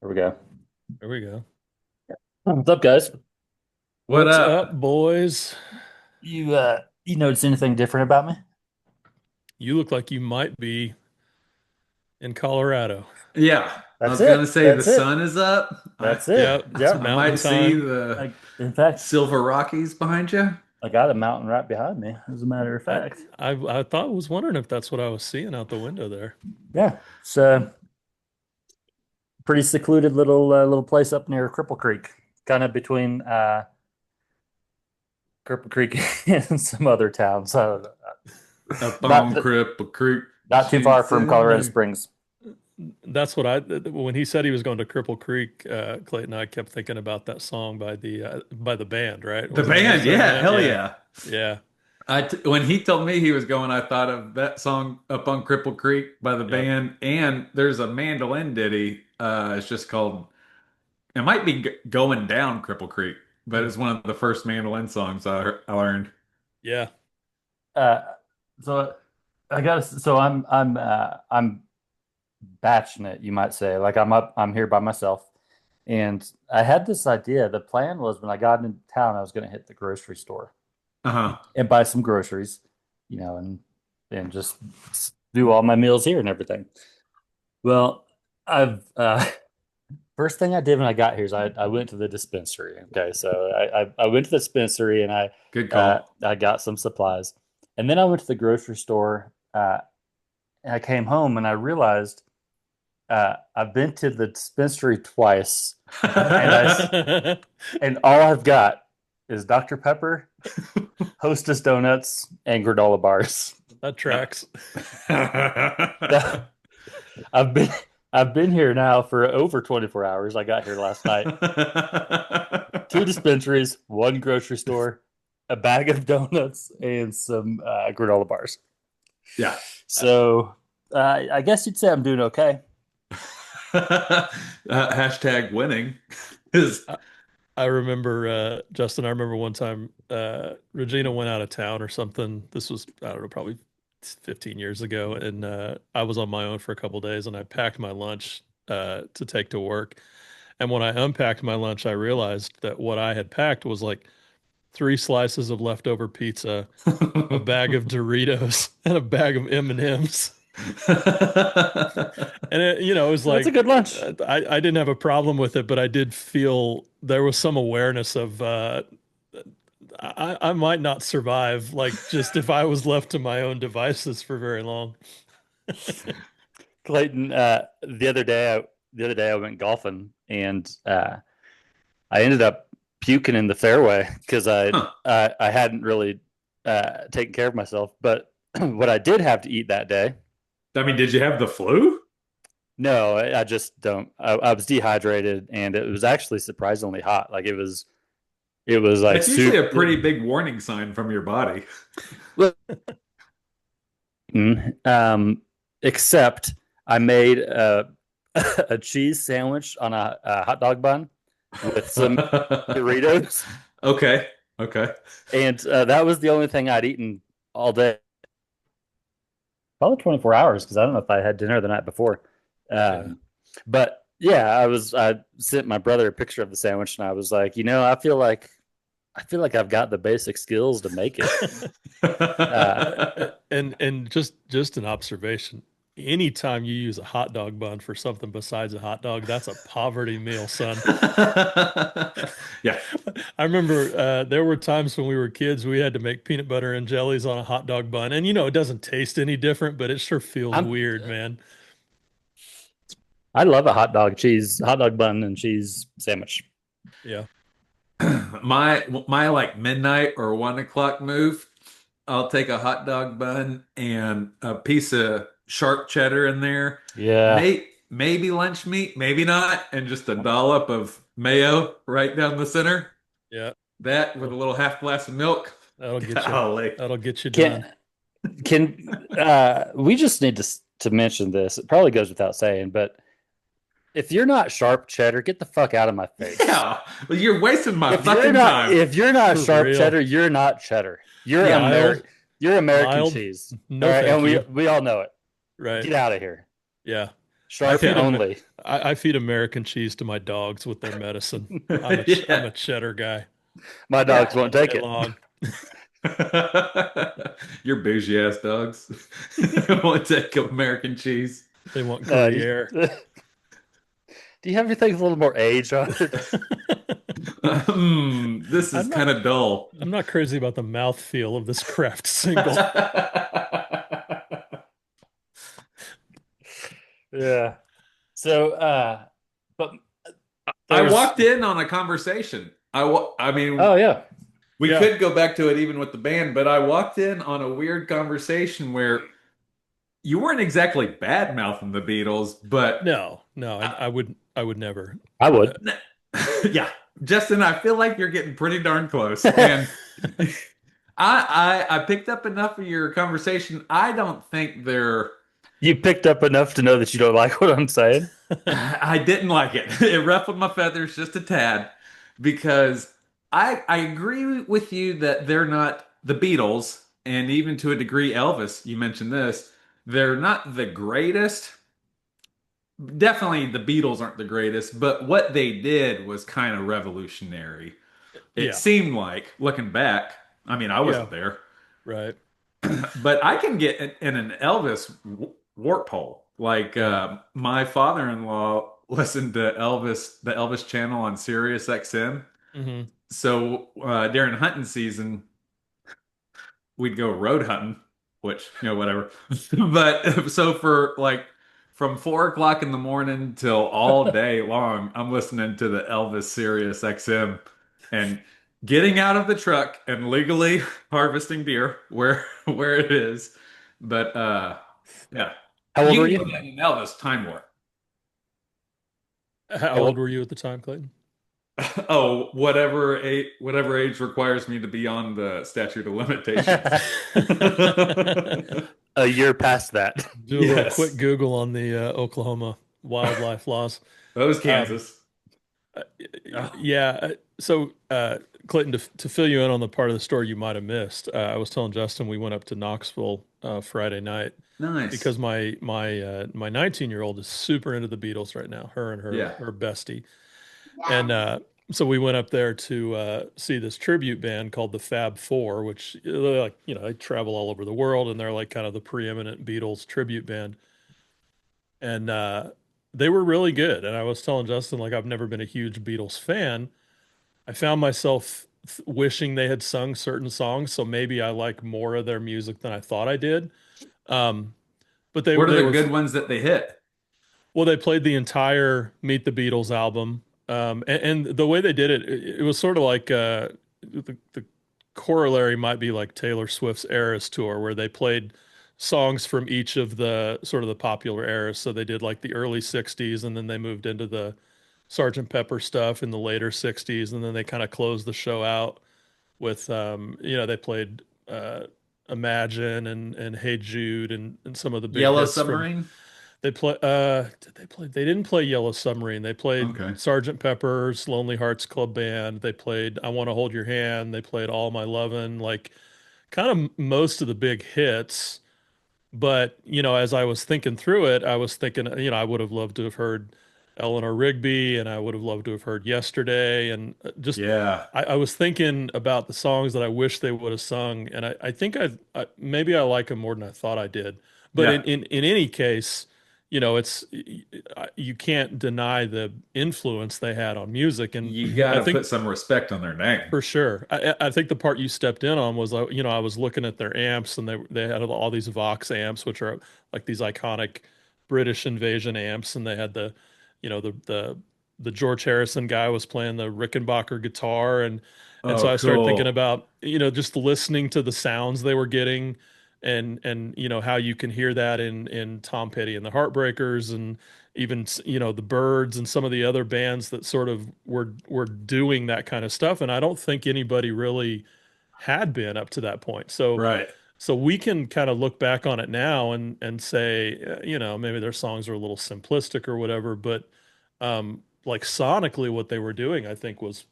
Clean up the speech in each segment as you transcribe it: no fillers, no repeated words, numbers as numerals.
There we go. There we go. What's up, guys? What What's up, up? boys? You notice anything different about me? You look like you might be in Colorado. Yeah, I That's was gonna it. say the That's it. sun is up. I That's it. Yeah, it's Yep. I mountain might see time. the In fact, Silver Rockies behind you. I got a mountain right behind me, as a matter of I fact. I thought was wondering if that's what I was seeing out the window there. Yeah. It's a pretty secluded little place up near Cripple Creek, kind of between Cripple Creek and some other towns. Up Not on Cripple Creek, not too far shoots from in Colorado the. Springs. That's what when he said he was going to Cripple Creek, Clayton, I kept thinking about that song by the band, right? The Wasn't he band, saying yeah, that? hell Yeah. yeah. Yeah. When he told me he was going, I thought of that song "Up on Cripple Creek" by the Yep. band, and there's a mandolin ditty. It's just called. It might be "Going Down Cripple Creek," but it's one of the first mandolin songs I learned. Yeah. Uh, so I'm batching it, you might say. Like I'm here by myself. And I had this idea. The plan was when I got into town, I was going to hit the grocery store Uh-huh. and buy some groceries, and just do all my meals here and everything. Well, I've first thing I did when I got here is I went to the dispensary. Okay, so I went to the dispensary and Good call. I got some supplies, and then I went to the grocery store. And I came home and I realized I've been to the dispensary twice, and and all I've got is Dr. Pepper, Hostess donuts, and granola bars. That tracks. I've been I've been here now for over 24 hours. I got here last night. Two dispensaries, one grocery store, a bag of donuts, and some granola bars. Yeah. So I guess you'd say I'm doing okay. Hashtag winning is I remember Justin. I remember one time Regina went out of town or something. This was I don't know, probably 15 years ago, and I was on my own for a couple days, and I packed my lunch to take to work. And when I unpacked my lunch, I realized that what I had packed was like three slices of leftover pizza, a bag of Doritos, and a bag of M&Ms. And it was That's a like good lunch. I didn't have a problem with it, but I did feel there was some awareness of I might not survive, like just if I was left to my own devices for very long. Clayton, the other day I went golfing and I ended up puking in the fairway because Huh. I hadn't really taken care of myself. But what I did have to eat that day, I mean, did you have the flu? no, I just don't. I was dehydrated and it was actually surprisingly hot. Like it was like That's usually soup. a pretty big warning sign from your body. Except I made a cheese sandwich on a hot dog bun with some Doritos, Okay. Okay. and that was the only thing I'd eaten all day. Probably 24 hours because I don't know if I had dinner the night before. Yeah. But yeah, I sent my brother a picture of the sandwich and I was like, I feel like I've got the basic skills to make it. And just an observation. Anytime you use a hot dog bun for something besides a hot dog, that's a poverty meal, son. Yeah. I remember there were times when we were kids, we had to make peanut butter and jellies on a hot dog bun. And it doesn't taste any different, but it sure feels I'm weird, man. I love a hot dog bun and cheese sandwich. Yeah. My like midnight or 1 o'clock move, I'll take a hot dog bun and a piece of sharp cheddar in there. Yeah. Maybe lunch meat, maybe not, and just a dollop of mayo right down the center. Yeah. That with a little half glass of milk. That'll get you. Golly. That'll get you done. Can we just need to mention this? It probably goes without saying, but if you're not sharp cheddar, get the fuck out of my face. Yeah. Well, you're wasting my fucking time. If you're not For sharp real. cheddar, you're not cheddar. You're Yeah. Mild, You're American mild. cheese. All No, right, and thank you. we all know it. Right. Get out of here. Yeah. I Sharpie feed them. only. I feed American cheese to my dogs with their medicine. I'm a Yeah. cheddar guy My dogs Yeah. won't all take day it. long. Your bougie ass dogs want to take American cheese. They want No, Gruyere. do you have anything with a little more age on it? This is I'm kind not of dull. I'm not crazy about the mouthfeel of this craft single. Yeah. So, but I there's, walked in on a conversation. I mean, oh yeah, we Yeah. could go back to it even with the band, but I walked in on a weird conversation where you weren't exactly bad mouthing the Beatles, but No, no, uh, I would never. I Uh, would. yeah, Justin, I feel like you're getting pretty darn close. And I picked up enough of your conversation. I don't think they're You picked up enough to know that you don't like what I'm saying. I didn't like it. It ruffled my feathers just a tad because I agree with you that they're not the Beatles, and even to a degree Elvis, you mentioned this, they're not the greatest. Definitely the Beatles aren't the greatest, but what they did was kind of revolutionary. It yeah, seemed like looking back. I mean, I yeah, wasn't there, right, but I can get in an Elvis warp hole. Like my father-in-law listened to Elvis, the Elvis channel on Sirius XM. hmm So during hunting season, we'd go road hunting, which whatever. But so for like from 4 o'clock in the morning till all day long, I'm listening to the Elvis Sirius XM and getting out of the truck and legally harvesting deer where it is. But yeah, How old you were can you? put that in Elvis time warp. How How old old? were you at the time, Clayton? Oh, whatever age requires me to be on the statute of limitations. A year past that. Do a little quick Yes. Google on the Oklahoma wildlife laws. That was Um, Kansas. uh, Oh, yeah. So, Clayton, to fill you in on the part of the story you might have missed, I was telling Justin we went up to Knoxville Friday night nice. because my 19-year-old is super into the Beatles right now. Her and Yeah. her bestie, and so we went up there to see this tribute band called the Fab Four, which like they travel all over the world and they're like kind of the preeminent Beatles tribute band. And they were really good. And I was telling Justin, like, I've never been a huge Beatles fan. I found myself wishing they had sung certain songs, so maybe I like more of their music than I thought I did. Um, but What are they the were good ones that they hit? well, they played the entire Meet the Beatles album, and the way they did it, it was sort of like the corollary might be like Taylor Swift's Eras tour, where they played songs from each of the sort of the popular eras. So they did like the early '60s, and then they moved into the Sergeant Pepper stuff in the later '60s, and then they kind of closed the show out with they played Imagine and Hey Jude and some of the big Yellow hits from Submarine? they play did they play they didn't play Yellow Submarine. They played Okay. Sergeant Pepper's Lonely Hearts Club Band. They played I Want to Hold Your Hand. They played All My Lovin', like kind of most of the big hits. But, as I was thinking through it, I was thinking, I would have loved to have heard Eleanor Rigby and I would have loved to have heard Yesterday. And just, Yeah. I was thinking about the songs that I wish they would have sung. And I think maybe I like them more than I thought I did. But Yeah. in any case, it's, you can't deny the influence they had on music. And You got I to think put some respect on their name. for sure. I think the part you stepped in on was, I was looking at their amps and they had all these Vox amps, which are like these iconic British invasion amps. And they had the George Harrison guy was playing the Rickenbacker guitar. And so Oh, I started thinking cool. about, just listening to the sounds they were getting and how you can hear that in Tom Petty and the Heartbreakers and even the Birds and some of the other bands that sort of were doing that kind of stuff, and I don't think anybody really had been up to that point. Right. So we can kind of look back on it now and say, maybe their songs are a little simplistic or whatever, but like sonically what they were doing, I think was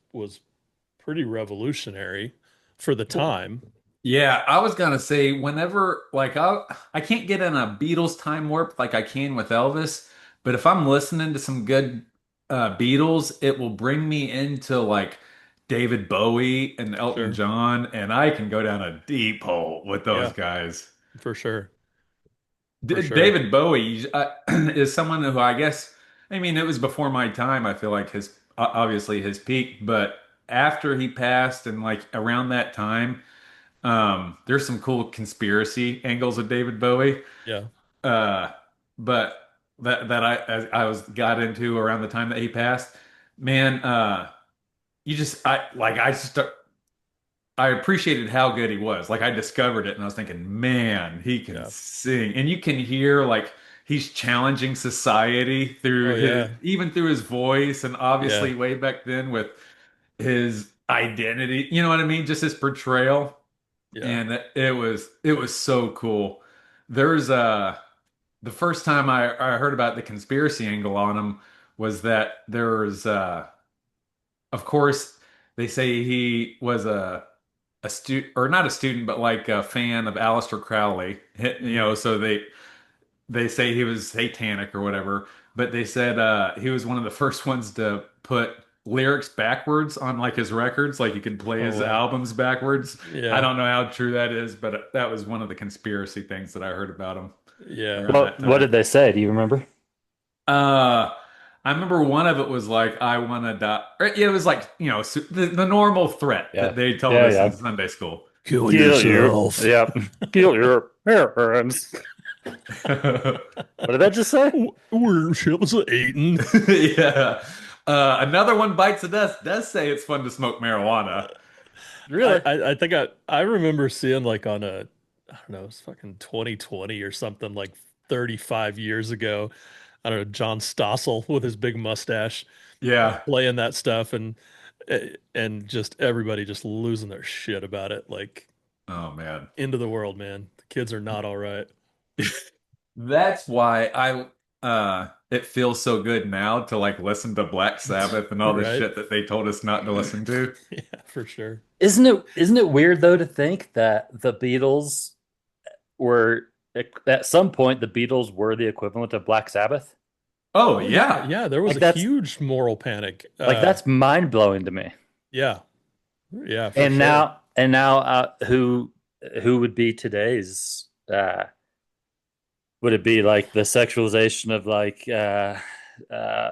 pretty revolutionary for the Well, time. yeah, I was gonna say whenever like I can't get in a Beatles time warp like I can with Elvis, But if I'm listening to some good Beatles, it will bring me into like David Bowie and Elton Sure. John, and I can go down a deep hole with those Yeah, guys. for sure. For D sure. David Bowie is someone who I guess, I mean, it was before my time. I feel like his obviously his peak, but after he passed and like around that time, there's some cool conspiracy angles of David Bowie. Yeah. Uh, but that I was got into around the time that he passed. Man, you just I just I appreciated how good he was. Like I discovered it and I was thinking, man, he can Yeah. sing. And you can hear like he's challenging society Oh through his yeah. even through his voice and Yeah. obviously way back then with his identity. You know what I mean? Just his portrayal. Yeah. And it was so cool. There's the first time I heard about the conspiracy angle on him was that there was of course they say he was a student or not a student but like a fan of Aleister Crowley. You Hmm. know, so they say he was satanic or whatever, but they said he was one of the first ones to put lyrics backwards on like his records, like you could play Oh his wow. albums backwards. I Yeah. don't know how true that is, but that was one of the conspiracy things that I heard about him Yeah. around Well, that what time. did they say? Do you remember? Uh, I remember one of it was like, I want to die. It was like, the normal threat Yeah. that they told Yeah, us in yeah. Sunday school. Kill Kill your, yourself. yep. Kill your parents. What did that just say? Worship Satan. Yeah. Another one bites the dust does say it's fun to smoke marijuana. I, Really? I I think I remember seeing like on a I don't know, it's fucking 2020 or something like 35 years ago. I don't know, John Stossel with his big mustache Yeah. playing that stuff and just everybody just losing their shit about it. Like Oh man. into the world, man. The kids are not all right. That's why it feels so good now to like listen to Black Sabbath and all the Right? shit that they told us not to listen to. Yeah, for sure. Isn't it weird though to think that the Beatles were at some point the Beatles were the equivalent of Black Sabbath? Oh Oh yeah, yeah. yeah. There was Like a that's huge moral panic. that's mind blowing to me. Yeah, yeah, for And sure. now who would be today's would it be like the sexualization of like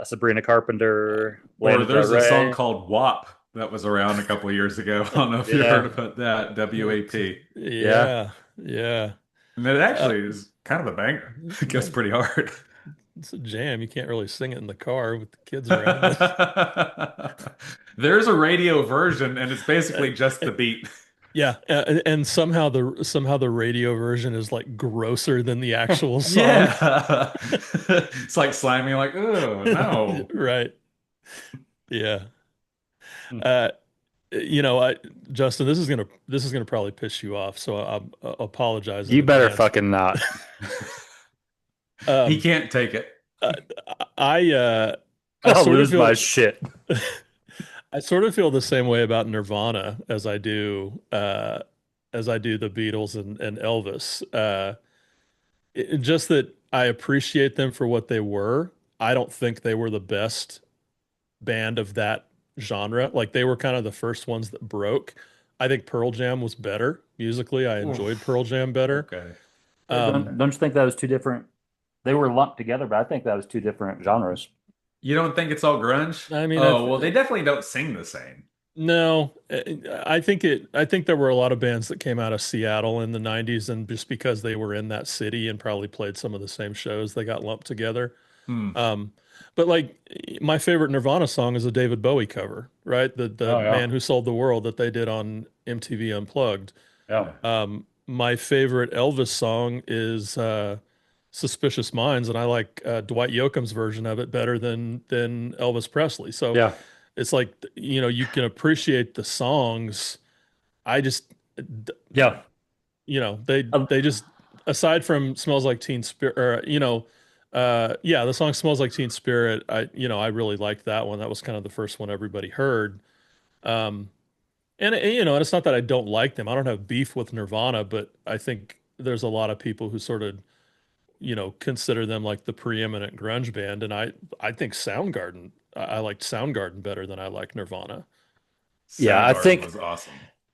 Sabrina Carpenter, Or Lana Del there's a song Rey? called WAP that was around a couple of years ago. I don't know if you heard Yeah, about that. WAP. yeah. Yeah, yeah. And it Uh, actually is kind of a banger. It goes yeah, pretty hard. it's a jam. You can't really sing it in the car with the kids around, but There's a radio version, and it's uh, basically just uh, the beat. yeah, and somehow the radio version is like grosser than the actual song. Yeah. It's like slimy, like, oh, no. Right. Yeah. Hmm. Uh, Justin, this is gonna probably piss you off, so I apologize in You better advance. fucking not. He Um, can't take it. uh, I uh, I I'll sort of lose my feel shit. I sort of feel the same way about Nirvana as I do the Beatles and Elvis. Just that I appreciate them for what they were. I don't think they were the best band of that genre. Like they were kind of the first ones that broke. I think Pearl Jam was better musically. I enjoyed Oof. Pearl Jam better. Okay. Yeah, Um, don't you think that was two different? They were lumped together, but I think that was two different genres. You don't think it's all grunge? I mean, Oh, well, they definitely don't sing the same. no, I think there were a lot of bands that came out of Seattle in the 90s and just because they were in that city and probably played some of the same shows, they got lumped together. Hmm. Um, but like my favorite Nirvana song is a David Bowie cover, right? The Oh yeah, Man Who Sold the World that they did on MTV Unplugged. yeah. My favorite Elvis song is Suspicious Minds, and I like Dwight Yoakam's version of it better than Elvis Presley. So Yeah. it's like, you can appreciate the songs. I just, Yeah. they just, aside from Smells Like Teen Spirit, or, yeah, the song Smells Like Teen Spirit, I really liked that one. That was kind of the first one everybody heard. Um, and it's not that I don't like them. I don't have beef with Nirvana, but I think there's a lot of people who sort of consider them like the preeminent grunge band. And I think Soundgarden, I liked Soundgarden better than I like Nirvana. Yeah, Soundgarden was awesome.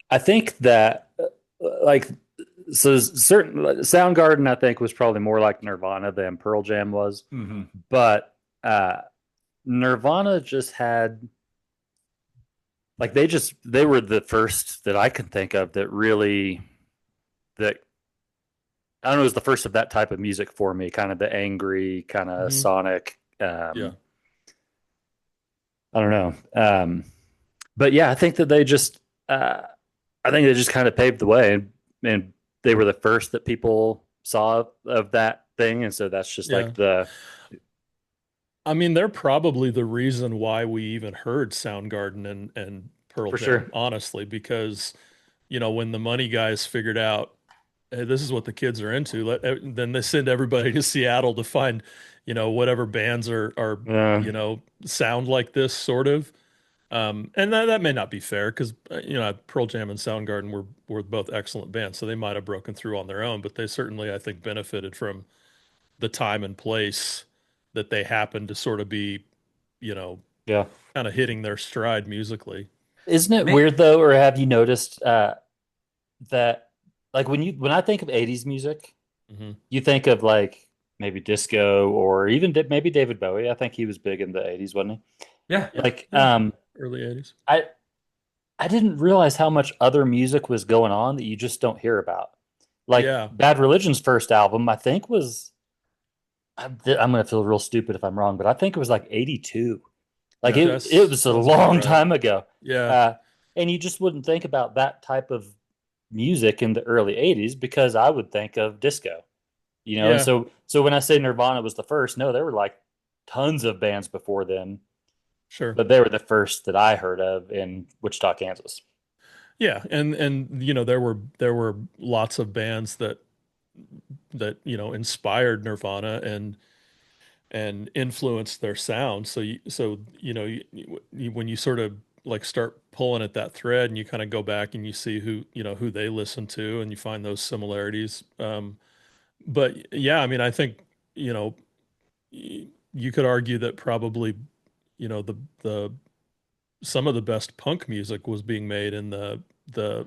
I think that like so certain Soundgarden I think was probably more like Nirvana than Pearl Jam was, Hmm. but uh Nirvana just had like they were the first that I can think of that really that I don't know, it was the first of that type of music for me, kind of the angry, kind of Hmm. sonic. Yeah. I don't know. But yeah, I think that I think they just kind of paved the way, and they were the first that people saw of that thing, and so that's just Yeah. like the I mean, they're probably the reason why we even heard Soundgarden and Pearl for Jam, sure. honestly, because, when the money guys figured out, hey, this is what the kids are into, then they send everybody to Seattle to find, whatever bands are, Yeah, sound like this sort of. And that may not be fair because, Pearl Jam and Soundgarden were both excellent bands, so they might have broken through on their own, but they certainly, I think, benefited from the time and place that they happened to sort of be, you know, yeah. kind of hitting their stride musically. Isn't it Man, weird though, or have you noticed that like when I think of '80s music, Hmm. you think of like maybe disco or even maybe David Bowie. I think he was big in the '80s, wasn't yeah. he? Yeah, Like, yeah. Early 80s. I I didn't realize how much other music was going on that you just don't hear about. Like Yeah. Bad Religion's first album, I think was I'm gonna feel real stupid if I'm wrong, but I think it was like '82. Like Yeah. it That was a sounds about long right. time ago. Yeah. Uh, and you just wouldn't think about that type of music in the early '80s because I would think of disco, And Yeah. so when I say Nirvana was the first, no, there were like tons of bands before them, Sure. but they were the first that I heard of in Wichita, Kansas. Yeah. And there were lots of bands that inspired Nirvana and influenced their sound. When you sort of like start pulling at that thread and you kind of go back and you see who they listen to and you find those similarities. But yeah, I mean, I think, you know, you could argue that probably, the some of the best punk music was being made in the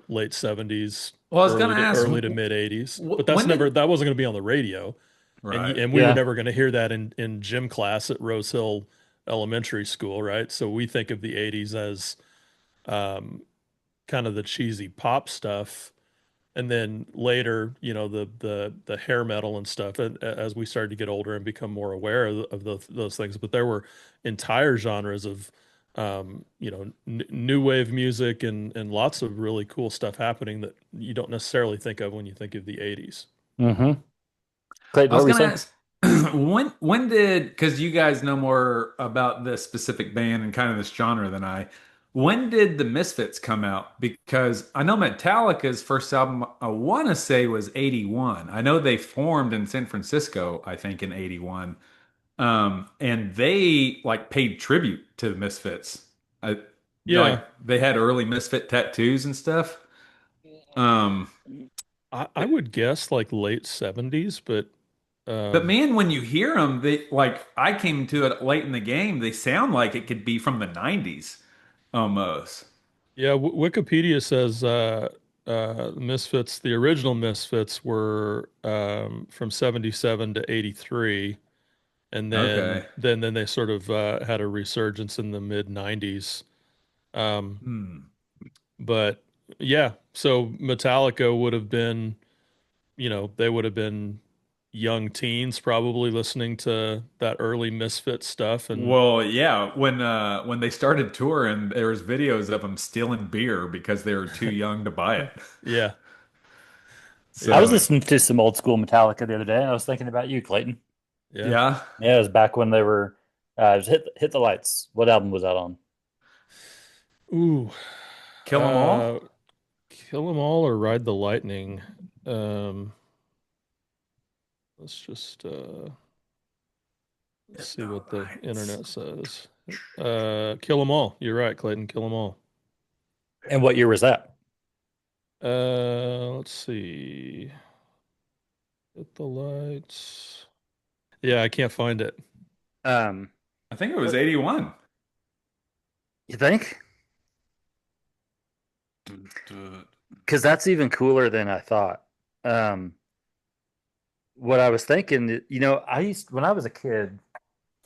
late 70s, Well, I was gonna early to ask, early to mid 80s. But when did that wasn't going to be on the radio. And right? and we were Yeah. never going to hear that in gym class at Rose Hill Elementary School, right? So we think of the 80s as um, kind of the cheesy pop stuff. And then later, the hair metal and stuff, and as we started to get older and become more aware of those things. But there were entire genres of new wave music and lots of really cool stuff happening that you don't necessarily think of when you think of the 80s. Mm-hmm. Clayton, I what was were you gonna saying? ask when did because you guys know more about this specific band and kind of this genre than I. When did the Misfits come out? Because I know Metallica's first album I want to say was 81. I know they formed in San Francisco, I think in 81. And they like paid tribute to the Misfits. Like Yeah, they had early Misfit tattoos and stuff. Um, I would guess like late 70s, but But um, man, when you hear them, they like I came to it late in the game. They sound like it could be from the 90s almost. yeah, Wikipedia says Misfits, the original Misfits were from 77 to 83, and then Okay. then then they sort of had a resurgence in the mid 90s. Um, Hmm. but yeah, so Metallica would have been, they would have been young teens probably listening to that early Misfit stuff, and Well, yeah, when they started touring, there was videos of them stealing beer because they were too young to buy it. yeah, I was yeah, So, listening to some old school Metallica the other day, and I was thinking about you, Clayton. yeah. yeah, Yeah, it was back when they were it was hit the lights. What album was that on? Ooh, kill them uh, all. Kill 'Em All or Ride the Lightning. Um, let's just let's Hit see the what the lights. internet says. Kill 'Em All. You're right, Clayton. Kill 'Em All. And what year was that? Let's see. Hit the lights. Yeah, I can't find it. Um, I think it was 81. you think? Because that's even cooler than I thought. Um, what I was thinking, when I was a kid.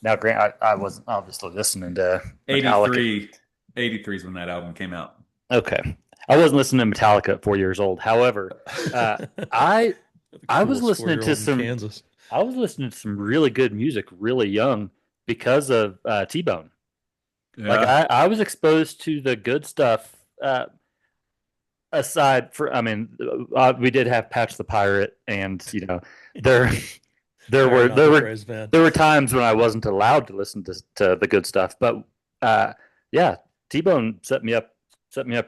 Now, Grant, I wasn't obviously listening to Metallica. 83. 83 is when that album came out. Okay, I wasn't listening to Metallica at 4 years old. However, uh, I The I was coolest listening to 4-year-old in some Kansas. I was listening to some really good music really young because of T-Bone. Like Yeah. I was exposed to the good stuff. Aside for, I mean, we did have Patch the Pirate, and there there were Carrying on there the were praise band. there were times when I wasn't allowed to listen to the good stuff. But yeah, T-Bone set me up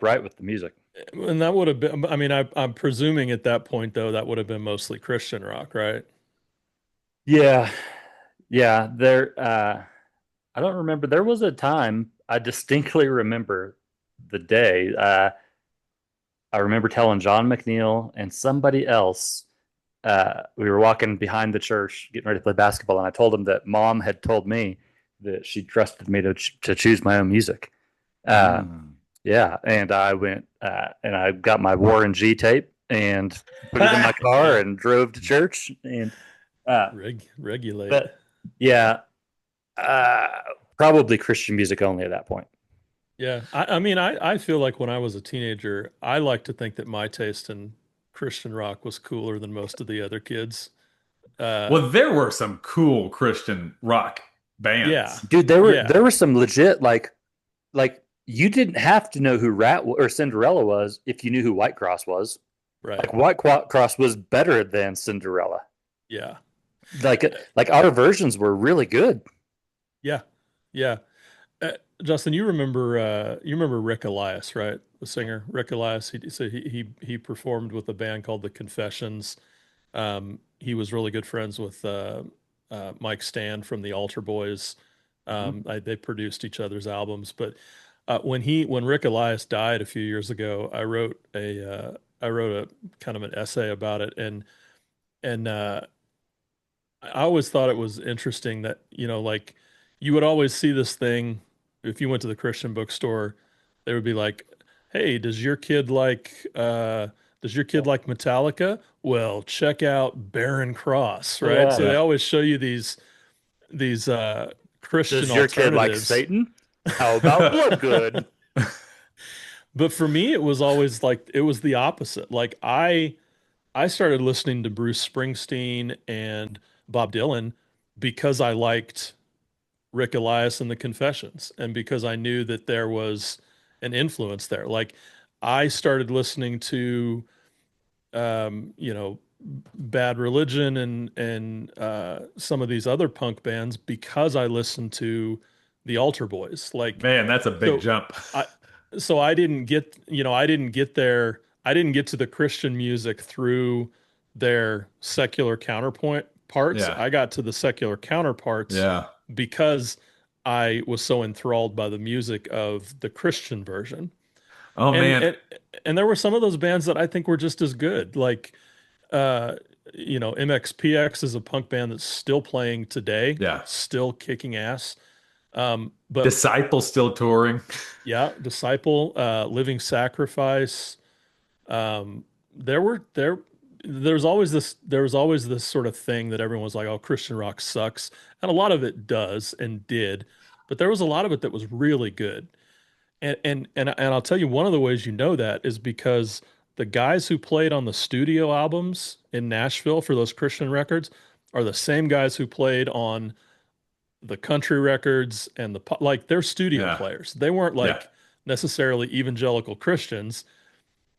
right with the music. And that would have been, I mean, I'm presuming at that point, though, that would have been mostly Christian rock, right? Yeah, yeah. I don't remember. There was a time I distinctly remember the day. I remember telling John McNeil and somebody else. We were walking behind the church, getting ready to play basketball, and I told him that Mom had told me that she trusted me to choose my own music. Uh, Mm. yeah, and I went and I got my Warren G tape and put it in my car and drove to church. And uh, Regulate. but yeah, uh, probably Christian music only at that point. Yeah. I mean, I feel like when I was a teenager, I like to think that my taste in Christian rock was cooler than most of the other kids. Uh, Well, there were some cool Christian rock yeah. bands. Dude, there were Yeah. there were some legit like you didn't have to know who Rat or Cinderella was if you knew who White Cross was. Right. Like Cross was better than Cinderella. Yeah. Like Uh, like our versions were really good. Yeah. Yeah. Uh, Justin, you remember Rick Elias, right? The singer Rick Elias. He performed with a band called The Confessions. He was really good friends with Mike Stan from the Altar Boys. Mhm. They produced each other's albums. But when Rick Elias died a few years ago, I wrote a kind of an essay about it, and I always thought it was interesting that, like you would always see this thing if you went to the Christian bookstore, they would be like, "Hey, does your kid like Metallica? Well, check out Barren Cross," right? Yeah. So they Yeah. always show you these Christian Does your kid like alternatives. Satan? How about Bloodgood? But for me, it was always like it was the opposite. Like I started listening to Bruce Springsteen and Bob Dylan because I liked Rick Elias and the Confessions, and because I knew that there was an influence there. Like I started listening to, Bad Religion and some of these other punk bands because I listened to the Altar Boys. Like Man, that's a big so, jump. I I didn't get I didn't get there. I didn't get to the Christian music through their secular counterpoint parts. Yeah. I got to the secular counterparts Yeah. because I was so enthralled by the music of the Christian version. Oh And man. and and there were some of those bands that I think were just as good. Like uh MXPX is a punk band that's still playing today, Yeah. still kicking ass. But Disciple still touring. yeah, Disciple, Living Sacrifice. There were there was always this sort of thing that everyone was like, "Oh, Christian rock sucks," and a lot of it does and did, but there was a lot of it that was really good. And I'll tell you, one of the ways you know that is because the guys who played on the studio albums in Nashville for those Christian records are the same guys who played on the country records and like they're studio Yeah. players. They weren't Yeah. like necessarily evangelical Christians.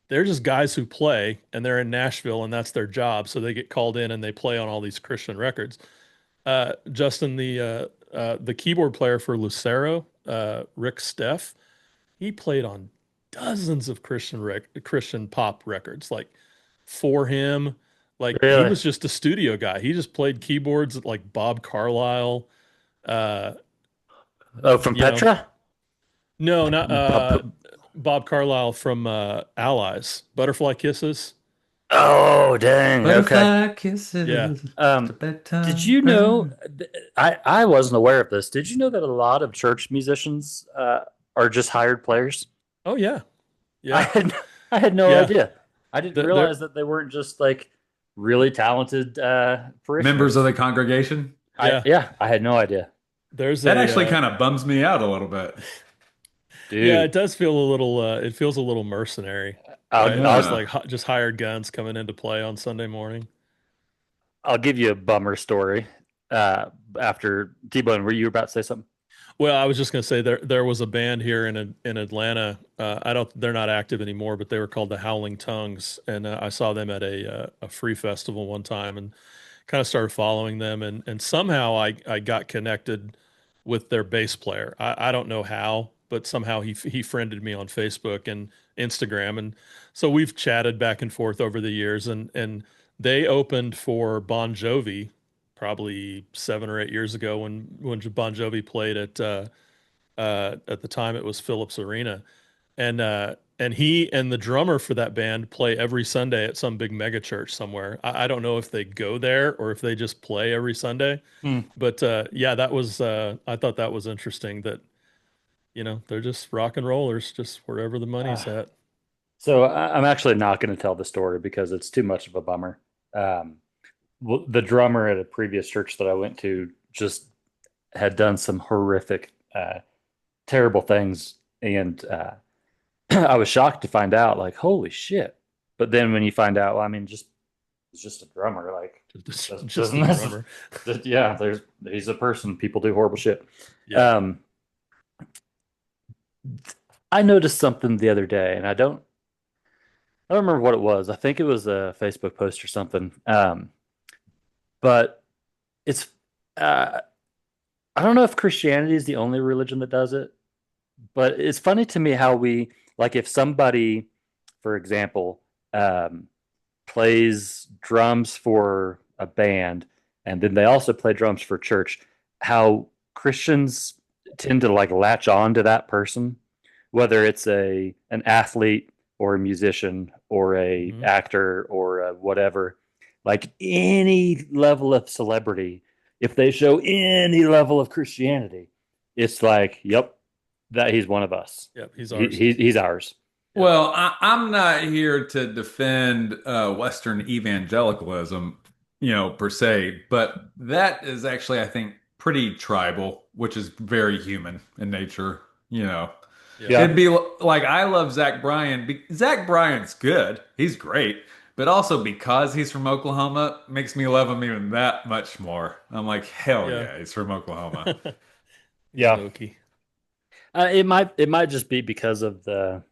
They're just guys who play and they're in Nashville and that's their job. So they get called in and they play on all these Christian records. Justin, the keyboard player for Lucero, Rick Steff, he played on dozens of Christian pop records. Like for him, like he Really? was just a studio guy. He just played keyboards like Bob Carlyle. Uh, Oh, from you know, Petra? no, not Bob Carlyle from Allies, Butterfly Kisses. Oh, dang. Okay. Butterfly Yeah. kisses, the Um, did bedtime you know? prayer. I wasn't aware of this. Did you know that a lot of church musicians are just hired players? Oh yeah. I Yeah. had I had no Yeah. idea. I didn't There realize that they weren't just like really talented Members of parishioners. the congregation. yeah. I had no idea, There's That a actually kind of bums me out a little bit. yeah, it dude. does feel a little it feels a little mercenary, right? Just I'll Yeah. like just hired guns coming into play on Sunday morning. I'll give you a bummer story. After T-Bone, were you about to say something? Well, I was just going to say there was a band here in Atlanta. I don't they're not active anymore, but they were called the Howling Tongues, and I saw them at a free festival one time, and kind of started following them, and somehow I got connected with their bass player. I don't know how, but somehow he friended me on Facebook and Instagram, and so we've chatted back and forth over the years, and they opened for Bon Jovi probably 7 or 8 years ago when Bon Jovi played at the time it was Phillips Arena, and he and the drummer for that band play every Sunday at some big mega church somewhere. I don't know if they go there or if they just play every Sunday, Hmm. but yeah, that was I thought that was interesting that they're just rock and rollers, just wherever the money's Uh, at. so I'm actually not going to tell the story because it's too much of a bummer. Um, the drummer at a previous church that I went to just had done some horrific, terrible things, and I was shocked to find out, like, holy shit. But then when you find out, well, I mean, just he's just a drummer. Like, Just doesn't the drummer. yeah, he's a person. People do horrible shit. Yeah. Um, I noticed something the other day, and I don't remember what it was. I think it was a Facebook post or something. But it's uh, I don't know if Christianity is the only religion that does it, but it's funny to me how we like if somebody, for example, um, plays drums for a band and then they also play drums for church, how Christians tend to like latch on to that person, whether it's a an athlete or a musician or a Hmm. actor or a whatever, like any level of celebrity, if they show any level of Christianity, it's like, yep, that he's one of us. Yep. He's ours. He's ours. Yep. Well, I'm not here to defend Western evangelicalism, per se, but that is actually, I think, pretty tribal, which is very human in nature. You know, Yeah. it'd Yeah. be like I love Zach Bryan. Zach Bryan's good, he's great, but also because he's from Oklahoma, makes me love him even that much more. I'm like, hell Yeah. yeah, he's from Oklahoma. He's an Yeah. Okie. It might just be because of the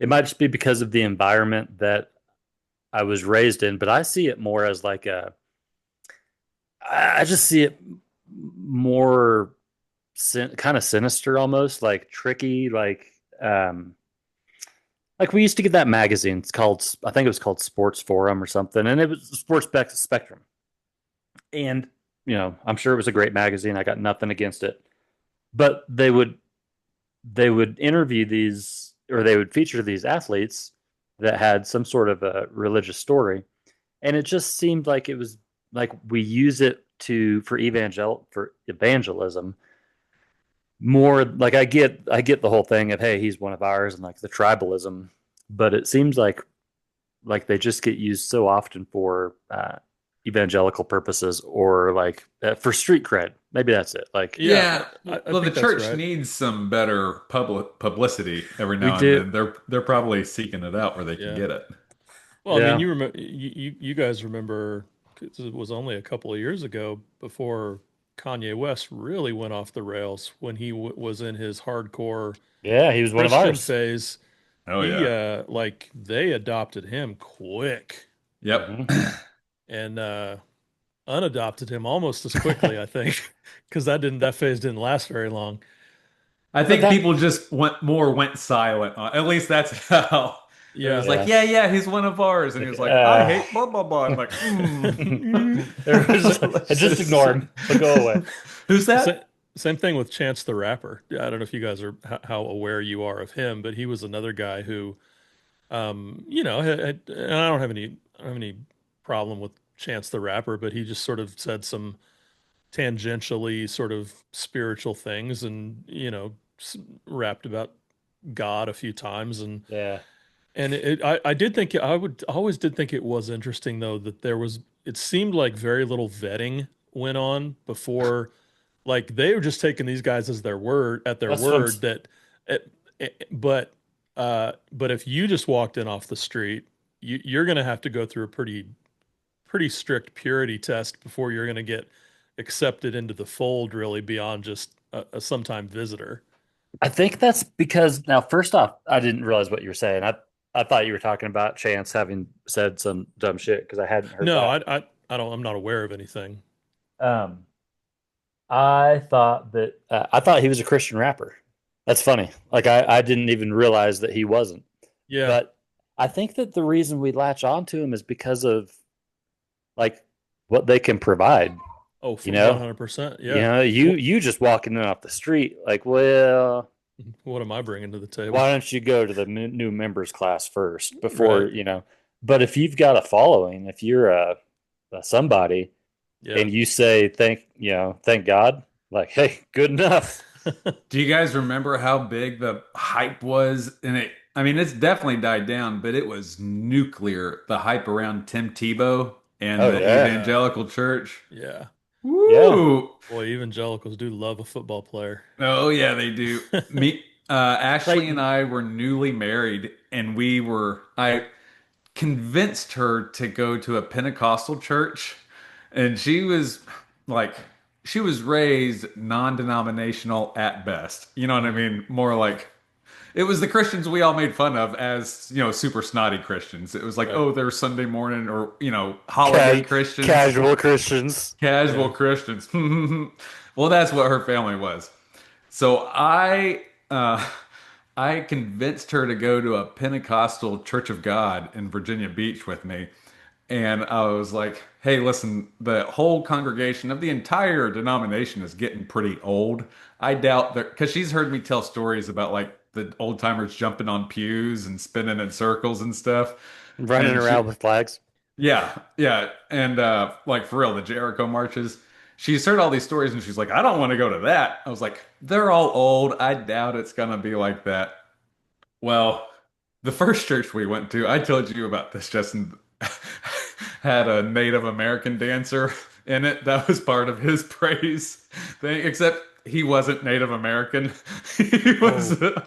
it might just be because of the environment that I was raised in, but I see it more as like a I just see it more kind of sinister, almost like tricky, like we used to get that magazine. It's called, I think it was called Sports Forum or something, and it was Sports Spectrum. And I'm sure it was a great magazine. I got nothing against it, but they would interview these, or they would feature these athletes that had some sort of a religious story, and it just seemed like it was like we use it to for evangelism more. Like I get the whole thing of, hey, he's one of ours, and like the tribalism, but it seems like they just get used so often for evangelical purposes, or like for street cred. Maybe that's it. Like Yeah, Yeah, I well, the think that's church right. needs some better publicity every we now and do. then. They're probably seeking it out where they can Yeah. get it. Well, I mean, Yeah. you remember, you guys remember, 'cause it was only a couple of years ago before Kanye West really went off the rails when he was in his hardcore Yeah, he was one of Christian ours. phase. Oh He, yeah. like, they adopted him quick Yep. Hmm. and unadopted him almost as quickly, I think, because that phase didn't last very long. I But think that, people just went silent. At least that's how it was Yeah. like, yeah, yeah, yeah, he's one of ours, and he like was like, I hate blah blah blah. I'm like, let's just just ignore him. He'll go away. who's Sa- that? Same thing with Chance the Rapper. I don't know if you guys are how aware you are of him, but he was another guy who And I don't have any problem with Chance the Rapper, but he just sort of said some tangentially sort of spiritual things, and rapped about God a few times, Yeah. and I did think I always did think it was interesting though that it seemed like very little vetting went on before, like they were just taking these guys as their That's what I'm, word that, it, but if you just walked in off the street, you're going to have to go through a pretty strict purity test before you're going to get accepted into the fold, really, beyond just a sometime visitor. I think that's because now, first off, I didn't realize what you were saying. I thought you were talking about Chance having said some dumb shit because I hadn't heard No, that. I don't. I'm not aware of anything. Um, I thought he was a Christian rapper. That's funny. Like I didn't even realize that he wasn't. Yeah. But I think that the reason we latch on to him is because of like what they can provide. Oh, You for know, 100%. you Yeah. know, you What you just walking in off the street, like, well, what am I bringing to the table? why don't you go to the new members class first before Right. you know? But if you've got a following, if you're a somebody, Yeah. and you say thank God, like, hey, good enough. Do you guys remember how big the hype was? And I mean, it's definitely died down, but it was nuclear. The hype around Tim Tebow and Oh the yeah, Yeah. evangelical church. Yeah. yeah. Woo! Boy, evangelicals do love a football player. Oh yeah, they do. Ashley and Clayton, I were newly married, and I convinced her to go to a Pentecostal church, and like, she was raised non-denominational at best. You know what I Mhm. mean? More like it was the Christians we all made fun of as, super snotty Christians. It was like, Right. oh, they're Sunday morning or, holiday ca- Christians, casual Christians. casual Yeah. Christians. Well, that's what her family was. So I convinced her to go to a Pentecostal Church of God in Virginia Beach with me. And I was like, hey, listen, the whole congregation of the entire denomination is getting pretty old. I doubt that, because she's heard me tell stories about like the old timers jumping on pews and spinning in circles and stuff. Running And around with flags. yeah, yeah. And like for real, the Jericho marches. She's heard all these stories and she's like, I don't want to go to that. I was like, they're all old. I doubt it's gonna be like that. Well, the first church we went to, I told you about this, Justin, had a Native American dancer in it. That was part of his praise thing, except he wasn't Native American. He was Oh,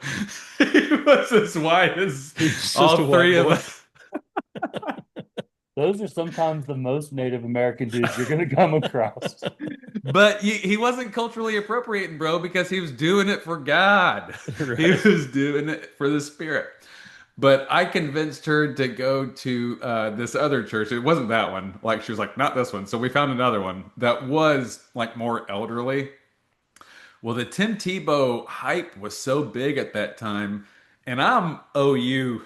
he was as white as he's just a all white three of boy. us. Those are sometimes the most Native American dudes you're going to come across. But he wasn't culturally appropriating, bro, because he was doing it for God. He Right. was doing it for the Spirit. But I convinced her to go to this other church. It wasn't that one. Like, she was like, not this one. So we found another one that was like more elderly. Well, the Tim Tebow hype was so big at that time, and I'm OU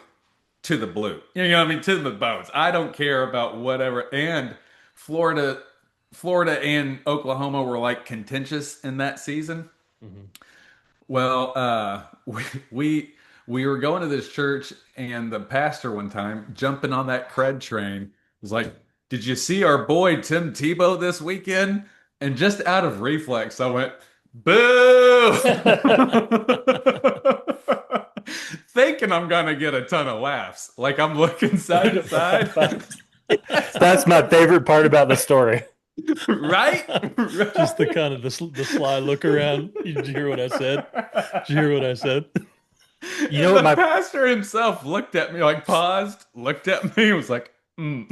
to the blue. You know what I mean? To the bones. I don't care about whatever. And Florida, Florida and Oklahoma were like contentious in that season. Mhm. Well, we we were going to this church, and the pastor one time jumping on that cred train was like, "Did you see our boy Tim Tebow this weekend?" And just out of reflex, I went, "Boo!" Thinking I'm gonna get a ton of laughs. Like I'm looking side to side. That's my favorite part about the story. Right? Just the Right? kind of the sly look around. Did you hear what I said? Did you hear what I said? You know And what the my pastor himself looked at me, like paused, looked at me, and was like, mm.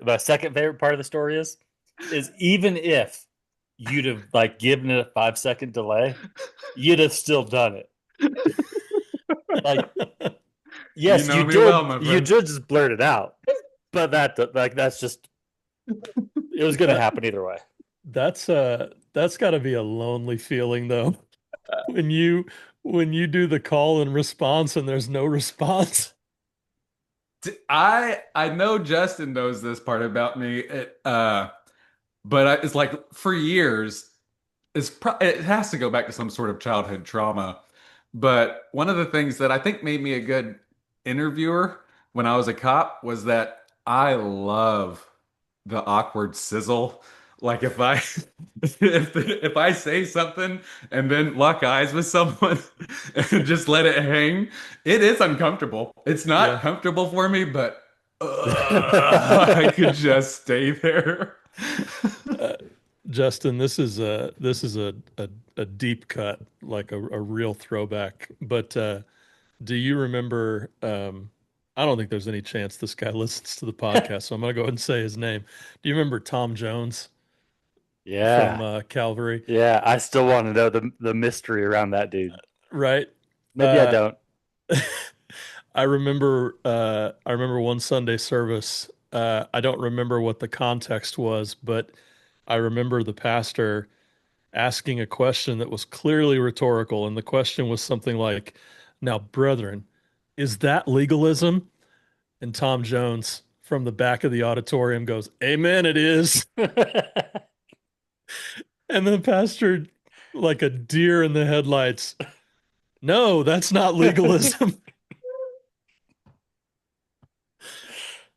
my second favorite part of the story is even if you'd have like given it a 5 second delay, you'd have still done it. Like, You yes, know me well, my you friend. did just blurt it out, but that's just it was going to That happen either way. that's got to be a lonely feeling though. When you do the call and response and there's no response. I know Justin knows this part about me. It's like for years, it has to go back to some sort of childhood trauma. But one of the things that I think made me a good interviewer when I was a cop was that I love the awkward sizzle. Like if I if I say something and then lock eyes with someone and just let it hang, it is uncomfortable. It's not Yeah. comfortable for me, but I could just stay there. Uh, Justin, this is a deep cut, like a real throwback. But do you remember? I don't think there's any chance this guy listens to the podcast, so I'm gonna go ahead and say his name. Do you remember Tom Jones from Yeah. Calvary? Yeah. I still want to know the mystery around that dude. Right. Maybe I Uh, don't. I remember one Sunday service. I don't remember what the context was, but I remember the pastor asking a question that was clearly rhetorical, and the question was something like, "Now, brethren, is that legalism?" And Tom Jones from the back of the auditorium goes, "Amen, it is." And the pastor, like a deer in the headlights, "No, that's not legalism."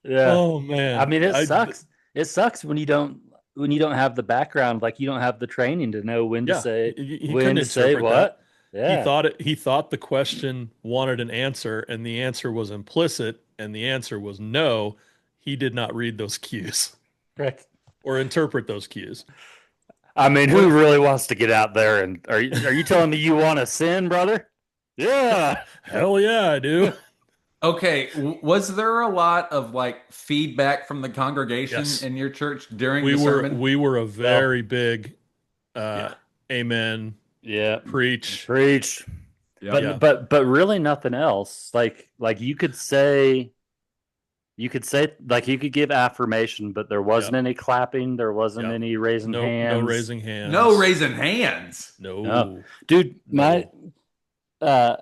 Yeah. Oh I man, mean, it sucks. It sucks when you don't have the background, like you don't have the training to know yeah, he when couldn't to say interpret that. what. Yeah. He thought the question wanted an answer, and the answer was implicit, and the answer was no. He did not read those cues Right. or interpret those cues. I mean, who What really wants to get out there and are you telling me you want to sin, brother? Yeah. Hell yeah, I do. Okay, was there a lot of like feedback from the congregation Yes. in your church during We the were sermon? we were a Well, very big uh Yeah. amen, yeah. preach. Preach. Yep. Yeah. But really nothing else. Like you could say like you could give affirmation, but there wasn't Yep. any clapping, there wasn't Yep. any raising No hands. raising No hands. raising hands. No. No. Dude, my No. uh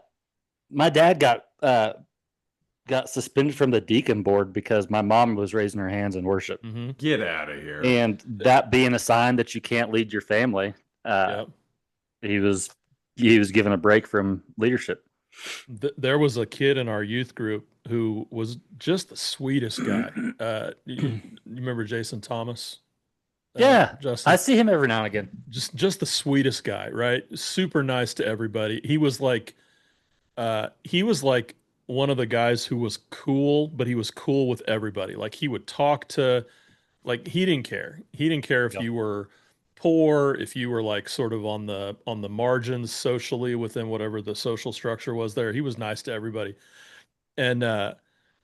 my dad got suspended from the deacon board because my mom was raising her hands in worship. Mm-hmm. Get out of here. And that being a sign that you can't lead your family, Yep. he was he was given a break from leadership. There was a kid in our youth group who was just the sweetest guy. You remember Jason Thomas, Yeah, I Justin? see him every now and again. Just the sweetest guy, right? Super nice to everybody. He was like one of the guys who was cool, but he was cool with everybody. Like he would talk to, like he didn't care. He didn't care if Yep. you were poor, if you were like sort of on the margins socially within whatever the social structure was there. He was nice to everybody. And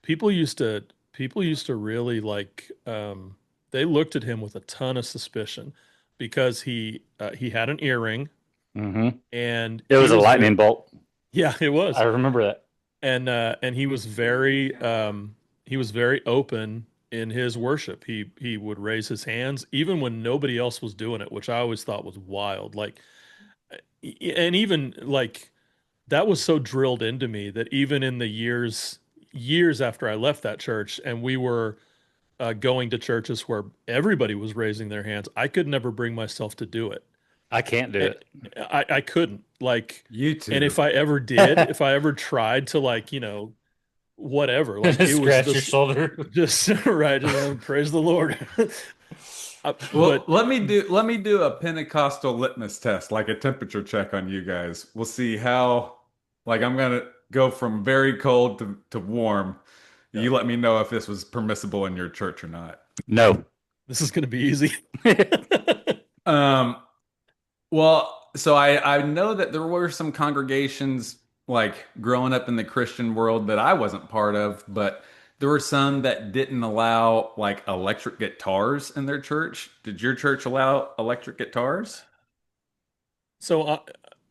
people used to people used to really like they looked at him with a ton of suspicion because he had an earring Mm-hmm. and It was a lightning bolt. yeah, it was. I remember that. And he was very open in his worship. He would raise his hands even when nobody else was doing it, which I always thought was wild. Like and even like that was so drilled into me that even in the years after I left that church and we were going to churches where everybody was raising their hands, I could never bring myself to do it. I can't do I, it. I couldn't like, You and too. if I ever did, if I ever tried to like, whatever, like it was Scratch your this shoulder. just right, praise the Lord. Well, But let me do a Pentecostal litmus test, like a temperature check on you guys. We'll see how, like, I'm gonna go from very cold to warm. yeah, You let me know if this was permissible in your church or not. No. this is going to be easy. Um, well, so I know that there were some congregations like growing up in the Christian world that I wasn't part of, but there were some that didn't allow like electric guitars in their church. Did your church allow electric guitars? So I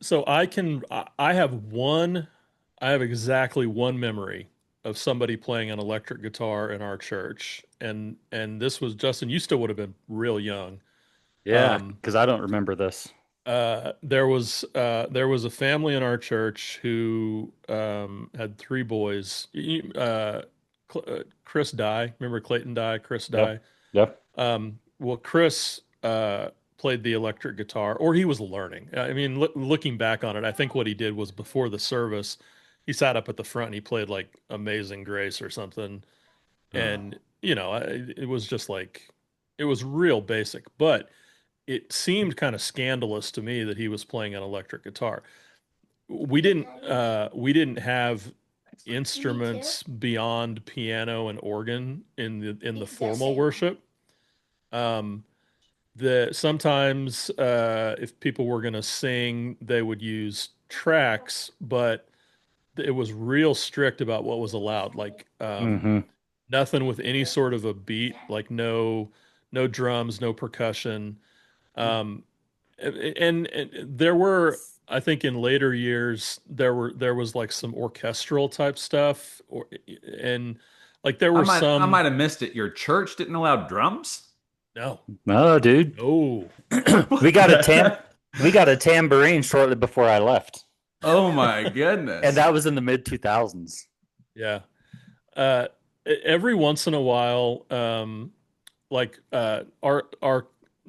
so I can I have one I have exactly one memory of somebody playing an electric guitar in our church, and this was Justin. You still would have been real young. Yeah, Um, because I don't remember this. there was a family in our church who had three boys. Chris Dye, remember Clayton Dye, Chris Dye. Yep. Yep. Well, Chris played the electric guitar, or he was learning. I mean, looking back on it, I think what he did was before the service, he sat up at the front and he played like Amazing Grace or something. Oh. And, it was just like, it was real basic, but it seemed kind of scandalous to me that he was playing an electric guitar. We didn't have instruments beyond piano and organ in the formal worship. Um, the sometimes if people were going to sing, they would use tracks, but it was real strict about what was allowed. Like Hmm. nothing with any sort of a beat, like no drums, no percussion. Um, and there were, I think, in later years there was like some orchestral type stuff, and like there I were might I some. might have missed it. Your church didn't allow drums? No, No, dude. no, we What got a the tam heck? we got a tambourine shortly before I left, Oh my and goodness. that was in the mid 2000s. yeah. Uh, every once in a while, like our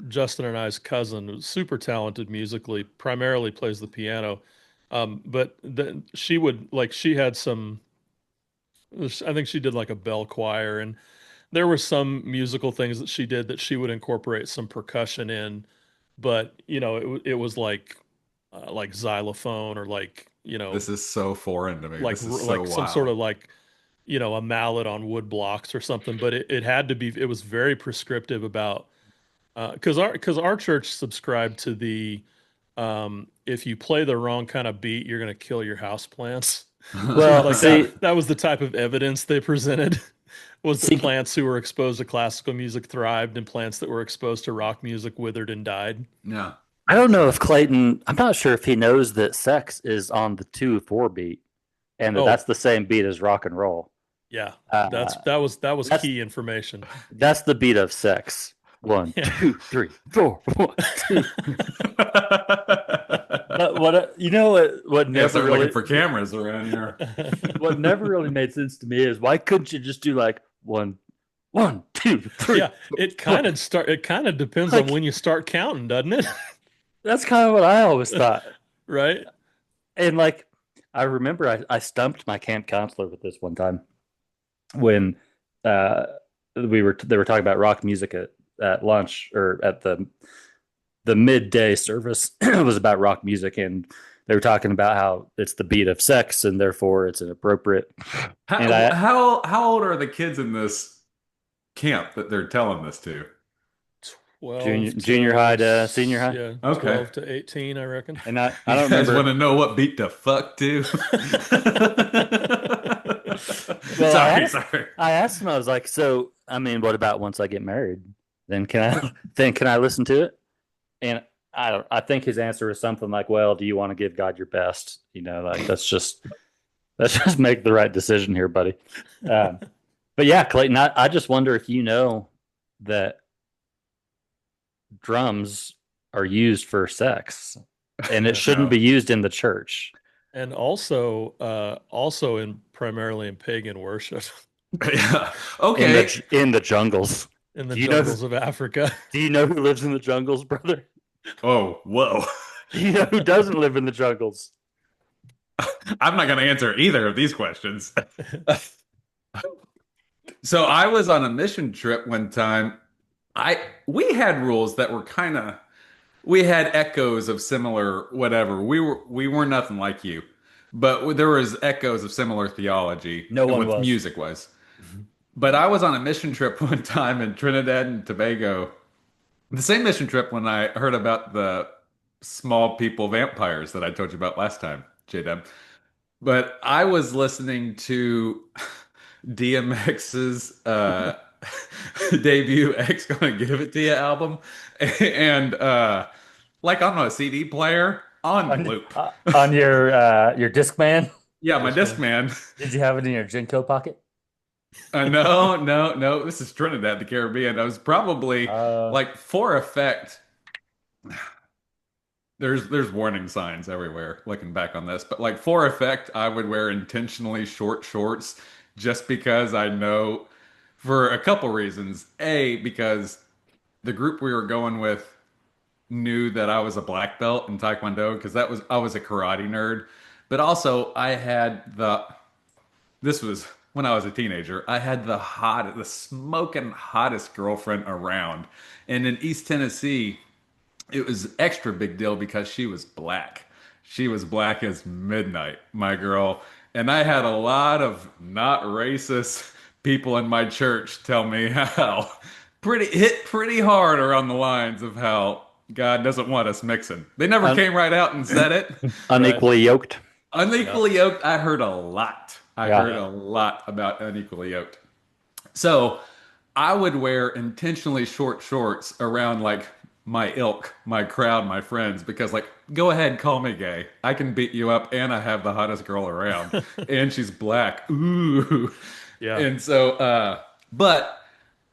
Justin and I's cousin, who's super talented musically, primarily plays the piano. But then she would like she had some. I think she did like a bell choir, and there were some musical things that she did that she would incorporate some percussion in. But it was like xylophone or This is so foreign to me. This is so like some sort wild. of like a mallet on wood blocks or something. But it had to be. It was very prescriptive about because our church subscribed to the if you play the wrong kind of beat, you're gonna kill your house plants. Well, Like see, that was the type of evidence they presented was that see, plants who were exposed to classical music thrived and plants that were exposed to rock music withered and died. Yeah, I don't makes know if sense. Clayton. I'm not sure if he knows that sex is on the 2/4 beat, and that Oh, that's the same beat as rock and roll. yeah. Uh, That was that's key information. that's the beat of sex. One, Yeah. two, three, four. One, two. But what what Yeah, never start looking really for cameras around here. what never really made sense to me is why couldn't you just do like one, two, three, Yeah, four? it kind of depends on Like when you start counting, doesn't it? that's kind of what I always thought. Right? And like I remember I stumped my camp counselor with this one time when uh they were talking about rock music at lunch or at the midday service. It was about rock music, and they were talking about how it's the beat of sex and therefore it's inappropriate. And How I how old are the kids in this camp that they're telling this to? 12 junior high to to senior high, yeah, Okay. 12 to 18, I reckon. and I You don't guys want remember. to know what beat to fuck to? Well, Sorry, sorry. I asked him. I was like, so I mean, what about once I get married? Then can I listen to it? And I think his answer was something like, well, do you want to give God your best? Like let's just make the right decision here, buddy. Um, but yeah, Clayton, I just wonder if you know that drums are used for sex and it shouldn't No. be used in the church. And also in primarily in pagan worship Yeah. in Okay. the jungles. in the Do you know who, jungles of Africa. do you know who lives in the jungles, brother? Oh, whoa. Do you know who doesn't live in the jungles? I'm not going to answer either of these questions. So I was on a mission trip one time. I we had rules that were kind of we had echoes of similar whatever. We were nothing like you, but there was echoes of similar theology No one with was. music was. But I was on a mission trip one time in Trinidad and Tobago. The same mission trip when I heard about the small people vampires that I told you about last time, JW. But I was listening to DMX's debut X Gonna Give It To You album and like on a CD player on loop. On your Discman? Yeah, my Yes, man. Discman. Did you have it in your Jinko pocket? No, no, no. This is Trinidad, the Caribbean. I was probably Uh, like for effect. There's warning signs everywhere looking back on this, but like for effect, I would wear intentionally short shorts just because I know for a couple reasons. A, because the group we were going with knew that I was a black belt in Taekwondo because I was a karate nerd. But also I had the this was when I was a teenager. I had the smoking hottest girlfriend around. And in East Tennessee, it was extra big deal because she was black. She was black as midnight, my girl. And I had a lot of not racist people in my church tell me how pretty hard around the lines of how God doesn't want us mixing. They never Un- came right out and said it. Right. Unequally yoked. Yeah. Unequally yoked, I heard a lot. I Yeah. heard Yeah. a lot about unequally yoked. So I would wear intentionally short shorts around like my ilk, my crowd, my friends, because like, go ahead, call me gay. I can beat you up and I have the hottest girl around. And she's black. Ooh. Yeah. And so but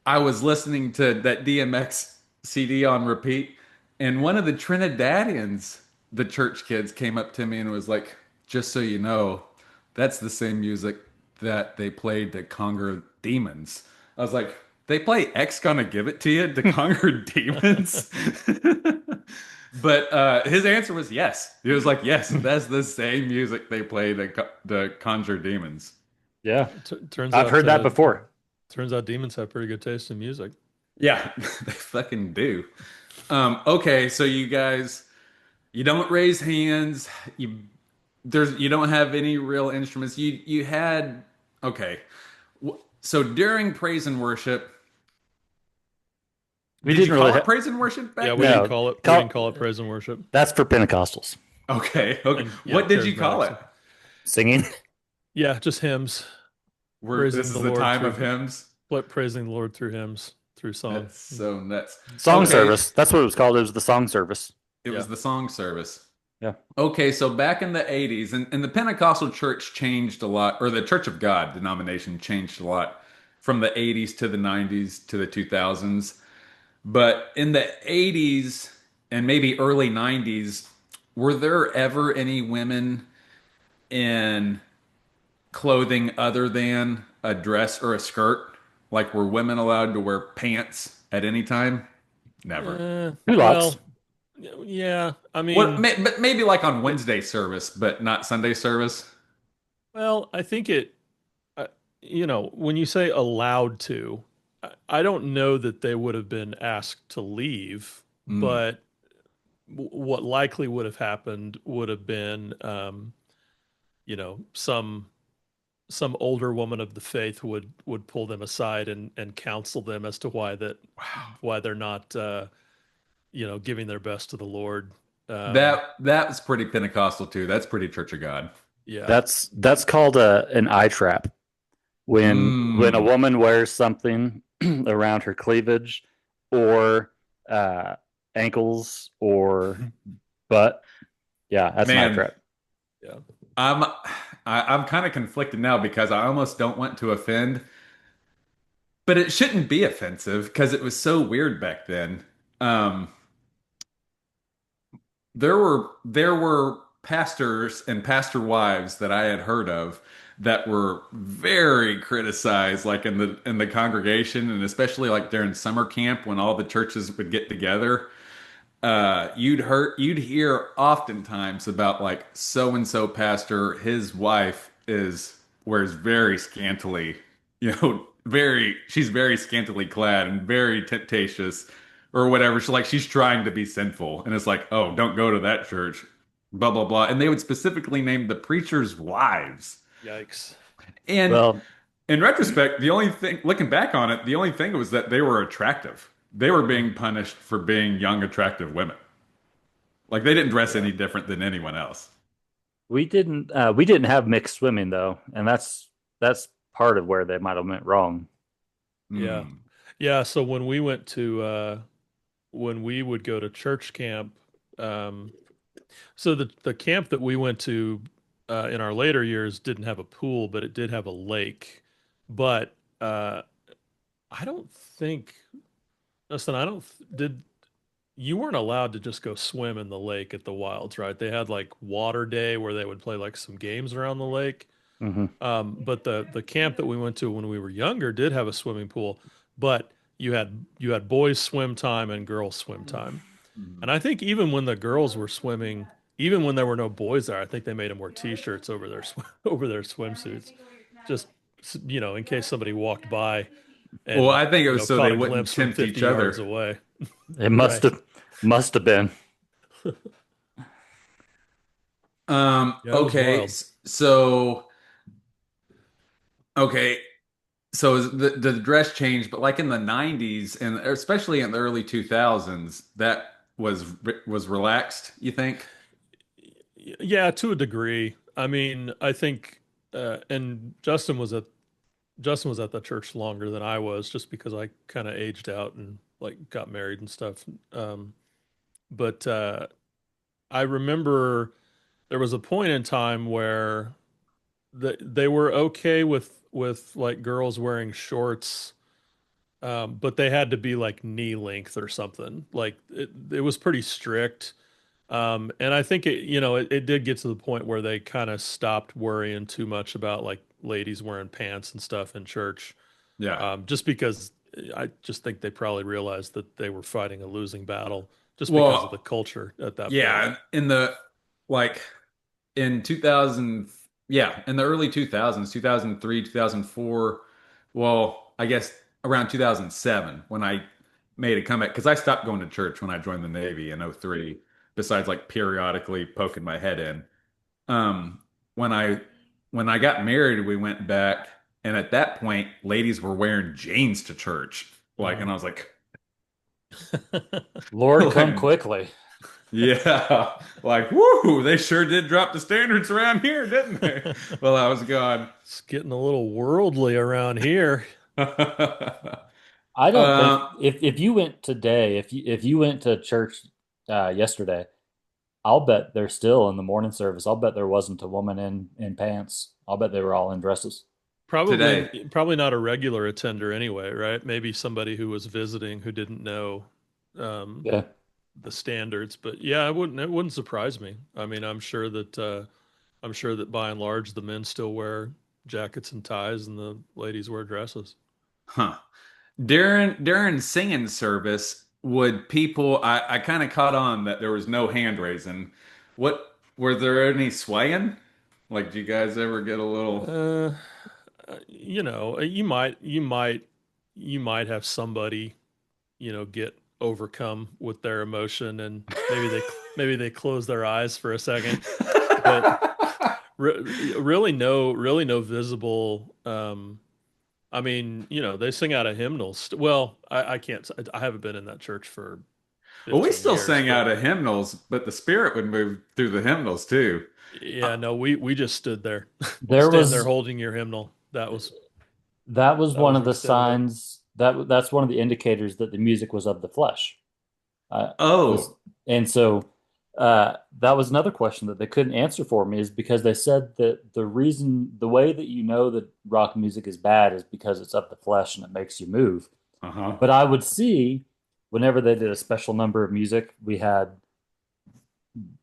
I was listening to that DMX CD on repeat, and one of the Trinidadians, the church kids, came up to me and was like, just so you know, that's the same music that they played to conquer demons. I was like, they play X Gonna Give It to You to conquer demons? But his answer was yes. He was like, yes, that's the same music they play to conjure demons. Yeah. Turns I've out heard that before. turns out demons have pretty good taste in music. Yeah, they fucking do. Okay, so you guys, you don't raise hands. You don't have any real instruments. You had okay. So during praise and worship, We did you didn't really call it praise and worship Yeah, back we then? didn't No. call it we Call- didn't call it praise and worship. That's for Pentecostals. Okay, okay. And yeah, What did you call it? charismatics. Singing. Yeah, just hymns. This Praising is the the Lord time through of hymns. praising the Lord through hymns, through song. That's so nuts. Song Okay, service. That's what it was called. It was the song service. it Yeah. was the song service. Yeah. Okay, so back in the 80s, and the Pentecostal church changed a lot, or the Church of God denomination changed a lot from the 80s to the 90s to the 2000s. But in the 80s and maybe early 90s, were there ever any women in clothing other than a dress or a skirt? Like, were women allowed to wear pants at any time? Never. Culottes. Well, yeah. I What? mean, But maybe like on Wednesday service, but not Sunday service. well, I think uh, when you say allowed to, I don't know that they would have been asked to leave, Mm. but what likely would have happened would have been, some older woman of the faith would pull them aside and counsel them as to why they're not giving their best to the Lord. That's pretty Pentecostal too. That's pretty Church of God. Yeah. That's called an eye trap. When a Mm. woman wears something around her cleavage or uh, ankles or butt, yeah, that's an eye Man, trap. Yeah. I'm I'm kind of conflicted now because I almost don't want to offend, but it shouldn't be offensive because it was so weird back then. Um, there were pastors and pastor wives that I had heard of that were very criticized, like in the congregation, and especially like during summer camp when all the churches would get together. You'd hear oftentimes about like so and so pastor, his wife is wears very scantily, she's very scantily clad and very temptatious or whatever. She's trying to be sinful, and it's like, oh, don't go to that church, blah blah blah. And they would specifically name the preachers' wives. Yikes. And Well, in retrospect, the only thing, looking back on it, the only thing was that they were attractive. They were being punished for being young, attractive women. Like they didn't dress Yeah. any different than anyone else. we didn't have mixed swimming though, and that's part of where they might have went wrong. Yeah. Hmm. Yeah. So when we would go to church camp, um, so the camp that we went to in our later years didn't have a pool, but it did have a lake. But I don't think, Justin, I don't did you weren't allowed to just go swim in the lake at the Wilds, right? They had like water day where they would play like some games around the lake. Hmm. But the camp that we went to when we were younger did have a swimming pool, but you had boys swim time and girls swim time. Mhm. And I think even when the girls were swimming, even when there were no boys there, I think they made them wear t-shirts over their over their swimsuits, just in case somebody walked by Well, and I think it was so caught they a wouldn't glimpse from tempt 50 each yards other. away. It Right. must have been. Yeah, it was Okay, wild. so okay, so the dress changed, but like in the 90s and especially in the early 2000s, that was relaxed, you think? Yeah, to a degree. I mean, I think, and Justin was at the church longer than I was, just because I kind of aged out and like got married and stuff. But I remember there was a point in time where they were okay with like girls wearing shorts, but they had to be like knee length or something. Like it was pretty strict. And I think it did get to the point where they kind of stopped worrying too much about like ladies wearing pants and stuff in church. Yeah. Just because I just think they probably realized that they were fighting a losing battle just because of the Well, culture at that point. yeah, in the like in 2000, yeah, in the early 2000s, 2003, 2004, well, I guess around 2007 when I made a comeback because I stopped going to church when I joined the Navy in '03. Besides like periodically poking my head in. Um, when I got married, we went back, and at that point, ladies were wearing jeans to church. Like, and Mm. I was like, Lord, come like, quickly. yeah, like, woo, they sure did drop the standards around here, didn't they? Well, I was gone. It's getting a little worldly around here. I don't think Um, if you went today, if you went to church yesterday, I'll bet they're still in the morning service. I'll bet there wasn't a woman in pants. I'll bet they were all in dresses. today. Probably not a regular attender anyway, right? Maybe somebody who was visiting who didn't know um, Yeah. the standards. But yeah, it wouldn't surprise me. I mean, I'm sure that by and large the men still wear jackets and ties and the ladies wear dresses. Huh. During singing service, would people I kind of caught on that there was no hand raising. What were there any swaying? Like, do you guys ever get a little Uh, you might have somebody, get overcome with their emotion and maybe they close their eyes for a second, but really no visible. I mean, they sing out of hymnals. Well, I can't. I haven't been in that church for Well, we 15 still years, sang but out of hymnals, but the spirit would move through the hymnals too. yeah, no, we just stood there, There stand there was holding your hymnal. that was That one was of our the stand up. signs that's one of the indicators that the music was of the flesh. Was Oh, and so that was another question that they couldn't answer for me is because they said that the way that you know that rock music is bad is because it's of the flesh and it makes you move. uh-huh. But I would see whenever they did a special number of music, we had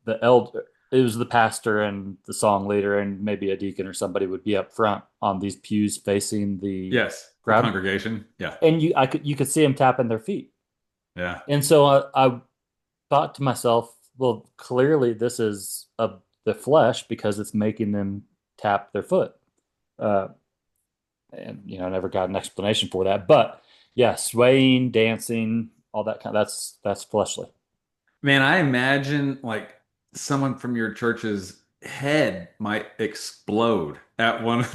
the elder, it was the pastor and the song leader and maybe a deacon or somebody would be up front on these pews facing the Yes, the crowd, congregation. Yeah. and you could see them tapping their feet. Yeah. And so I thought to myself, well, clearly this is of the flesh because it's making them tap their foot. Uh, and I never got an explanation for that. But yeah, swaying, dancing, all that that's fleshly. Man, I imagine like someone from your church's head might explode at one of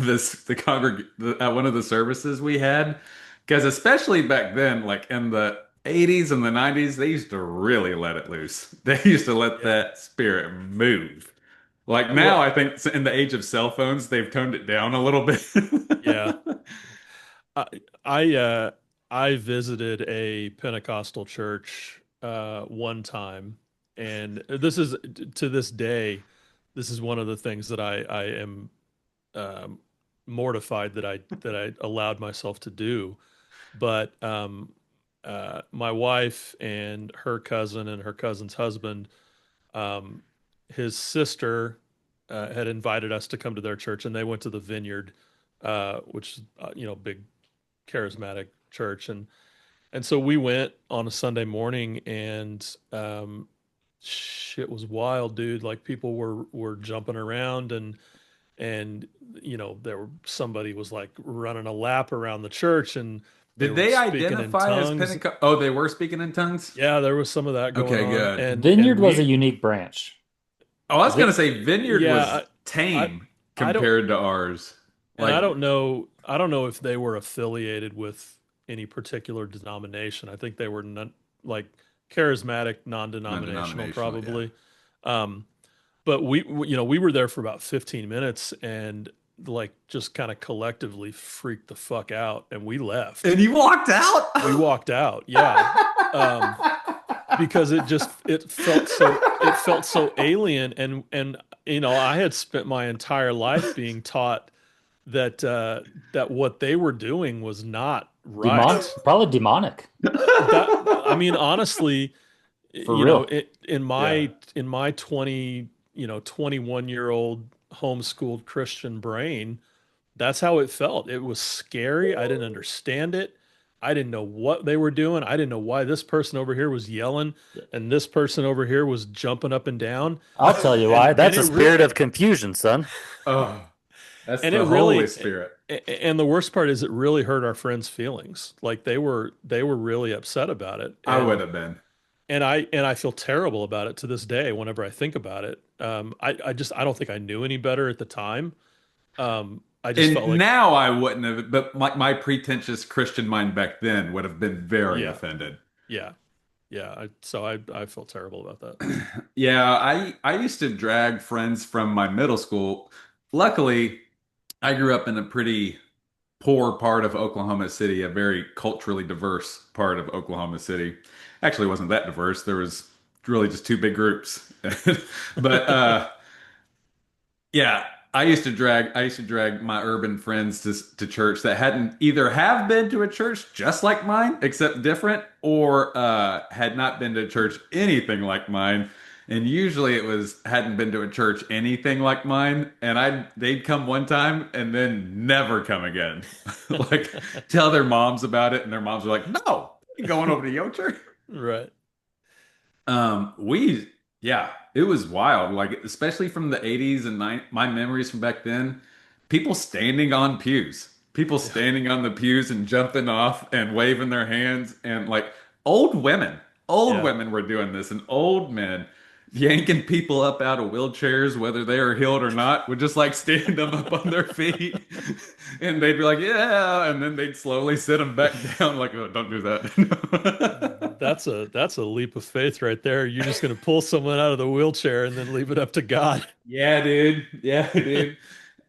at one of the services we had. Because especially back then, like in the 80s and the 90s, they used to really let it loose. They used to let Yeah. that spirit move. Like now, Well, I think in the age of cell phones, they've toned it down a little bit. yeah. I I I visited a Pentecostal church one time, and this is to this day, this is one of the things that I am um, mortified that I allowed myself to do. But my wife and her cousin's husband, um, his sister had invited us to come to their church, and they went to the Vineyard, which is big charismatic church, and And so we went on a Sunday morning, and shit was wild, dude. Like people were jumping around, and there were somebody was like running a lap around the church, and they Did were they speaking in identify as tongues. Pentecost? Oh, they were speaking in tongues? Yeah, there was some of that going Okay, on, good. and Vineyard was a we unique branch. Oh, I was gonna Vi- say Vineyard yeah, was I tame I don't compared to ours. and Like I don't know if they were affiliated with any particular denomination. I think they were like charismatic, non-denominational, non-denominational, yeah. probably. Um, but we were there for about 15 minutes, and like just kind of collectively freaked the fuck out, and we left. And you walked out? We walked out, yeah. Um, because it felt so alien, and I had spent my entire life being taught that that what they were doing was not right. Probably demonic, That I mean, honestly, for real. Yeah. in my 21-year-old homeschooled Christian brain, that's how it felt. It was scary. I didn't understand it. I didn't know what they were doing. I didn't know why this person over here was yelling and this person over here was jumping up and down. I'll tell you And why. and That's a spirit of confusion, son. Oh, that's and it the Holy really Spirit. and the worst part is it really hurt our friends' feelings. Like they were really upset about it. I would have been. And I feel terrible about it to this day whenever I think about it. I don't think I knew any better at the time. I just felt And like, now I wouldn't have, but my pretentious Christian mind back then would have been very yeah, offended. yeah, yeah. I felt terrible about that. Yeah, I used to drag friends from my middle school. Luckily, I grew up in a pretty poor part of Oklahoma City, a very culturally diverse part of Oklahoma City. Actually, it wasn't that diverse. There was really just two big groups. But yeah, I used to drag my urban friends to church that hadn't either have been to a church just like mine, except different, or had not been to church anything like mine. And usually it was hadn't been to a church anything like mine, and they'd come one time and then never come again. Like tell their moms about it, and their moms were like, "No, you going over to your church?" Right. Yeah, it was wild. Like, especially from the 80s and my memories from back then, people Yeah. standing on the pews and jumping off and waving their hands, and like old Yeah. women were doing this, and old men yanking people up out of wheelchairs, whether they are healed or not, would just like stand them up on their feet, and they'd be like, "Yeah," and then they'd slowly sit them back down, like, "Oh, don't do that." That's a leap of faith right there. You're just gonna pull someone out of the wheelchair and then leave it up to God. Yeah, dude. Yeah, dude.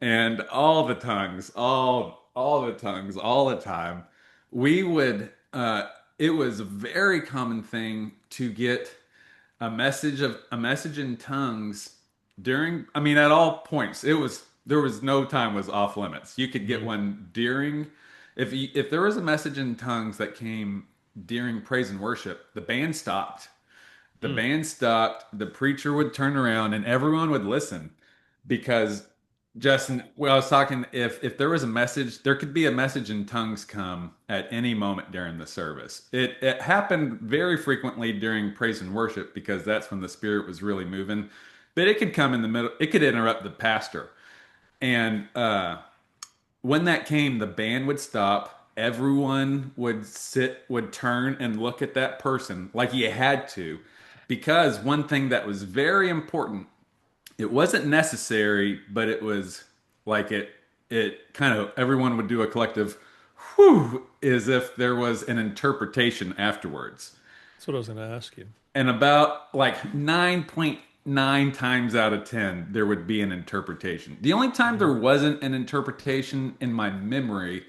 And all the tongues, all the tongues, all the time. We would it was a very common thing to get a message in tongues during, I mean, at all points. There was no time was off limits. You could get Mhm. one during, if there was a message in tongues that came during praise and worship, the Mm. band stopped, the preacher would turn around, and everyone would listen, because Justin, well, I was talking, if there was a message, there could be a message in tongues come at any moment during the service. It happened very frequently during praise and worship because that's when the Spirit was really moving. But it could come in the middle. It could interrupt the pastor. And when that came, the band would stop. Everyone would turn and look at that person like you had to, because one thing that was very important, it wasn't necessary, but it was like it kind of, everyone would do a collective whew, as if there was an interpretation afterwards. That's what I was gonna ask you. And about like 9.9 times out of 10, there would be an interpretation. The only time Mhm. there wasn't an interpretation in my memory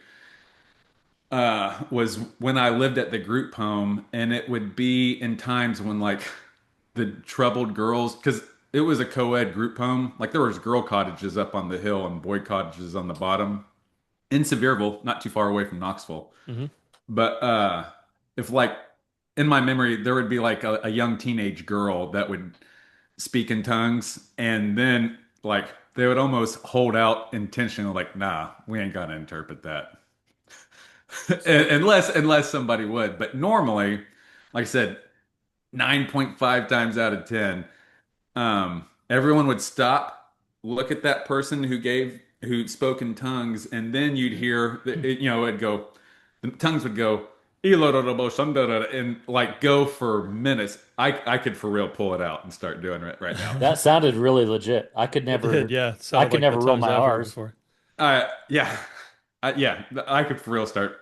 was when I lived at the group home, and it would be in times when like the troubled girls, because it was a co-ed group home. Like there was girl cottages up on the hill and boy cottages on the bottom in Sevierville, not too far away from Knoxville. Mhm. But if like in my memory, there would be like a young teenage girl that would speak in tongues, and then like they would almost hold out intentionally, like, "Nah, we ain't gonna interpret that." unless somebody would. But normally, like I said, 9.5 times out of 10, everyone would stop, look at that person who spoke in tongues, and then you'd hear, it'd go, the tongues would go, and like go for minutes. I could for real pull it out and start doing it right now. That sounded really legit. It did, yeah. It I sounded could like the never roll tongues my I've heard R's. before. Yeah, yeah, I could for real start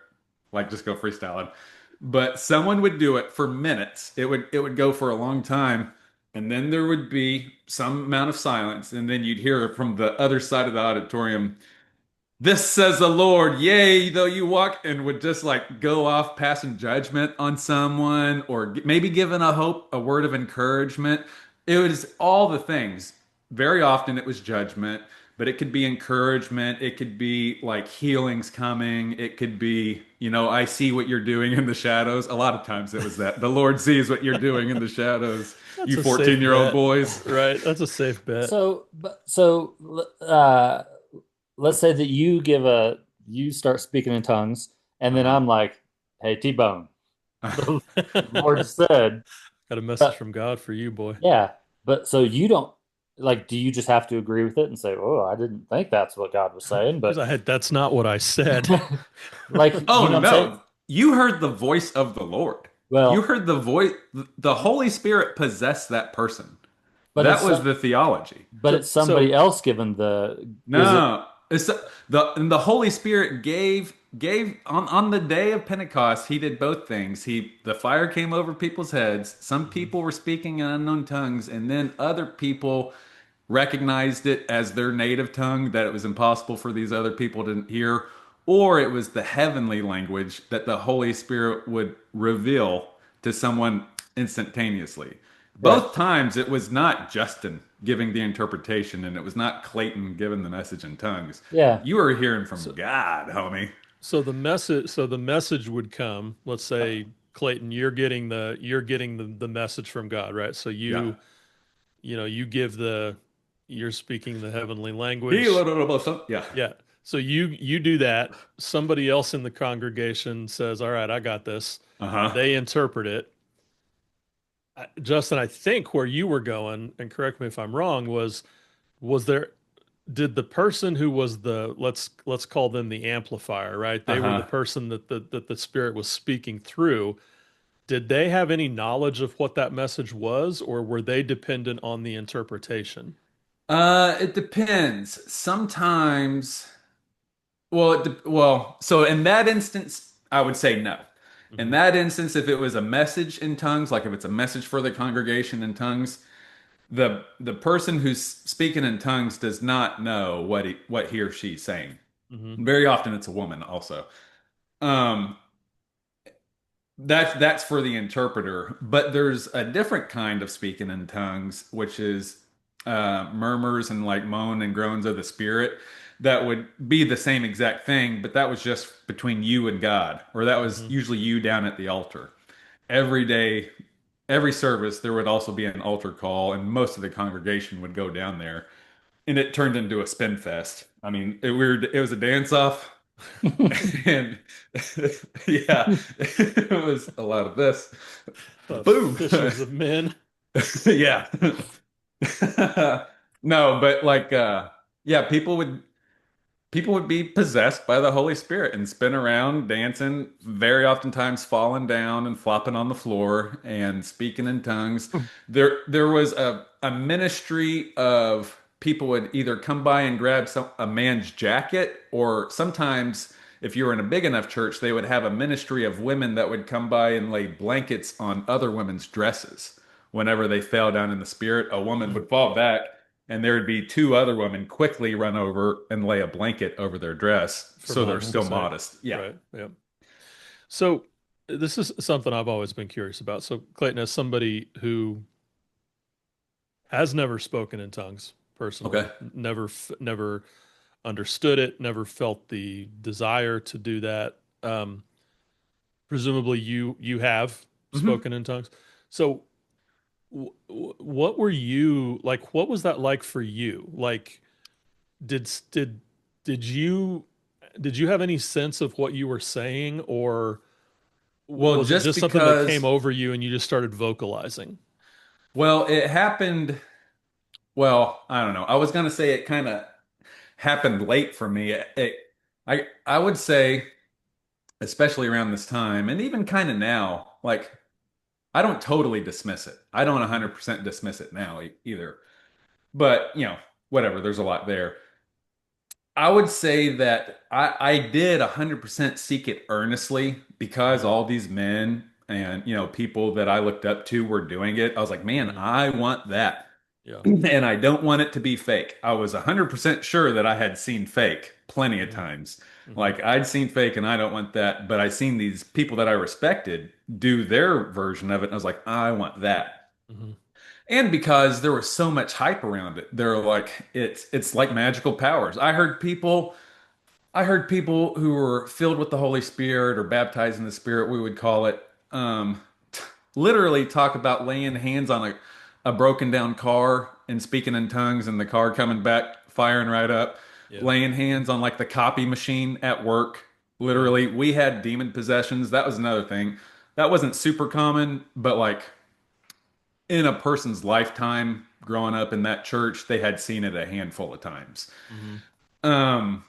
like just go freestyling. But someone would do it for minutes. It would go for a long time, and then there would be some amount of silence, and then you'd hear from the other side of the auditorium, "This says the Lord, yea, though you walk," and would just like go off passing judgment on someone, or maybe giving a hope, a word of encouragement. It was all the things. Very often it was judgment, but it could be encouragement. It could be like healings coming. It could be, I see what you're doing in the shadows. A lot of times it was that. The Lord sees what you're doing in the shadows, That's you a safe 14-year-old bet, boys. right? That's a safe bet. So let's say that you start speaking in tongues, and then Uh-huh. I'm like, "Hey, T-Bone, the Lord said," Got a message but from God for you, boy. yeah, but so you don't like, do you just have to agree with it and say, "Oh, I didn't think that's what God was saying," Because but that's not what I said. like, you Oh know what I'm saying? no, you heard the voice of the Lord. You Well, heard the voice, the Holy Spirit possessed that person. but That was the theology. it's So somebody else given the, is it? No, it's the Holy Spirit gave on the day of Pentecost. He did both things. The fire came over people's heads. Some Mhm. people were speaking in unknown tongues, and then other people recognized it as their native tongue that it was impossible for these other people to hear, or it was the heavenly language that the Holy Spirit would reveal to someone instantaneously. Right. Both times it was not Justin giving the interpretation and it was not Clayton giving the message in tongues. Yeah. You were hearing from so God, homie. so the message would come. Let's say, Clayton, you're getting the message from God, right? So Yeah. you give you're speaking the heavenly He language. yeah. Yeah. So you do that. Somebody else in the congregation says, "All right, I got this." Uh-huh. They interpret it. Justin, I think where you were going, and correct me if I'm wrong, was there did the person who was the let's call them the amplifier, right? They were the Uh-huh. person that the Spirit was speaking through. Did they have any knowledge of what that message was, or were they dependent on the interpretation? It depends. Sometimes, so in that instance, I would say no. In Hmm. that instance, if it was a message in tongues, like if it's a message for the congregation in tongues, the person who's speaking in tongues does not know what he or she's saying. Hmm. Very often, it's a woman also. Um, that's for the interpreter, but there's a different kind of speaking in tongues, which is murmurs and like moan and groans of the spirit. That would be the same exact thing, but that was just between you and God, or that was Hmm. usually you down at the altar. Every day, every service, there would also be an altar call, and most of the congregation would go down there, and it turned into a spin fest. I mean, it was a dance off. And yeah, it was a lot of this. The Boom. fishes of men. Yeah. No, but like yeah, people would be possessed by the Holy Spirit and spin around dancing, very oftentimes falling down and flopping on the floor and speaking in tongues. There was a ministry of people would either come by and grab a man's jacket, or sometimes if you were in a big enough church, they would have a ministry of women that would come by and lay blankets on other women's dresses. Whenever they fell down in the spirit, a woman would fall back and there would be two other women quickly run over and lay a blanket over their dress For so they're modesty still sake. modest. Yeah. Right. Yeah. So this is something I've always been curious about. So Clayton, as somebody who has never spoken in tongues personally, Okay. never understood it, never felt the desire to do that. Presumably you have Hmm. spoken in tongues. So what were you like? What was that like for you? Like, did did did you did you have any sense of what you were saying, or Well, was it just just something that came because, over you and you just started vocalizing? well, it happened. Well, I don't know. I was gonna say it kind of happened late for me. I would say, especially around this time, and even kind of now, like I don't totally dismiss it. I don't Mhm. 100% dismiss it now either. But whatever. There's a lot there. I would say that I did 100% seek it earnestly because Mhm. all these men and people that I looked up to were doing it. I was like, man, Mhm. I want that. Yeah. And I don't want it to be fake. I was 100% sure that I had seen fake plenty of Mhm. times. Mhm. Like I'd seen fake and I don't want that, but I seen these people that I respected do their version of it and I was like, I want that. Mhm. And because there was so much hype around it, they're like it's like magical powers. I heard people who were filled with the Holy Spirit or baptized in the Spirit, we would call it, literally talk about laying hands on a broken down car and speaking in tongues and the car coming back, firing right up, Yeah. laying hands on like the copy machine at work. Yeah. Literally, we had demon possessions. That was another thing. That wasn't super common, but like in a person's lifetime growing up in that church, they had seen it a handful of times. Mhm. Um,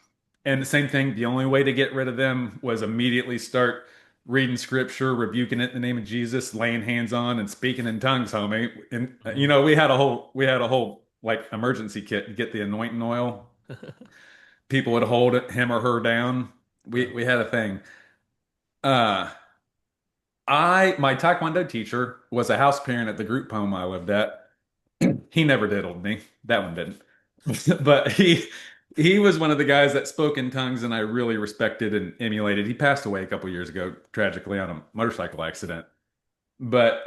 and the same thing, the only way to get rid of them was immediately start reading scripture, rebuking it in the name of Jesus, laying hands on and speaking in tongues, homie. And Mhm. we had a whole like emergency kit to get the anointing oil. People would hold it, him or her down. We Yeah. we had a thing. Uh my Taekwondo teacher was a house parent at the group home I lived at. He never diddled me. That one didn't. But he was one of the guys that spoke in tongues and I really respected and emulated. He passed away a couple years ago, tragically, on a motorcycle accident. But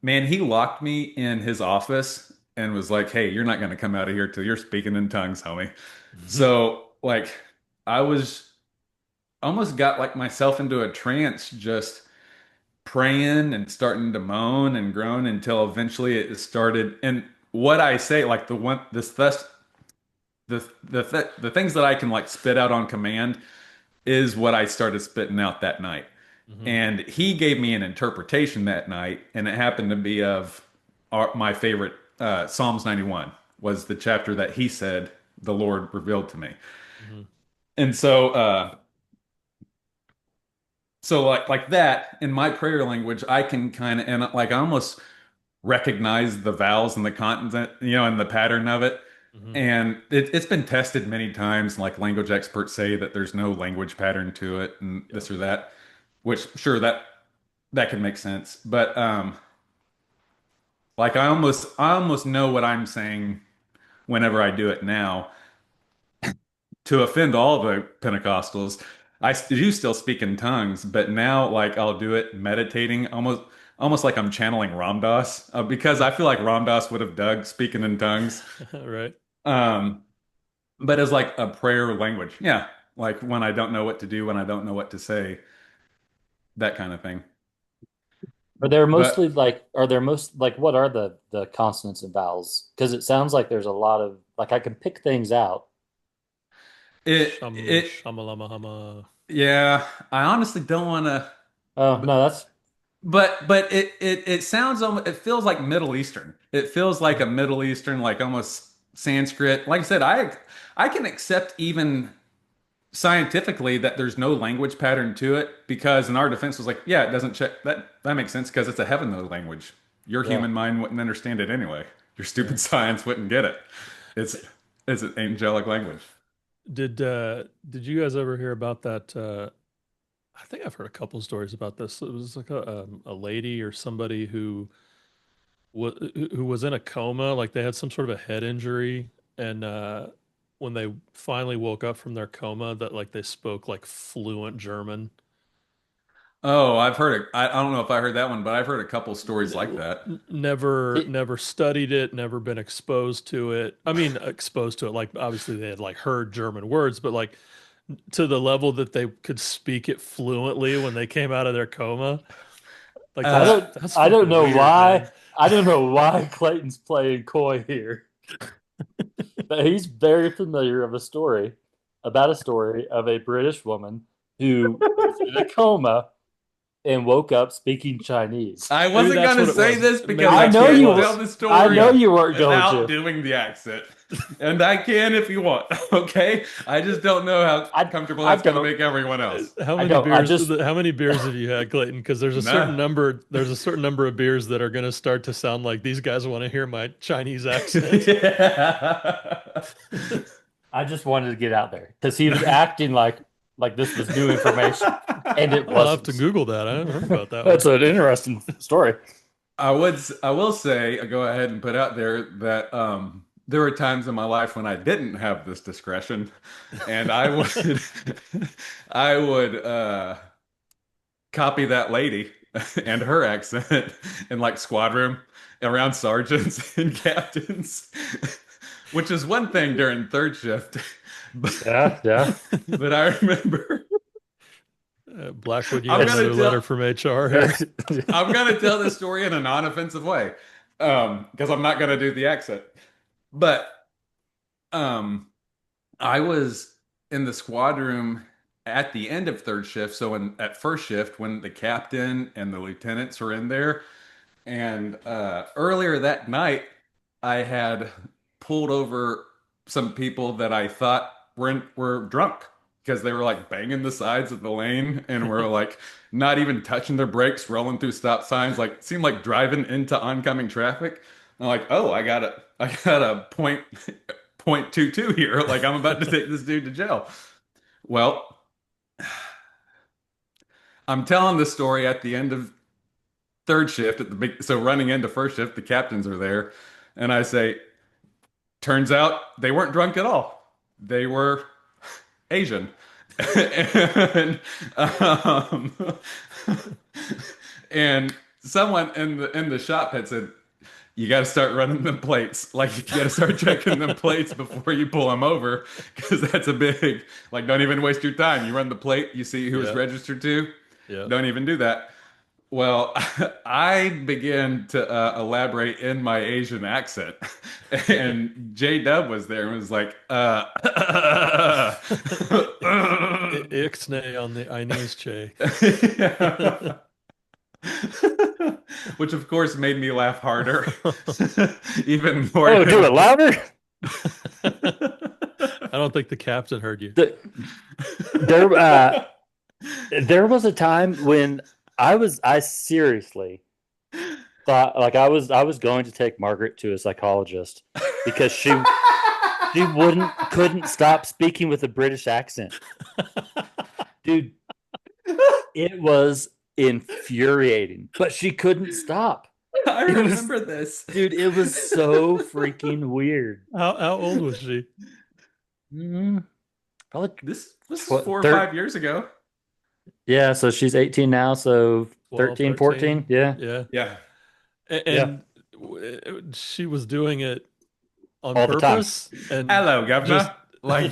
man, he locked me in his office and was like, "Hey, you're not going to come out of here till you're speaking in tongues, homie." Mhm. So like I was almost got like myself into a trance just praying and starting to moan and groan until eventually it started. And what I say, like the things that I can like spit out on command is what I started spitting out that night. Mhm. And he gave me an interpretation that night, and it happened to be of my favorite Psalms 91 was the chapter that he said the Lord revealed to me. Mhm. And so like that in my prayer language, I can kind of and like I almost recognize the vowels and the consonant, and the pattern of it. Mhm. And it's been tested many times. Like language experts say that there's no language pattern to it, and Yeah. this or that. Which sure that can make sense, but like I almost know what I'm saying whenever I do it now. To offend all the Pentecostals, I do still speak in tongues, but now like I'll do it meditating, almost like I'm channeling Ram Dass, because Mhm. I feel like Ram Dass would have dug speaking in tongues. Right. Um, but as like a prayer language, yeah, like when I don't know what to do, when I don't know what to say, that kind of thing. But Are there most like what are the consonants and vowels? Because it sounds like there's a lot of like I can pick things out. Sham it Shamalamahama. yeah, I honestly don't want to. Oh, no, that's But it sounds almost it feels like Middle Eastern. It feels like a Mhm. Middle Eastern, like almost Sanskrit. Like I said, I can accept even scientifically that there's no language pattern to it because in our defense was like, yeah, it doesn't check that makes sense because it's a heavenly language. Your yeah. human mind wouldn't understand it anyway. Your Yeah. stupid science wouldn't get it. It's it's an angelic language. Did you guys ever hear about that? I think I've heard a couple stories about this. It was like a lady or somebody who was in a coma, like they had some sort of a head injury, and when they finally woke up from their coma, that like they spoke like fluent German. Oh, I've heard it. I don't know if I heard that one, but I've heard a couple stories like that. See, Never studied it, never been exposed to it. I mean, exposed to it, like obviously they had like heard German words, but like to the level that they could speak it fluently when they came out of their coma. Like Uh, that's I don't fucking know weird, why man. I don't know why Clayton's playing coy here, but he's very familiar of a story. about a story of a British woman who was in a coma and woke up speaking Chinese. I Maybe wasn't that's gonna what it say was. this Maybe because I I that's know what it can't you. tell was. the I story know you weren't going without to. doing the accent, and I can if you want. Okay, I just don't know how I comfortable I that's gonna don't. make everyone else. How I many don't. I beers? just. How many beers have you had, Clayton? Because there's a certain No. number. There's a certain number of beers that are going to start to sound like these guys want to hear my Chinese accent. Yeah. I just wanted to get out there because he was acting like this was new information, and it I'll have wasn't. to Google that. I haven't heard about that That's one. an interesting story. I will say, go ahead and put out there that there were times in my life when I didn't have this discretion, and I would I would copy that lady and her accent in like squad room around sergeants and captains, which is one thing during third shift. But, Yeah, yeah. but I remember Blackwood, you I'm got It's another gonna letter tell from HR here. I'm gonna tell this story in a non-offensive way, because I'm not gonna do the accent. But um, I was in the squad room at the end of third shift, so at first shift when the captain and the lieutenants were in there, and earlier that night I had pulled over some people that I thought were drunk because they were like banging the sides of the lane and were like not even touching their brakes, rolling through stop signs, like seemed like driving into oncoming traffic. I'm like, oh, I got a point 22 here. Like I'm about to take this dude to jail. Well, I'm telling this story at the end of third shift at the big, so running into first shift, the captains are there, and I say, turns out they weren't drunk at all. They were Asian. and um, and someone in the shop had said, you got to start running them plates. Like you got to start checking them plates before you pull them over, because that's a big, like, don't even waste your time. You run the plate, you see who it's Yeah, registered to. yeah. Don't even do that. Well, I began to elaborate in my Asian accent, and J Dub was there and was like, Ixnay on the Inese che. which of course made me laugh harder, even more Oh, than do it it louder. I don't think the captain heard you. The- There, there was a time when I seriously thought like I was going to take Margaret to a psychologist because she couldn't stop speaking with a British accent. Dude, it was infuriating, but she couldn't stop. I It was remember this. dude, it was so freaking weird. How old was she? Mm, Probably This was tw- 4 or 5 years ago. yeah, so she's 18 now, so 12, 13, 14. 13? Yeah. Yeah. Yeah. Yeah. And she was doing it on All the time. purpose and Hello, just governor. Like,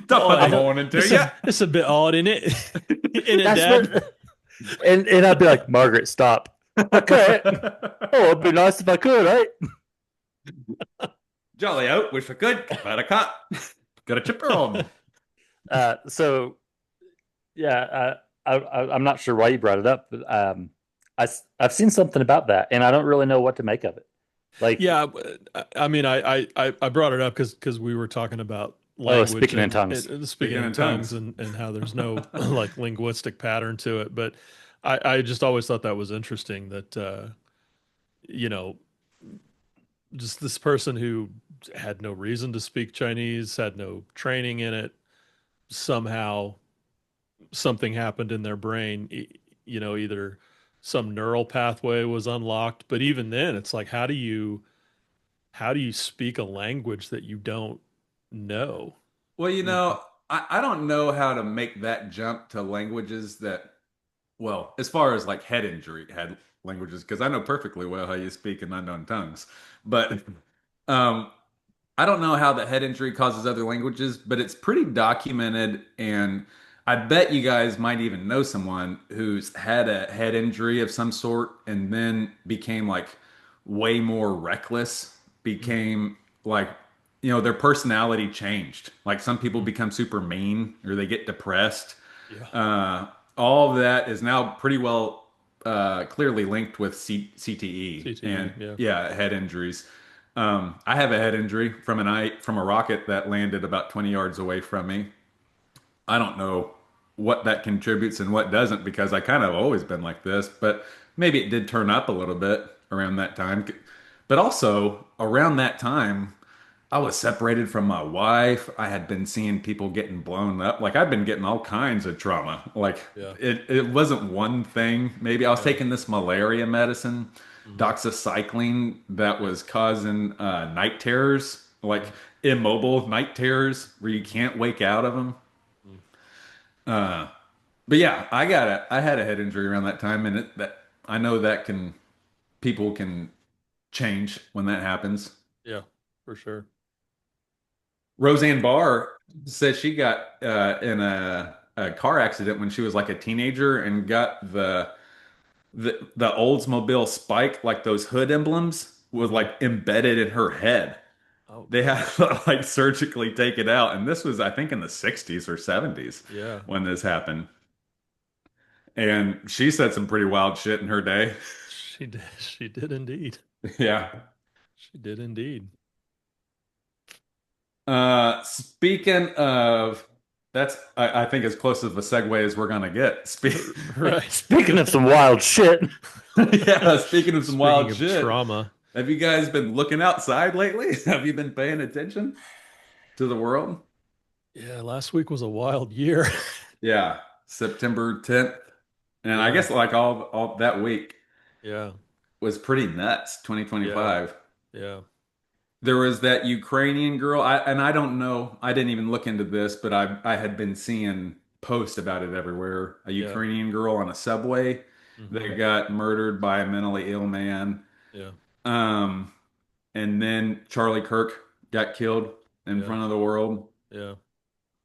top of odd. the morning to It's you. it's a bit odd, isn't it? Isn't it, That's Dad? what and I'd be like, Margaret, stop. Okay. Oh, it'd be nice if I could, right? Jolly out, wish I could, but I can't. Got a chipper on. So yeah, I'm not sure why you brought it up, but I've seen something about that, and I don't really know what to make of it. Like, Yeah, I mean, I brought it up because we were talking about language speaking in tongues. speaking in tongues, and how there's no like linguistic pattern to it. But I just always thought that was interesting that you know, just this person who had no reason to speak Chinese, had no training in it, somehow something happened in their brain, either some neural pathway was unlocked, but even then it's like how do you speak a language that you don't know? Well, I don't know how to make that jump to languages that, well, as far as like head injury head languages, because I know perfectly well how you speak in unknown tongues. But um, I don't know how the head injury causes other languages, but it's pretty documented. And I bet you guys might even know someone who's had a head injury of some sort and then became like way more reckless, became like their personality changed. Like some people become super mean or they get depressed. Yeah. Uh, all of that is now pretty well clearly linked with CTE and CTE. Yeah. yeah, head injuries. I have a head injury from a rocket that landed about 20 yards away from me. I don't know what that contributes and what doesn't because I kind of always been like this, but maybe it did turn up a little bit around that time. But also around that time, I was separated from my wife. I had been seeing people getting blown up. Like I've been getting all kinds of trauma. Like Yeah. it wasn't one thing. Maybe I was Yeah. taking this malaria medicine, Hmm. doxycycline, that was causing night terrors, like Hmm. immobile night terrors where you Hmm. can't wake out of them. Hmm. But yeah, I had a head injury around that time, and that I know that people can change when that happens. Yeah, for sure. Roseanne Barr said she got in a car accident when she was like a teenager and got the Oldsmobile spike, like those hood emblems, was Hmm. like embedded in her head. Oh They had gosh. to like surgically take it out, and this was I think in the 60s or 70s Yeah. when this happened. And she said some pretty wild shit in her day. She did. She did indeed. Yeah. She did indeed. Speaking of, that's I think as close of a segue as we're gonna get. Right. Speaking of some wild shit, Yeah, speaking of some Speaking wild of shit, trauma, have you guys been looking outside lately? Have you been paying attention to the world? yeah, last week was a wild year. Yeah, September 10th, and I Yeah. guess like all that week Yeah. was pretty nuts. Yeah. 2025. Yeah. There was that Ukrainian girl. I don't know. I didn't even look into this, but I had been seeing posts about it everywhere. A Yeah. Ukrainian girl on a subway Hmm. that got murdered by a mentally ill man. Yeah. Um, and then Charlie Kirk got killed in Yeah. front of the world. Yeah.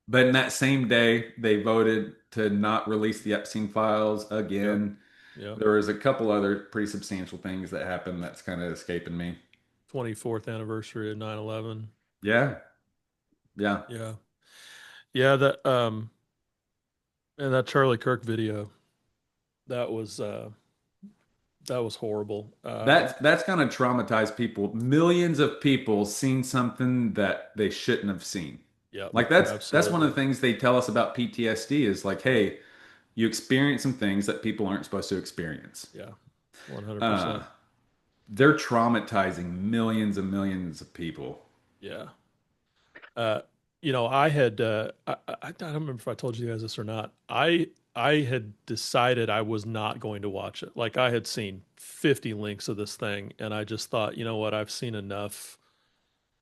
But in that same day, they voted to not release the Epstein files Yep. again. Yep. There was a couple other pretty substantial things that happened that's kind of escaping me. 24th anniversary of 9/11. Yeah, yeah. Yeah. Yeah, that and that Charlie Kirk video, that was uh that was horrible. That's gonna traumatize people. Millions of people seen something that they shouldn't have seen. Yep. Like that's one of the Absolutely. things they tell us about PTSD is like, hey, you experience some things that people aren't supposed to experience. Yeah. Uh, 100%. they're traumatizing millions and millions of people. Yeah. Uh, I had I don't remember if I told you guys this or not. I had decided I was not going to watch it. Like I had seen 50 links of this thing, and I just thought, you know what, I've seen enough.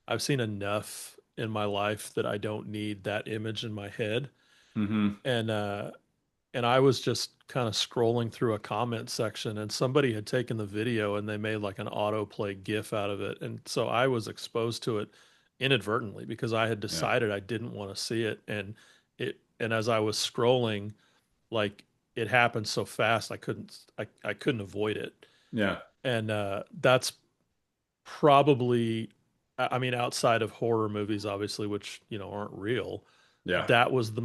I've seen enough in my life that I don't need that image in my head. Hmm. And I was just kind of scrolling through a comment section, and somebody had taken the video and they made like an autoplay GIF out of it. And so I was exposed to it inadvertently because I had Yeah, decided I didn't want to see it. And as I was scrolling, like it happened so fast I couldn't avoid it. yeah, And that's probably, I mean, outside of horror movies, obviously, which, aren't real, yeah. that was the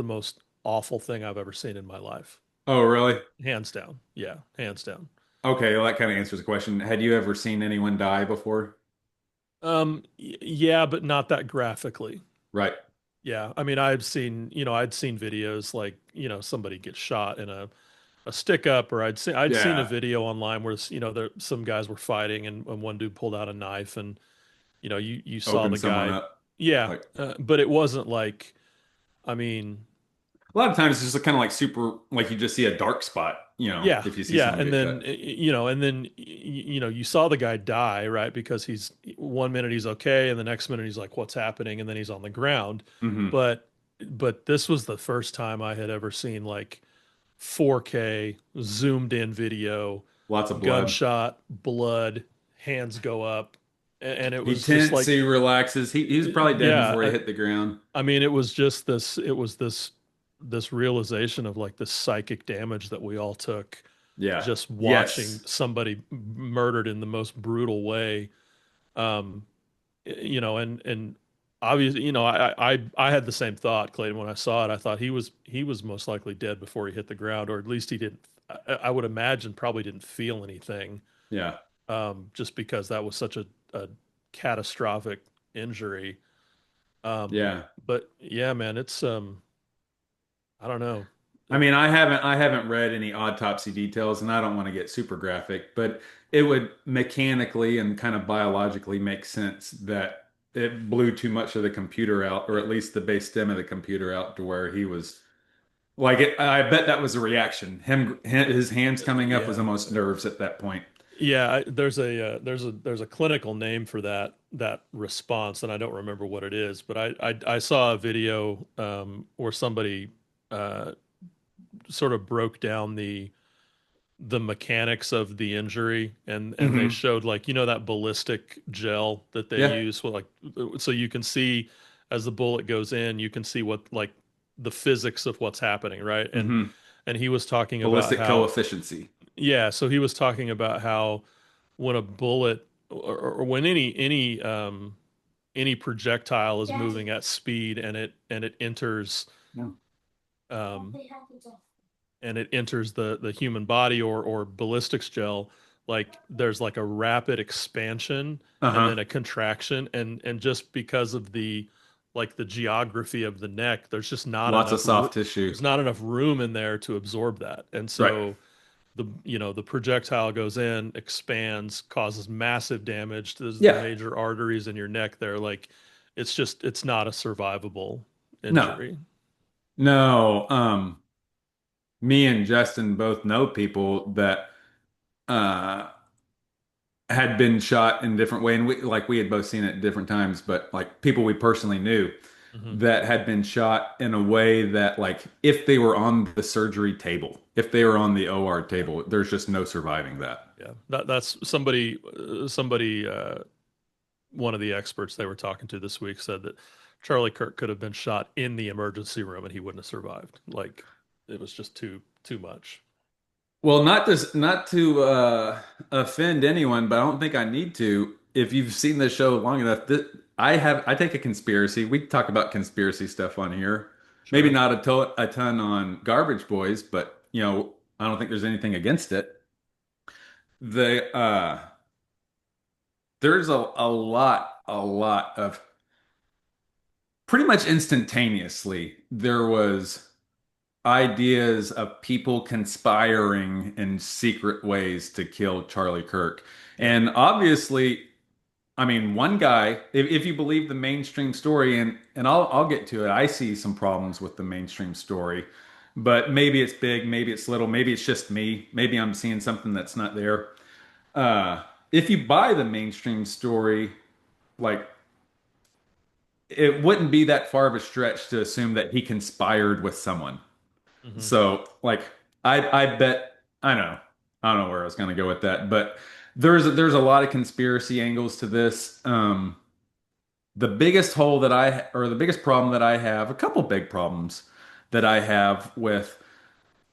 most awful thing I've ever seen in my life. Oh, really? Hands down. Yeah, hands down. Okay, well, that kind of answers the question. Had you ever seen anyone die before? Yeah, but not that graphically. Right. Yeah. I mean, I'd seen videos like, somebody gets shot in a stick up, or I'd seen a Yeah. video online where, some guys were fighting, and one dude pulled out a knife, and, you saw Open the someone guy. up. Yeah. Like But it wasn't like, I mean, a lot of times it's just kind of like super, like you just see a dark spot, yeah, if you see yeah, someone and get then cut. you saw the guy die, right? Because he's one minute he's okay, and the next minute he's like, "What's happening?" And then he's on the ground. Hmm. But this was the first time I had ever seen like 4K zoomed in video, Lots of blood. gunshot, blood, hands go up, and it He was just tense, like, he relaxes. He was probably dead yeah, before he hit the ground. I mean, it was this realization of like the psychic damage that we all took Yeah. just watching Yes. somebody murdered in the most brutal way. Um, and obviously, I had the same thought, Clayton, when I saw it. I thought he was most likely dead before he hit the ground, or at least he didn't. I would imagine probably didn't feel anything, Yeah. just because that was such a catastrophic injury. Um, Yeah. but yeah, man, it's I don't know. I mean, I haven't read any autopsy details, and I don't want to get super graphic, but it would mechanically and kind of biologically make sense that it blew too much of the computer out, or at least the base stem of the computer out, to where he was like it. I bet that was a reaction. His hands coming up was Yeah. almost nerves at that point. Yeah, there's a clinical name for that response, and I don't remember what it is, but I saw a video where somebody uh, sort of broke down the mechanics of the injury, and they Hmm. showed, like, that ballistic gel that they Yeah. use, like, so you can see as the bullet goes in, you can see what, like, the physics of what's happening, right? Hmm. And he was talking about Ballistic how, coefficiency. yeah, so he was talking about how when a bullet, or when any projectile is moving at speed, and it enters Yeah. um the human body, or ballistics gel, like, there's like a rapid expansion and then Uh-huh. a contraction, and just because of the geography of the neck, Lots of soft tissue. there's not enough room in there to absorb that. And Right. so the projectile goes in, expands, causes massive damage to the Yeah. major arteries in your neck there. Like, it's not a survivable No. injury. No. Me and Justin both know people that uh had been shot in a different way, and we had both seen it at different times, but like people we personally knew Hmm. that had been shot in a way that, like, if they were on the surgery table, if they were on the OR Yeah. table, there's just no surviving that. Yeah. That's somebody, one of the experts they were talking to this week said that Charlie Kirk could have been shot in the emergency room and he wouldn't have survived. Like, it was just too much. Well, not to offend anyone, but I don't think I need to. If you've seen the show long enough, I take a conspiracy. We talk about conspiracy stuff on here. Maybe Sure. not a ton on Garbage Boys, but I don't think there's anything against it. The There's a lot of, pretty much instantaneously, there was ideas of people conspiring in secret ways to kill Charlie Kirk. Yep. And obviously, I mean, one guy, if you believe the mainstream story, and I'll get to it, I see some problems with the mainstream story, but maybe it's big, maybe it's little, maybe it's just me, maybe I'm seeing something that's not there. Uh, if you buy the mainstream story, like, it wouldn't be that far of a stretch to assume that he conspired with someone. Hmm. So, like, I bet I don't know where I was going to go with that, but there's a lot of conspiracy angles to this. The biggest hole that or the biggest problem that I have, a couple big problems that I have with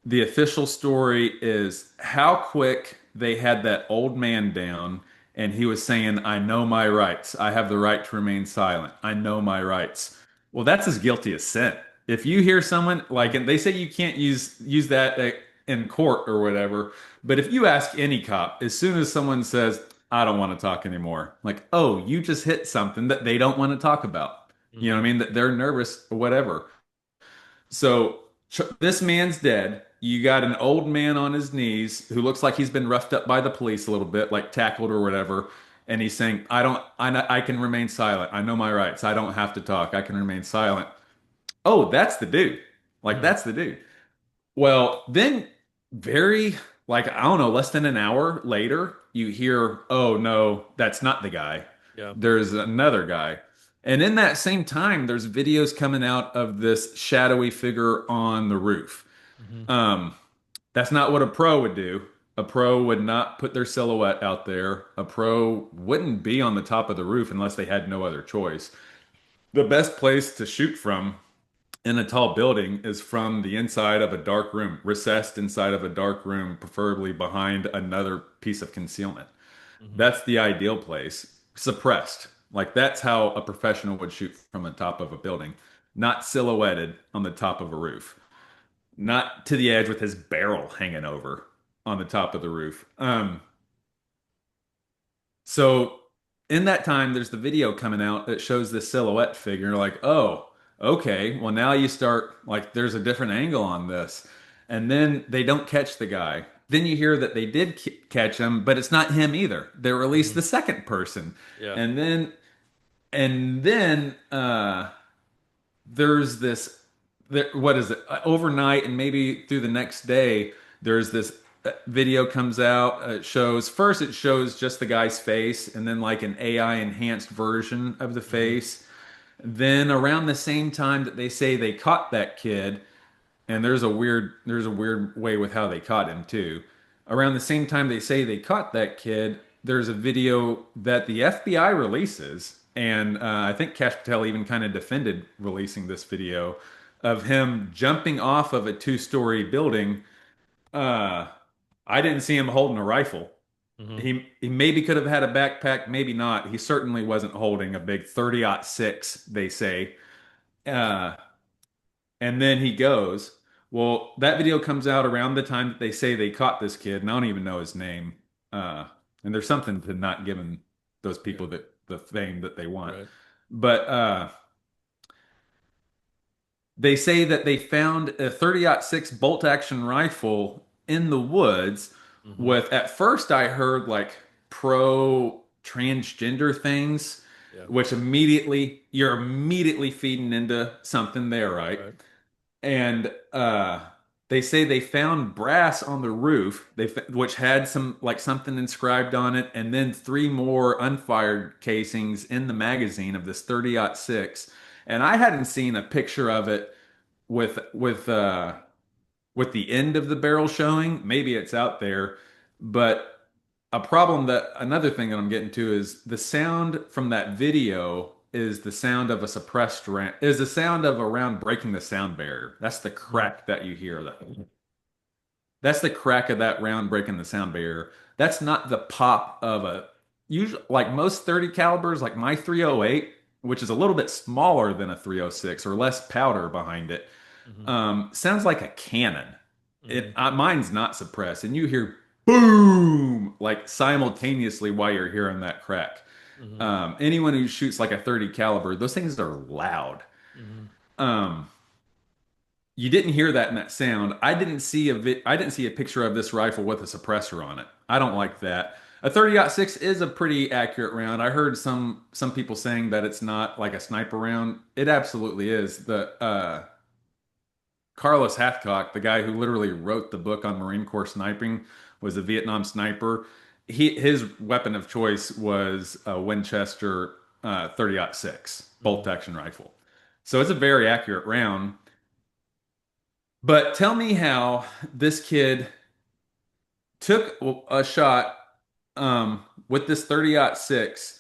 the official story, is how quick they had that old man down, and he was saying, "I know my rights. I have the right to remain silent. I know my rights." Well, that's as guilty as sin. If you hear someone like, and they say you can't use that in court or whatever, but if you ask any cop, as soon as someone says, "I don't want to talk anymore," like, oh, you just hit something that they don't want to talk about. You know what Hmm. I mean? That they're nervous or whatever. So this man's dead. You got an old man on his knees who looks like he's been roughed up by the police a little bit, like tackled or whatever. And he's saying, I can remain silent. I know my rights. I don't have to talk. I can remain silent." Oh, that's the dude. Like, Hmm. that's the dude. Well, then, very, like, I don't know, less than an hour later, you hear, "Oh no, that's not the guy. Yeah. There's another guy." And in that same time, there's videos coming out of this shadowy figure on the roof. Hmm. Um, that's not what a pro would do. A pro would not put their silhouette out there. A pro wouldn't be on the top of the roof unless they had no other choice. The best place to shoot from in a tall building is from the inside of a dark room, recessed inside of a dark room, preferably behind another piece of concealment. Hmm. That's the ideal place. Suppressed. Like that's how a professional would shoot from the top of a building, not silhouetted on the top of a roof, not to the edge with his barrel hanging over on the top of the roof. So in that time, there's the video coming out that shows this silhouette figure. Like, oh, okay. Well, now you start like there's a different angle on this, and then they don't catch the guy. Then you hear that they did catch him, but it's not him either. They release Hmm. the second person, Yeah. and then there's this what is it overnight and maybe through the next day there's this video comes out. It shows just the guy's face and then like an AI enhanced version of the Hmm. face. Then around the same time that they say they caught that kid, and there's a weird way with how they caught him too. Around the same time they say they caught that kid, there's a video that the FBI releases, and I think Cash Patel even kind of defended releasing this video of him jumping off of a two-story building. Uh, I didn't see him holding a rifle. Hmm. He maybe could have had a backpack, maybe not. He certainly wasn't holding a big 30-06, they say. Uh, and then he goes. Well, that video comes out around the time that they say they caught this kid, and I don't even know his name. Uh, and there's something to not giving those Yeah. people the fame that they want. Right. But they say that they found a 30-06 bolt action rifle in the woods Hmm. with, at first I heard like pro transgender things, Yeah. which you're immediately feeding into something there, right? Right. And they say they found brass on the roof, which had some like something inscribed on it, and then three more unfired casings in the magazine of this 30-06. And I hadn't seen a picture of it with with the end of the barrel showing. Maybe it's out there, but another thing that I'm getting to is the sound from that video is the sound of a suppressed round, is the sound of a round breaking the sound barrier. That's the Mhm. crack that you hear. That's the crack of that round breaking the sound barrier. That's not the pop of a usually like most 30 calibers, like my 308, which is a little bit smaller than a 306 or less powder behind it. Hmm. Sounds like a cannon. Hmm. Mine's not suppressed, and you hear boom like simultaneously while you're hearing that crack. Hmm. Anyone who shoots like a 30 caliber, those things are loud. Hmm. Um, you didn't hear that in that sound. I didn't see a picture of this rifle with a suppressor on it. I don't like that. A 30-06 is a pretty accurate round. I heard some people saying that it's not like a sniper round. It absolutely is. The Carlos Hathcock, the guy who literally wrote the book on Marine Corps sniping, was a Vietnam sniper. His weapon of choice was a Winchester 30-06 bolt Hmm. action rifle. So it's a very accurate round. But tell me how this kid took a shot with this 30-06,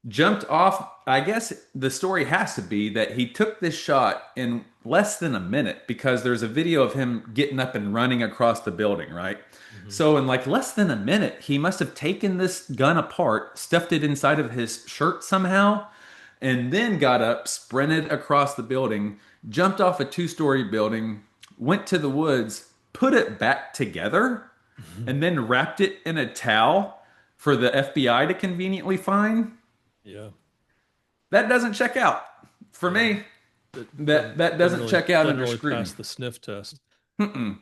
jumped off. I guess the story has to be that he took this shot in less than a minute because there's a video of him getting up and running across the building, right? Hmm. So in like less than a minute, he must have taken this gun apart, stuffed it inside of his shirt somehow, and then got up, sprinted across the building, jumped off a two-story building, went to the woods, put it back together, and then wrapped it in a towel for the FBI to conveniently find. Yeah. That doesn't check out for Yeah. me. It That doesn't check out doesn't under really scrutiny. pass the sniff test. Mm-mm.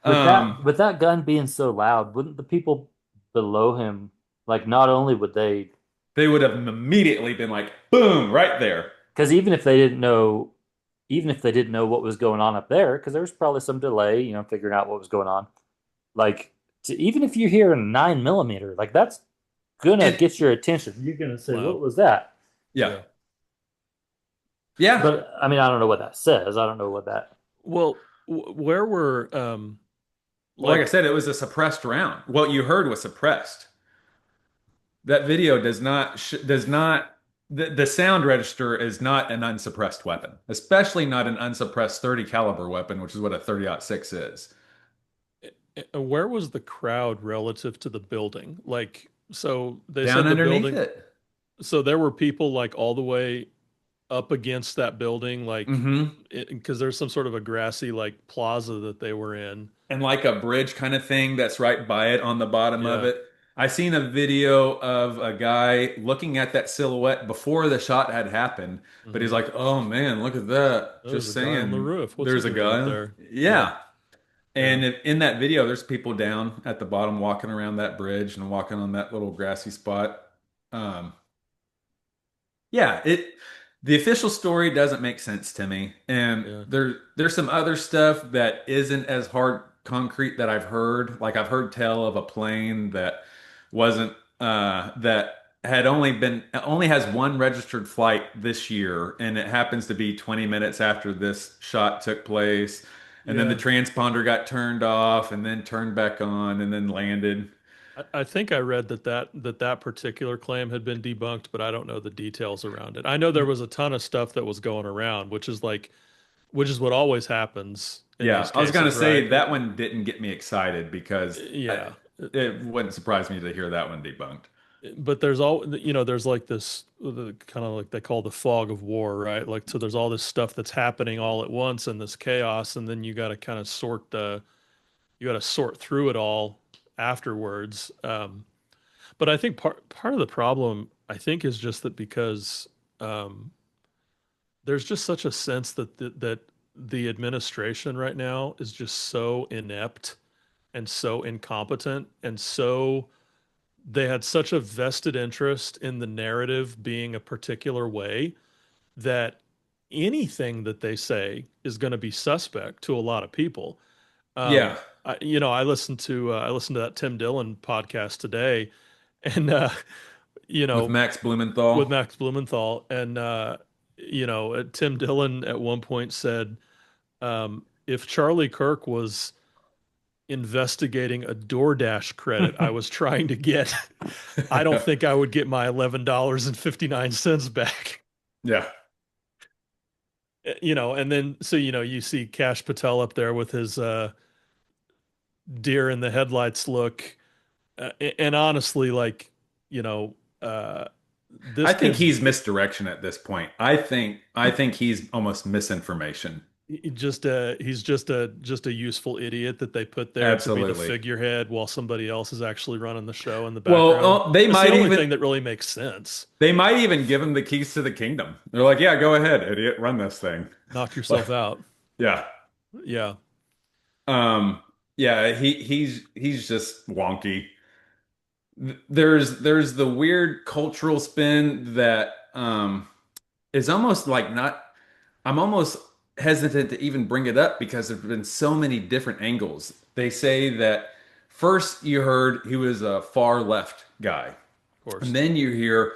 With Um, that gun being so loud, wouldn't the people below him, like, not only would they, they would have immediately been like, boom, right there. because even if they didn't know what was going on up there, because there was probably some delay, figuring out what was going on. Like, even if you hear a 9 millimeter, like that's gonna It, get your attention. You're gonna say, "What Wow. was that?" yeah, Yeah. yeah. But I mean, I don't know what that says. I don't know what that. Well, where were Well, like I like said, it was a suppressed round. What you heard was suppressed. That video does not the sound register is not an unsuppressed weapon, especially not an unsuppressed 30 caliber weapon, which is what a 30-06 is. where was the crowd relative to the building? Like, so they Down said the underneath building. it. so there were people like all the way up against that building, like Hmm. because there's some sort of a grassy like plaza that they were in. And like a bridge kind of thing that's right by it on the bottom of Yeah. it. I seen a video of a guy looking at that silhouette before the shot had happened, but he's Hmm. like, "Oh man, look at that!" There's Just a guy on the saying, roof. What's he there's a doing up guy. there? Yeah. Yeah, Yeah. and in that video, there's people down at the bottom walking around that bridge and walking on that little grassy spot. Um, yeah, the official story doesn't make sense to me. And Yeah. there's some other stuff that isn't as hard concrete that I've heard. Like I've heard tell of a plane that wasn't that had only has one registered flight this year, and it happens to be 20 minutes after this shot took place. And then the Yeah. transponder got turned off and then turned back on and then landed. I think I read that particular claim had been debunked, but I don't know the details around it. I know there was a ton of stuff that was going around, which is what always happens in Yeah, these I was gonna cases, right? say that one didn't get me excited because Yeah. it wouldn't surprise me to hear that one debunked. But there's all, there's like this kind of like they call the fog of war, right? Like, so there's all this stuff that's happening all at once and this chaos, and then you got to kind of you got to sort through it all afterwards. But I think part of the problem, I think, is just that because um, there's just such a sense that the administration right now is just so inept and so incompetent and so they had such a vested interest in the narrative being a particular way that anything that they say is going to be suspect to a lot of people. Yeah, I listened to that Tim Dillon podcast today, and you with know, Max with Blumenthal. Max Blumenthal, and Tim Dillon at one point said, if Charlie Kirk was investigating a DoorDash credit I was trying to get, I don't think I would get my $11.59 back. Yeah, And then so you see Cash Patel up there with his deer in the headlights look, and honestly, like, you know, uh, I this think kid's he's misdirection at this point. I think he's almost misinformation. he's just a useful idiot that they put there to be the Absolutely. figurehead while somebody else is actually running the show in the Well, background. they It's the might only even thing that really makes sense. give him the keys to the kingdom. They're like, "Yeah, go ahead, idiot, run this thing." Knock Like, yourself out. yeah. Yeah. Um, yeah, he's just wonky. There's the weird cultural spin that is almost like not I'm almost hesitant to even bring it up because there've been so many different angles. They say that first you heard he was a far left guy. Of And course. then you hear,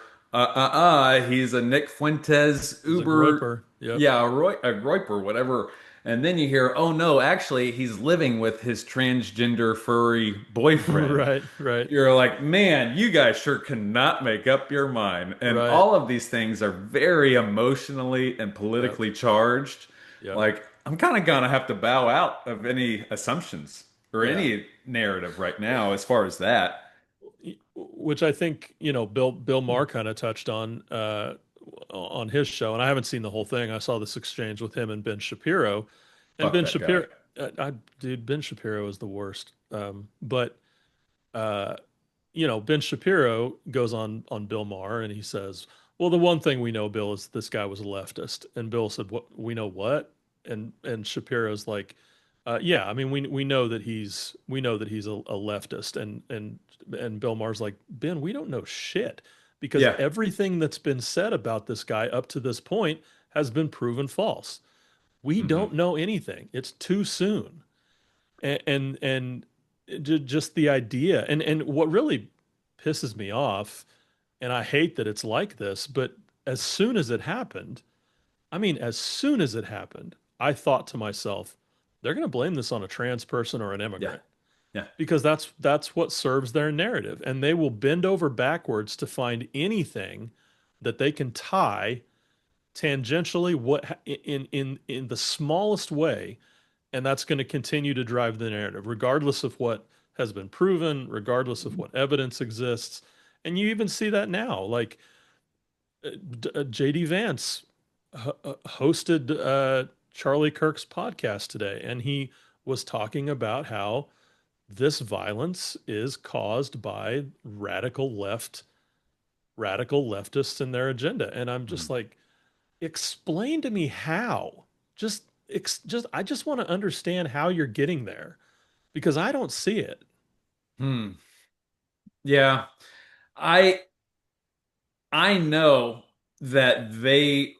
he's a Nick Fuentes He's a Uber, groiper. Yep. yeah, a Groiper, whatever. And then you hear, oh no, actually, he's living with his transgender furry boyfriend. Right, right, You're like, man, you guys sure cannot make up your mind. And right. all of these things are very emotionally and Yep, politically charged. yep. Like, I'm kind of gonna have to bow out of any assumptions or Yeah. any narrative right now as far as that. Which I think, Bill Maher kind of touched on his show, and I haven't seen the whole thing. I saw this exchange with him and Ben Shapiro, and Fuck Ben that guy. Shapiro, dude, Ben Shapiro is the worst. But uh, Ben Shapiro goes on Bill Maher and he says, "Well, the one thing we know, Bill, is this guy was a leftist." And Bill said, "What? We know what?" And Shapiro's like, "Yeah, I mean, we know that he's a leftist." And Bill Maher's like, "Ben, we don't know shit because Yeah. everything that's been said about this guy up to this point has been proven false. We Hmm. don't know anything. It's too soon." And just the idea, and what really pisses me off, and I hate that it's like this, but as soon as it happened, I mean, as soon as it happened, I thought to myself, they're going to blame this on a trans person or an Yeah. immigrant Yeah. because that's what serves their narrative, and they will bend over backwards to find anything that they can tie tangentially what in the smallest way, and that's going to continue to drive the narrative regardless of what has been proven, regardless of what evidence exists. And you even see that now, like, JD Vance hosted Charlie Kirk's podcast today, and he was talking about how this violence is caused by radical leftists and their agenda. And I'm just like, explain to me how. I just want to understand how you're getting there because I don't see it. Hmm. Yeah. I I know that they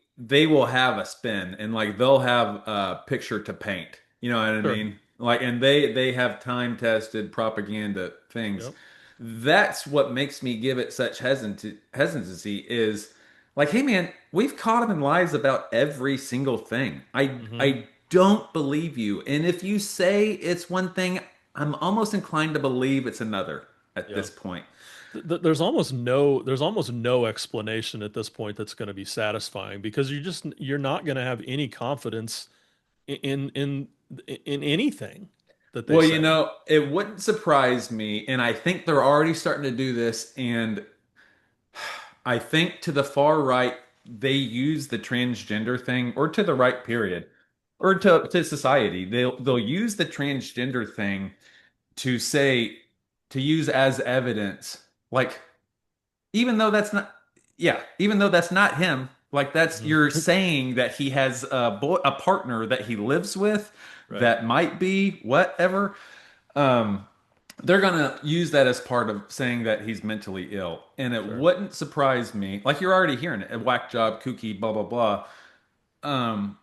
will have a spin and like they'll have a picture to paint. You know what I Sure. mean? Like and they have time tested propaganda things. Yep. That's what makes me give it such hesitancy is like, hey man, we've caught them in lies about every single thing. Hmm. I don't believe you. And if you say it's one thing, I'm almost inclined to believe it's another at Yeah. this point. There's almost no explanation at this point that's going to be satisfying because you're not going to have any confidence in in in anything that they Well, you say. know, it wouldn't surprise me, and I think they're already starting to do this, and I think to the far right, they use the transgender thing, or to the right, period, or to society. They'll use the transgender thing to say to use as evidence, like even though that's not, yeah, even though that's not him, like that's Mhm. you're saying that he has a partner that he lives with Right. that might be whatever. Um, they're gonna use that as part of saying that he's mentally ill, and it Sure. wouldn't surprise me. Like you're already hearing it, a whack job, kooky, blah blah blah. Um,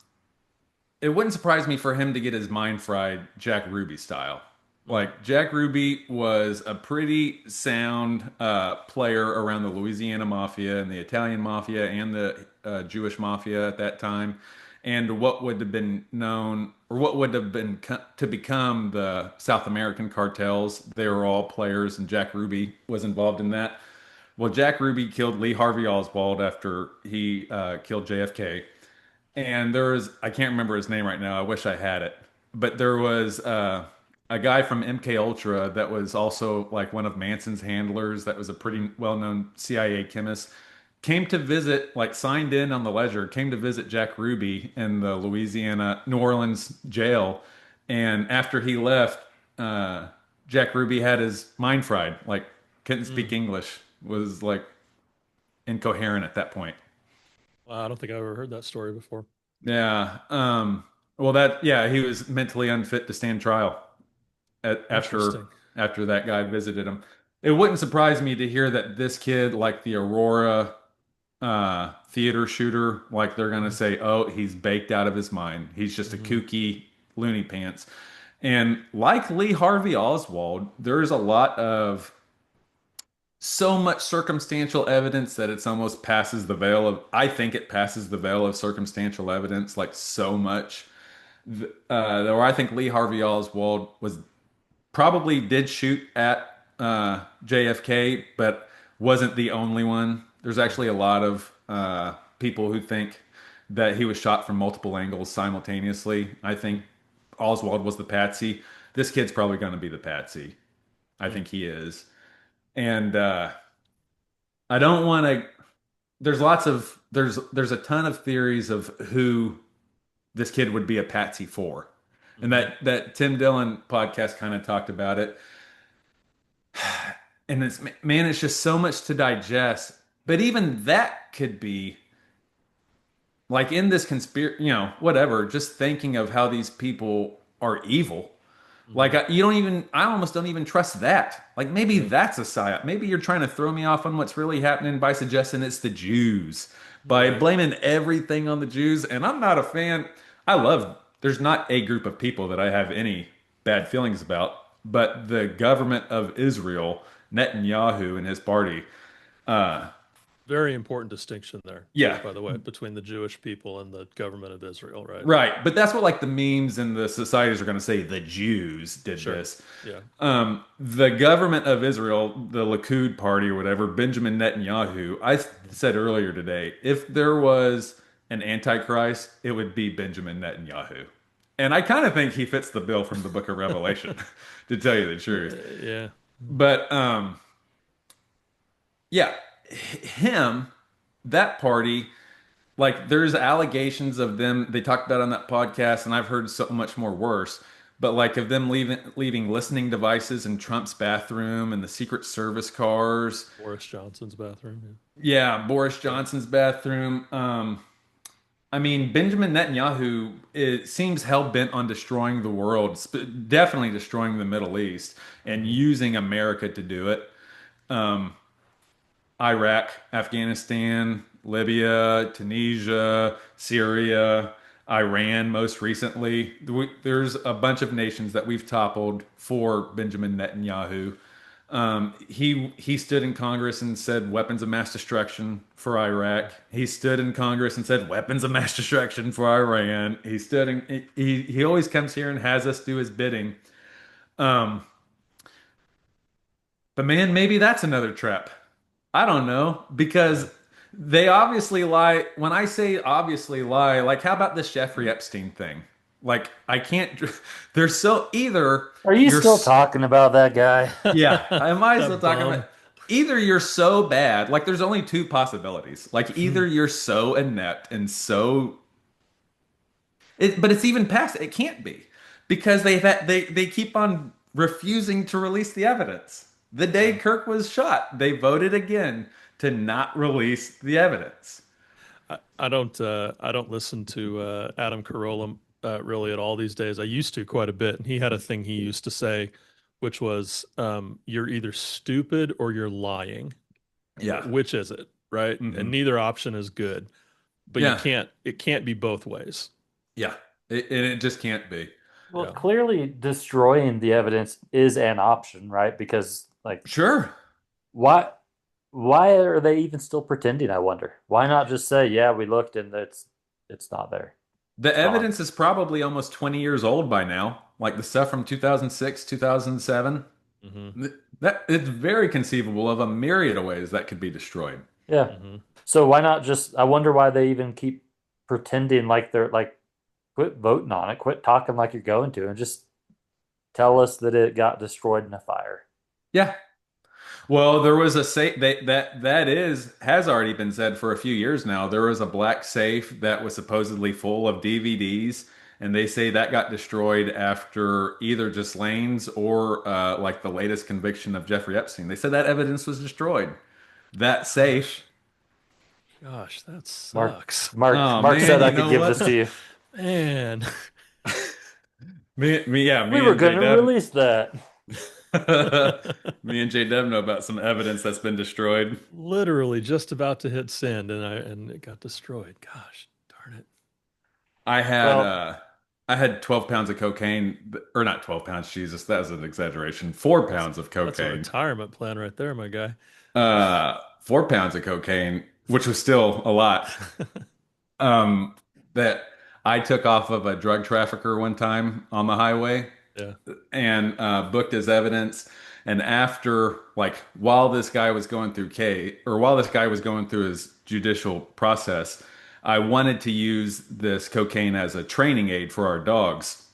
it wouldn't surprise me for him to get his mind fried Jack Ruby style. Mm. Like Jack Ruby was a pretty sound player around the Louisiana Mafia and the Italian Mafia and the Jewish Mafia at that time, and what would have been known or what would have been to become the South American cartels. They were all players, and Jack Ruby was involved in that. Well, Jack Ruby killed Lee Harvey Oswald after he killed JFK, and there was I can't remember his name right now. I wish I had it, but there was a guy from MK Ultra that was also like one of Manson's handlers. That was a pretty well-known CIA chemist. Came to visit, like signed in on the ledger. Came to visit Jack Ruby in the Louisiana New Orleans jail, and after he left, Jack Ruby had his mind fried. Like couldn't speak Mm. English. Was like incoherent at that point. Wow, I don't think I've ever heard that story before. Yeah. Well, that yeah, he was mentally unfit to stand trial after Interesting. that guy visited him. It wouldn't surprise me to hear that this kid, like the Aurora theater shooter, like they're gonna Mhm. say, "Oh, he's baked out of his mind. He's just a Mhm. kooky loony pants." And like Lee Harvey Oswald, there's a lot of so much circumstantial evidence that it's almost passes the veil of I think it passes the veil of circumstantial evidence like so much though I think Lee Harvey Oswald was probably did shoot at JFK but wasn't the only one. There's actually a lot of people who think that he was shot from multiple angles simultaneously. I think Oswald was the patsy. This kid's probably going to be the patsy. I Mm. think he is. And I don't want to. There's a ton of theories of who this kid would be a patsy for, and Mhm. that Tim Dillon podcast kind of talked about it. And it's man, it's just so much to digest. But even that could be like in this conspiracy, whatever. Just thinking of how these people are evil. Like Mhm. you don't even, I almost don't even trust that. Like maybe Yeah. that's a psyop. Maybe you're trying to throw me off on what's really happening by suggesting it's the Jews, by Right. blaming everything on the Jews. And I'm not a fan. I love. There's not a group of people that I have any bad feelings about, but the government of Israel, Netanyahu and his party. Uh, Very important distinction there, yeah, by the way, between the Jewish people and the government of Israel, right? right. But that's what like the memes and the societies are going to say. The Jews did Sure. this. Yeah. The government of Israel, the Likud party or whatever, Benjamin Netanyahu, I said earlier today, if there was an antichrist, it would be Benjamin Netanyahu. And I kind of think he fits the bill from the book of Revelation, to tell you the truth. Yeah. But yeah, him. that party, like there's allegations of them they talked about on that podcast, and I've heard so much more worse. But like of them leaving listening devices in Trump's bathroom and the Secret Service cars. Boris Johnson's bathroom. Yeah, Boris Yeah. Johnson's bathroom. I mean, Benjamin Netanyahu, it seems hell bent on destroying the world, definitely destroying the Middle East, and Hmm. using America to do it. Um, Iraq, Afghanistan, Libya, Tunisia, Syria, Iran, most recently. There's a bunch of nations that we've toppled for Benjamin Netanyahu. He stood in Congress and said weapons of mass destruction for Iraq. He stood in Congress and said weapons of mass destruction for Iran. He always comes here and has us do his bidding. Um, but man, maybe that's another trap. I don't know Yeah. because they obviously lie. When I say obviously lie, like how about this Jeffrey Epstein thing? Like I can't. They're so either Are you you're still s- talking about that guy? yeah. I might as well That talk about bum. either you're so bad. Like there's only two possibilities. Like either you're so inept and so but it's even past. It can't be because they keep on refusing to release the evidence. The day Yeah. Kirk was shot, they voted again to not release the evidence. I don't listen to Adam Carolla really at all these days. I used to quite a bit, and he had a thing he used to say, which was, "You're either stupid or you're lying. Yeah. Which is it, right? And Hmm. neither option is good, but you Yeah. can't. It can't be both ways." Yeah. And it just can't be. Well, Yeah. clearly destroying the evidence is an option, right? Because like Sure. why why are they even still pretending, I wonder? Why not just say, yeah, we looked and it's not there. The It's gone. evidence is probably almost 20 years old by now. Like the stuff from 2006, 2007. Hmm. That it's very conceivable of a myriad of ways that could be destroyed. Yeah. Hmm. So why not just I wonder why they even keep pretending like they're like quit voting on it, quit talking like you're going to, and just tell us that it got destroyed in a fire. Yeah. Well, there was a safe that is has already been said for a few years now. There was a black safe that was supposedly full of DVDs, and they say that got destroyed after either Ghislaine's or like the latest conviction of Jeffrey Epstein. They said that evidence was destroyed. That safe. Gosh, gosh, that Mark sucks. Oh Mark said man, I you could know give this to what? you. Man, Yeah, We me were and J gonna Dub, release that. me and J Dub know about some evidence that's been destroyed. literally just about to hit send, and it got destroyed. Gosh, darn it. I had Well, uh I had 12 pounds of cocaine, or not 12 pounds, Jesus, that was an exaggeration. 4 pounds of That's a cocaine. retirement plan right there, my guy. 4 pounds of cocaine, which was still a lot. Um that I took off of a drug trafficker one time on the highway Yeah, and booked as evidence. And after, like, while this guy was going through while this guy was going through his judicial process, I wanted to use this cocaine as a training aid for our dogs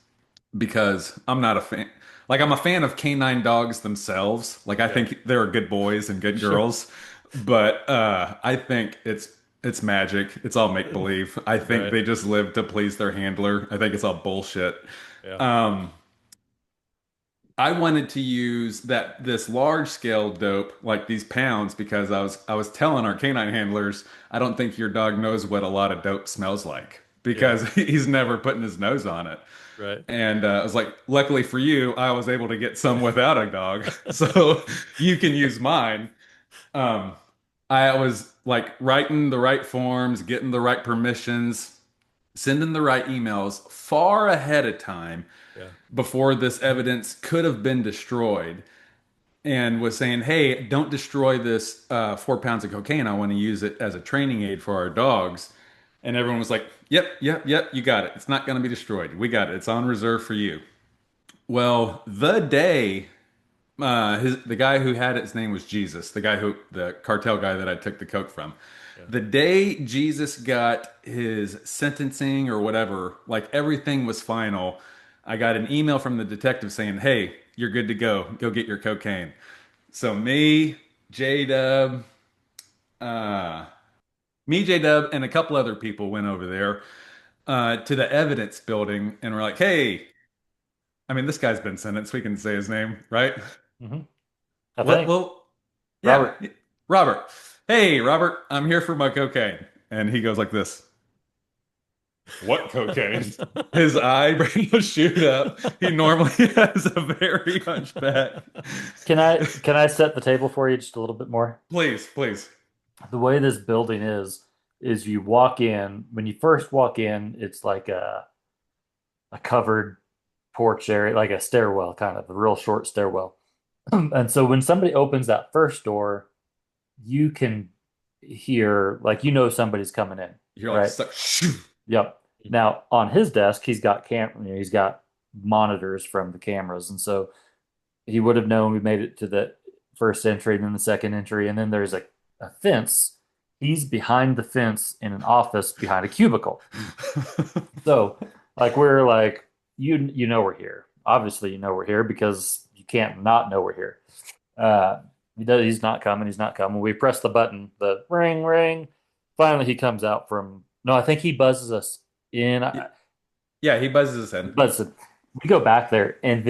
because I'm not a fan. Like, I'm a fan of canine dogs themselves. Like, I yeah, think they're good boys and good sure, girls, but I think it's magic. It's all make believe. I think right, they just live to please their handler. I think it's all bullshit. yeah, Um, I wanted to use this large scale dope, like these pounds, because I was telling our canine handlers, I don't think your dog knows what a lot of dope smells like yeah, because he's never putting his nose on it. right. And I was like, luckily for you, I was able to get some without a dog, so you can use mine. Um, I was like writing the right forms, getting the right permissions, sending the right emails far ahead of time Yeah, before this evidence could have been destroyed and was saying, hey, don't destroy this 4 pounds of cocaine. I want to use it as a training aid for our dogs. And everyone was like, yep, yep, yep, you got it. It's not going to be destroyed. We got it. It's on reserve for you. Well, the day the guy who had it, his name was Jesus, the cartel guy that I took the coke from. yeah, The day Jesus got his sentencing or whatever, like everything was final, I got an email from the detective saying, "Hey, you're good to go. Go get your cocaine." So me, J Dub, uh, Me, J Dub, and a couple other people went over there to the evidence building, and we're like, "Hey, I mean, this guy's been sentenced. We can say his name, right?" Hmm. I Let think well, yeah, Robert. Robert. Hey, Robert, I'm here for my cocaine, and he goes like this. What cocaine? His eyebrows shoot up. He normally has a very hunchback. Can I set the table for you just a little bit more? Please, please. The way this building is you walk in, when you first walk in, it's like a covered porch area, like a stairwell, kind of a real short stairwell. And so when somebody opens that first door, you can hear, like, somebody's coming in, You're like right? stuck. Shoo. Yep. Now on his desk, he's got monitors from the cameras, and so he would have known we made it to the first entry and then the second entry, and then there's a fence. He's behind the fence in an office behind a cubicle. So, like, we're like, we're here. Obviously, we're here because you can't not know we're here. Uh, he's not coming. He's not coming. We press the button, the ring, ring. Finally, he comes out from. No, I think he buzzes us in. Yeah, he buzzes his head. But we go back there, and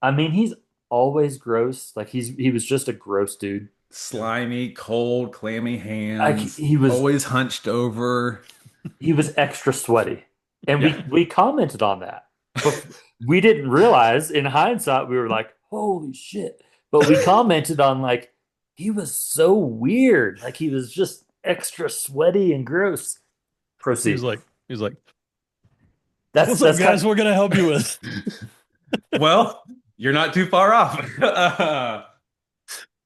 I mean, he's always gross. Like he was just a gross dude. Slimy, cold, clammy Like hands, he was always hunched over. he was extra sweaty, and Yeah. we commented on that, but we didn't realize. In hindsight, we were like, "Holy shit!" But we commented on, like, he was so weird. Like he was just extra sweaty and gross. He was Proceed. like, he was like, That's "What's up, that's guys? kind We're gonna help you with." Well, you're not too far off.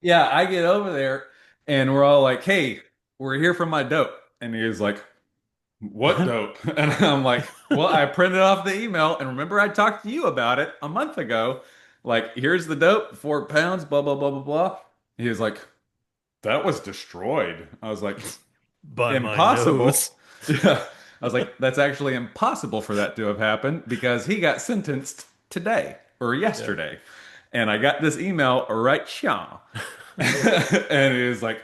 Yeah, I get over there and we're all like, "Hey, we're here for my dope." And he was like, "What of. dope?" And I'm like, "Well, I printed off the email and remember I talked to you about it a month ago. Like, here's the dope, 4 pounds, blah, blah, blah, blah, blah." He was like, "That was destroyed." I was like, By my "Impossible." nose. Yeah. I was like, "That's actually impossible for that to have happened because he got sentenced today or Yeah. yesterday." And I got this email right now. And he was like,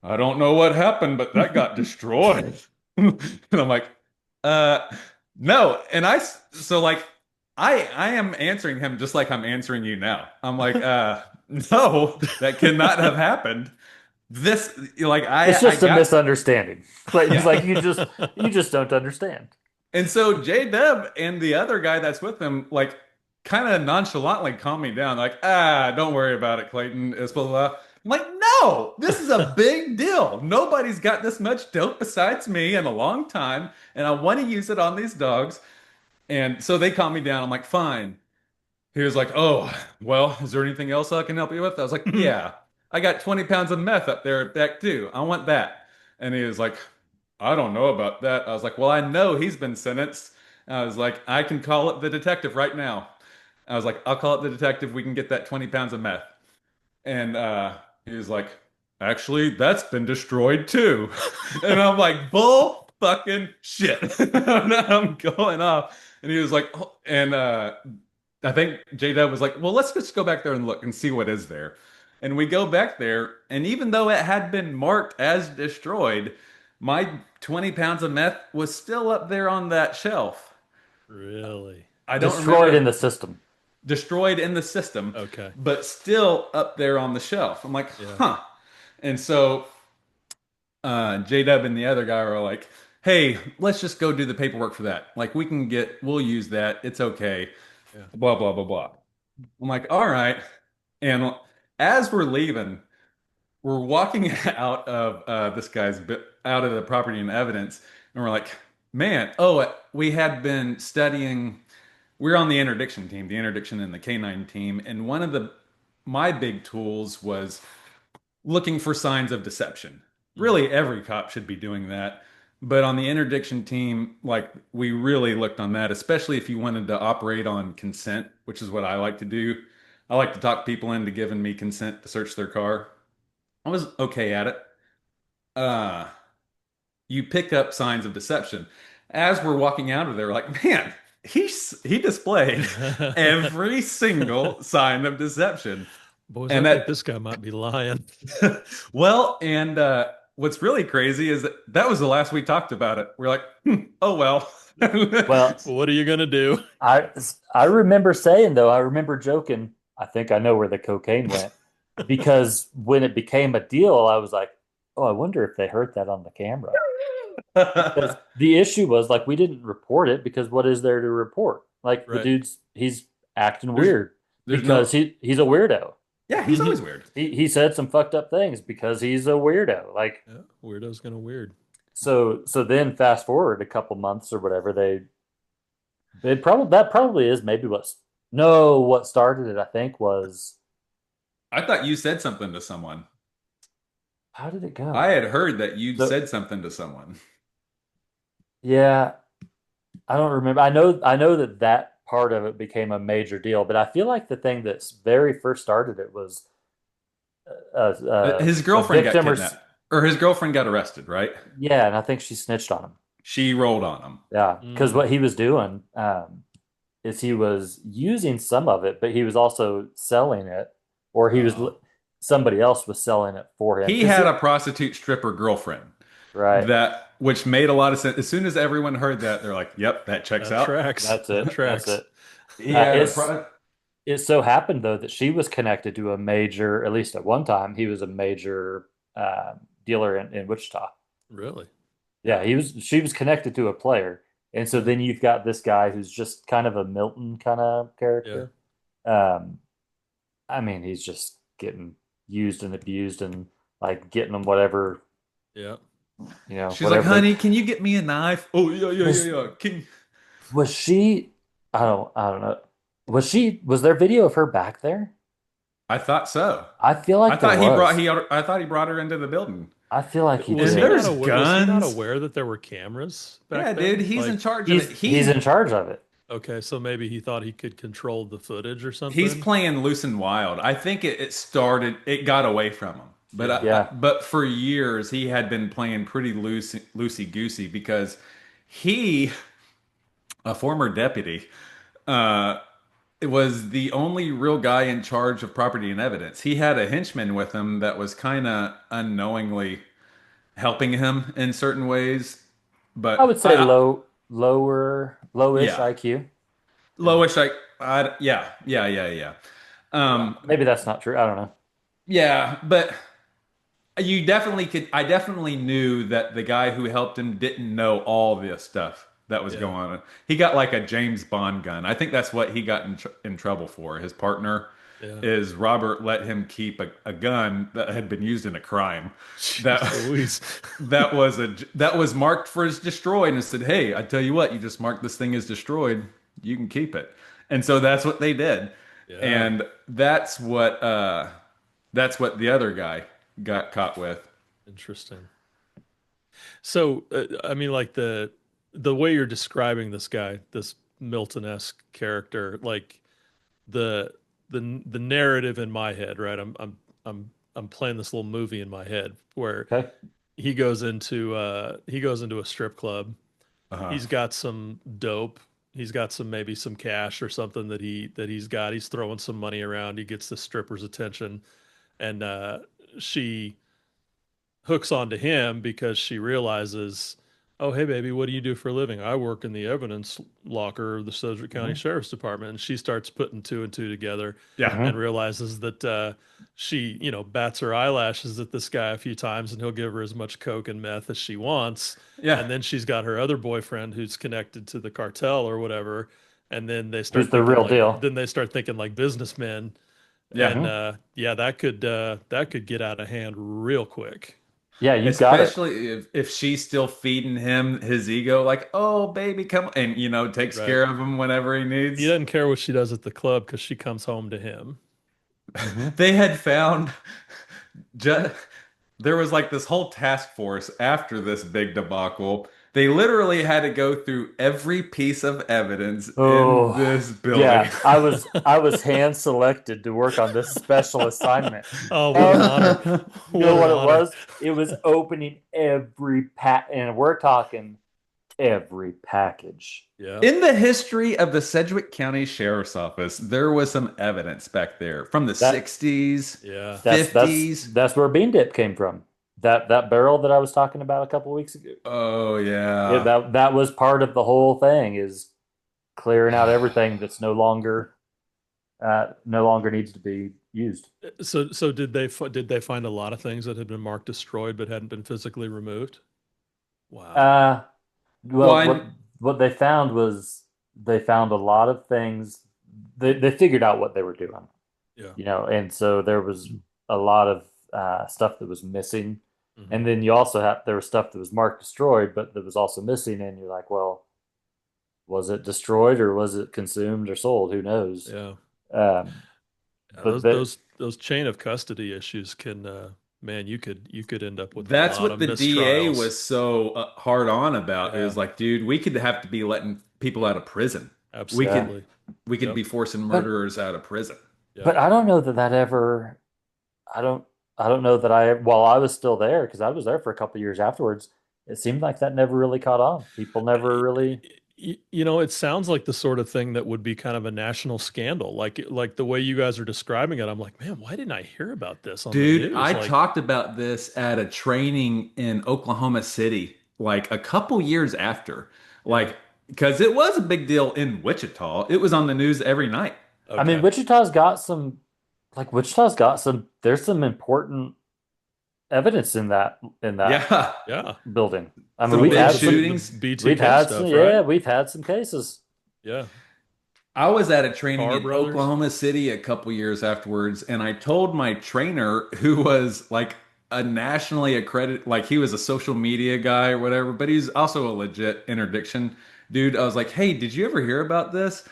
"I don't know what happened, but that got destroyed." And I'm like, uh, no. And so like, I am answering him just like I'm answering you now. I'm like, no, that cannot have happened. This, like, It's I just a got, misunderstanding. Clayton's yeah. like, you just don't understand. And so J Deb and the other guy that's with him, like, kind of nonchalantly calm me down, like, don't worry about it, Clayton. It's blah, blah, blah. I'm like, no, this is a big deal. Nobody's got this much dope besides me in a long time, and I want to use it on these dogs. And so they calm me down. I'm like, fine. He was like, "Oh, well, is there anything else I can help you with?" I was like, "Yeah, I got 20 pounds of meth up there at back too. I want that." And he was like, "I don't know about that." I was like, "Well, I know he's been sentenced." I was like, "I can call it the detective right now." I was like, "I'll call it the detective. We can get that 20 pounds of meth." And he was like, "Actually, that's been destroyed too." And I'm like, "Bull fucking shit." I'm going off. And he was like, "Oh," and I think J Dub was like, "Well, let's just go back there and look and see what is there." And we go back there, and even though it had been marked as destroyed, my 20 pounds of meth was still up there on that shelf. Really? I don't Destroyed remember in the system. destroyed in the system, Okay. but still up there on the shelf. I'm like, Yeah. huh. And so J Dub and the other guy were like, "Hey, let's just go do the paperwork for that. Like, we'll use that. It's okay." Yeah. Blah, blah, blah, blah. I'm like, "All right." And as we're leaving, we're walking out of out of the property and evidence, and we're like, "Man, oh, we had been studying. We're on the interdiction team, the interdiction and the canine team, and one of my big tools was looking for signs of deception. Mhm. Really, every cop should be doing that. But on the interdiction team, like, we really looked on that, especially if you wanted to operate on consent, which is what I like to do. I like to talk people into giving me consent to search their car. I was okay at it. Uh, you pick up signs of deception. As we're walking out of there, like, man, he displayed every single sign of deception. Boys, I And think that this guy might be lying. well, and what's really crazy is that was the last we talked about it. We're like, oh well. Well, What are you gonna do? I remember saying though, I remember joking, I think I know where the cocaine went because when it became a deal, I was like, oh, I wonder if they heard that on the camera. Because the issue was like we didn't report it because what is there to report? Like the Right. he's acting There's weird there's because no he's a weirdo. yeah, he's always weird. He said some fucked up things because he's a weirdo. Like Yeah, weirdo's gonna weird. so then fast forward a couple months or whatever, they probably that probably is maybe what started it, I think, was I thought you said something to someone. how did it I go? had heard that you'd The, said something to someone. yeah, I don't remember. I know that that part of it became a major deal, but I feel like the thing that's very first started it was His a girlfriend got victim kidnapped, or his girlfriend got arrested, right? yeah, and I think she snitched on him. She rolled on him. Yeah, because Mm, what he was doing is he was using some of it, but he was also selling it, or Oh. somebody else was selling it for him. He Because had a prostitute stripper girlfriend right, that which made a lot of sense. As soon as everyone heard that, they're like, "Yep, that checks that out." tracks. that's That it. That's tracks. it. He had a It's it so happened though that she was connected to a major, at least at one time, he was a major dealer in Wichita. Really? Yeah, he was. She was connected to a player, and so Yeah. then you've got this guy who's just kind of a Milton kind of Yeah. character. Um, I mean, he's just getting used and abused and like getting them whatever, Yeah. She's like, whatever they "Honey, can you get me a knife?" Oh yeah, yeah, yeah, was. yeah. Can Was she? I don't know. Was there video of her back there? I thought so. I feel like there was. I thought he brought her into the building. I feel like he Was And he did. not there's aware? Was he not guns. aware that there were cameras Yeah, back dude, then? he's in Like, charge of it. He's in charge of it. okay, so maybe he thought he could control the footage or He's something. playing loose and wild. I think it got away from him. Yeah. Yeah. But for years he had been playing pretty loosey goosey because he, a former deputy, uh, was the only real guy in charge of property and evidence. He had a henchman with him that was kind of unknowingly helping him in certain ways. I But would say lowish yeah, IQ. Yeah. lowish. Yeah. Yeah. Um, Maybe that's not true. I don't know. yeah, but you definitely could. I definitely knew that the guy who helped him didn't know all this stuff that was Yeah. going on. He got like a James Bond gun. I think that's what he got in trouble for. His partner Yeah. is Robert let him keep a gun that had been used in a crime. That Jeez Louise. that was marked for as destroyed and said, "Hey, I tell you what, you just marked this thing as destroyed. You can keep it." And so that's what they did, Yeah. and that's what the other guy got caught with. Interesting. So, I mean, like the way you're describing this guy, this Milton-esque character, like the the narrative in my head, right? I'm playing this little movie in my head where Okay. he goes into a strip club. Uh-huh. He's got some dope. He's got some maybe some cash or something he's got. He's throwing some money around. He gets the stripper's attention, and she hooks onto him because she realizes, oh, hey, baby, what do you do for a living? I work in the evidence locker of the Sedgwick County Hmm. Sheriff's Department. And she starts putting two and two together Yeah, and Hmm. realizes that she, bats her eyelashes at this guy a few times and he'll give her as much coke and meth as she wants. yeah. And then she's got her other boyfriend who's connected to the cartel or whatever. And then Who's the real deal? they start thinking like businessmen. Yeah. And Hmm. yeah, that could get out of hand real quick. Yeah, you got it. Especially if she's still feeding him his ego, like, "Oh, baby, come on," and takes Right. care of him whenever he He needs. doesn't care what she does at the club because she comes home to him. Hmm. They had found ju- there was like this whole task force after this big debacle. They literally had to go through every piece of evidence in Oh, this building. yeah. I was hand selected to work on this special assignment. Oh, what an honor. You What know an what it honor. was? It was opening every and we're talking every package. Yeah. In the history of the Sedgwick County Sheriff's Office, there was some evidence back there from the That 60s, Yeah. that's 50s. that's where Bean Dip came from. that barrel that I was talking about a couple weeks ago. Oh Yeah, yeah. that was part of the whole thing is clearing out everything that's no longer needs to be used. So did they find a lot of things that had been marked destroyed but hadn't been physically removed? Wow. Uh, well, One. what they found was they found a lot of things. They figured out what they were doing, Yeah. and so there was a lot of stuff that was missing, and Hmm. then you also have there was stuff that was marked destroyed, but that was also missing, and you're like, well, was it destroyed or was it consumed or sold? Who knows? Yeah. Um, but that Those chain of custody issues can man, you could end up with a That's lot what of the DA mistrials. was so hard on about. It Yeah, was like, dude, we could have to be letting people out of prison. We yeah, could absolutely. we could Yep. be forcing but murderers out of prison. Yep. but I don't know that ever. I don't I don't know that while I was still there because I was there for a couple of years afterwards. It seemed like that never really caught on. People never really. It sounds like the sort of thing that would be kind of a national scandal. Like the way you guys are describing it, I'm like, man, why didn't I hear about this on the Dude, news? I Like, talked about this at a training in Oklahoma City, like a couple years after, yeah, like because it was a big deal in Wichita. It was on the news every night. I mean, okay, Wichita's got some. There's some important evidence in that Yeah, yeah. building. I mean, some The big the shootings. BTK stuff, right? we've had some cases. Yeah, I was at a training Carr in brothers. Oklahoma City a couple years afterwards, and I told my trainer, who was like a nationally accredited, like he was a social media guy or whatever, but he's also a legit interdiction dude. I was like, hey, did you ever hear about this?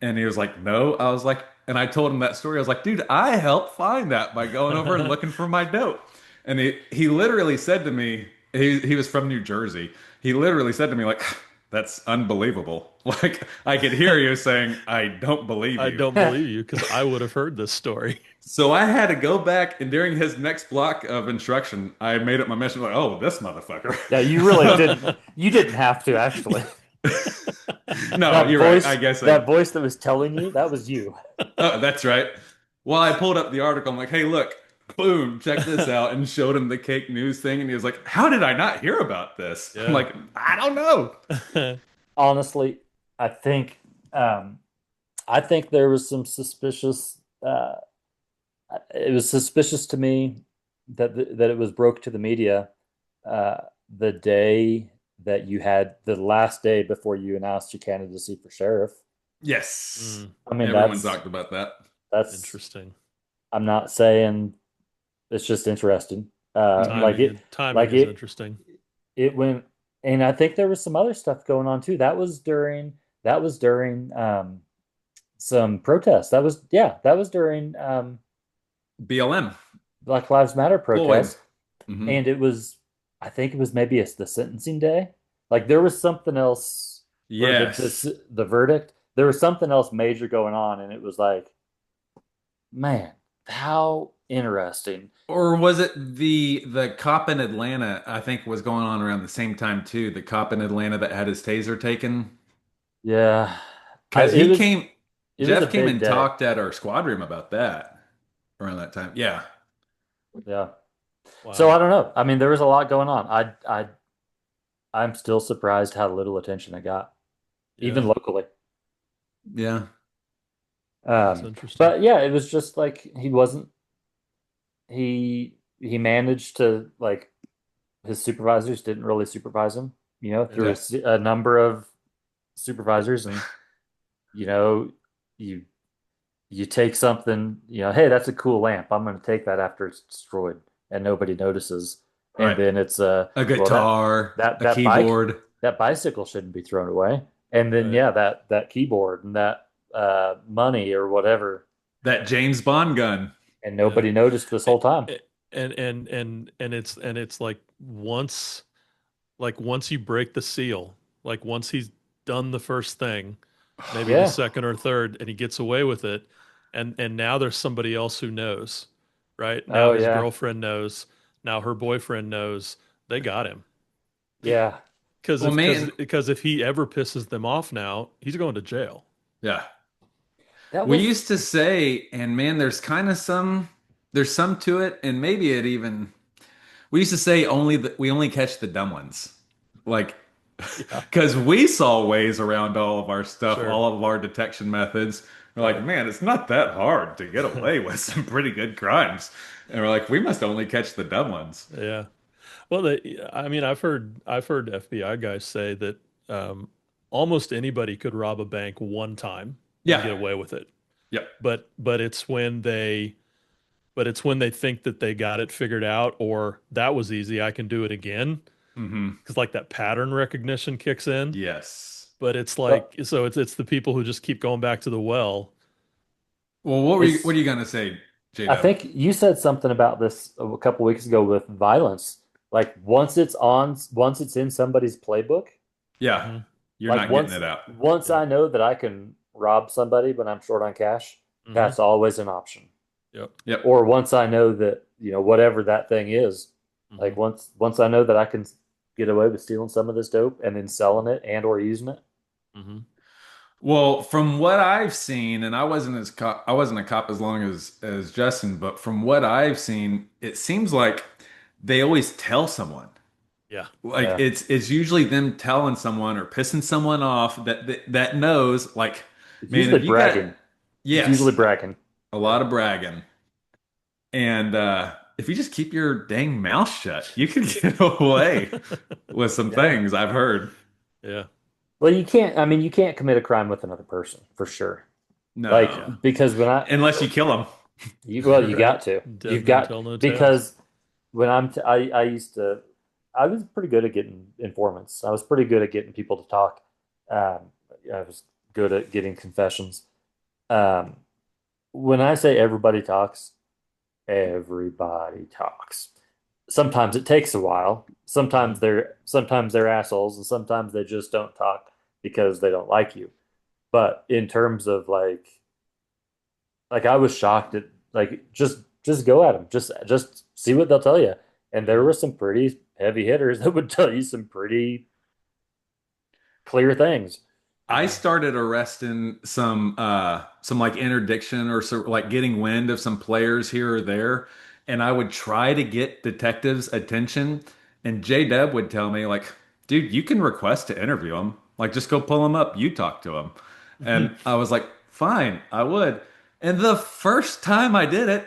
And he was like, no. I was like, and I told him that story. I was like, dude, I helped find that by going over and looking for my dope. And he literally said to me, he was from New Jersey. He literally said to me, like, that's unbelievable. Like I could hear you saying, I don't believe I you. don't believe you because I would have heard this story. So I had to go back, and during his next block of instruction, I made it my mission, like, oh, this motherfucker. Yeah, you really didn't. You didn't have to actually. No, you're right. I guess I. That voice that was telling you, that was you. Oh, that's right. Well, I pulled up the article. I'm like, hey, look, boom, check this out, and showed him the cake news thing, and he was like, how did I not hear about this? I'm Yeah. like, I don't know. Honestly, I think um, I think there was some suspicious. It was suspicious to me that it was broke to the media uh, the day that you had the last day before you announced your candidacy for sheriff. Yes, Mm, I mean, everyone talked about that. that's. interesting. I'm not saying it's just interesting. Hmm. Timing Like is interesting. it went, and I think there was some other stuff going on too. That was during some protests. That was during BLM, Black Lives Matter Floyd. protests, Hmm. and I think it was maybe it's the sentencing day. Like there was something else for Yes. the verdict. There was something else major going on, and it was like, man, how interesting. Or was it the cop in Atlanta, I think was going on around the same time too. The cop in Atlanta that had his taser taken. Yeah, Because it he was came, a Jeff came big and day. talked at our squad room about that around that time. Yeah. Yeah. So I Wow. don't know. I mean, there was a lot going on. I'm still surprised how little attention it got, even Yeah, locally. Yeah. that's Um, interesting. but yeah, it was just like he managed to like his supervisors didn't really supervise him, through Yeah. a number of supervisors, and you know, you you take something, hey, that's a cool lamp. I'm going to take that after it's destroyed and nobody notices. And Right. then it's A well guitar, a keyboard, that bicycle shouldn't be thrown away. And then Right. yeah, that keyboard and that money or whatever, that James Bond gun. and Yeah. nobody noticed this whole time. And it's like once you break the seal, like once he's done the first thing, maybe the Yeah, second or third, and he gets away with it, and now there's somebody else who knows, right? Now oh his yeah, girlfriend knows, now her boyfriend knows, they got him. yeah. Because Well, if because man, because if he ever pisses them off now, he's going to jail. yeah. That We was used to say, and man, there's some to it, and maybe it even We used to say we only catch the dumb ones. Like, Yeah, because we saw ways around all of our stuff, sure. all of our detection methods. We're like, Right. man, it's not that hard to get away with some pretty good crimes. And we're like, we must only catch the dumb ones. Yeah. Well, I mean, I've heard FBI guys say that um, almost anybody could rob a bank one time and Yeah. get away with it. Yep. But it's when they think that they got it figured out, or that was easy, I can do it again. Hmm. Because like that pattern recognition kicks in. Yes. But it's Well, like so it's the people who just keep going back to the well. Well, what it's are you gonna say, J I Dub? think you said something about this a couple weeks ago with violence. Like once it's in somebody's playbook, Yeah. Hmm. You're like not getting once it out. once Yep. I know that I can rob somebody when I'm short on cash, Hmm. that's always an option. Yep. Yep. Or once I know that, whatever that thing is, Hmm. like once I know that I can get away with stealing some of this dope and then selling it and or using it. Hmm. Well, from what I've seen, and I wasn't a cop as long as Justin, but from what I've seen, it seems like they always tell someone. Yeah. Like Yeah. it's usually them telling someone or pissing someone off that knows, like, It's man, usually if you got, bragging. It's usually yes, bragging. a lot Yep. of bragging. And if you just keep your dang mouth shut, you can get away with some Yeah. things I've heard. Yeah. Well, you can't commit a crime with another person for sure. Like No, Yeah. because when I unless you kill them. you Right. got to. Dead You've men got tell no tales. because when I used to I was pretty good at getting informants. I was pretty good at getting people to talk. Um, I was good at getting confessions. Um, when I say everybody talks. Sometimes it takes a while. Hmm. Sometimes they're assholes, and sometimes they just don't talk because they don't like you. But in terms of like I was shocked at like just go at them, just see what they'll tell you. And there Hmm. were some pretty heavy hitters that would tell you some pretty clear things. I Yeah. started arresting some like interdiction or so, like getting wind of some players here or there, and I would try to get detectives' attention, and J Dub would tell me like, "Dude, you can request to interview him. Like, just go pull him up. You talk to him." And I was like, "Fine, I would." And the first time I did it,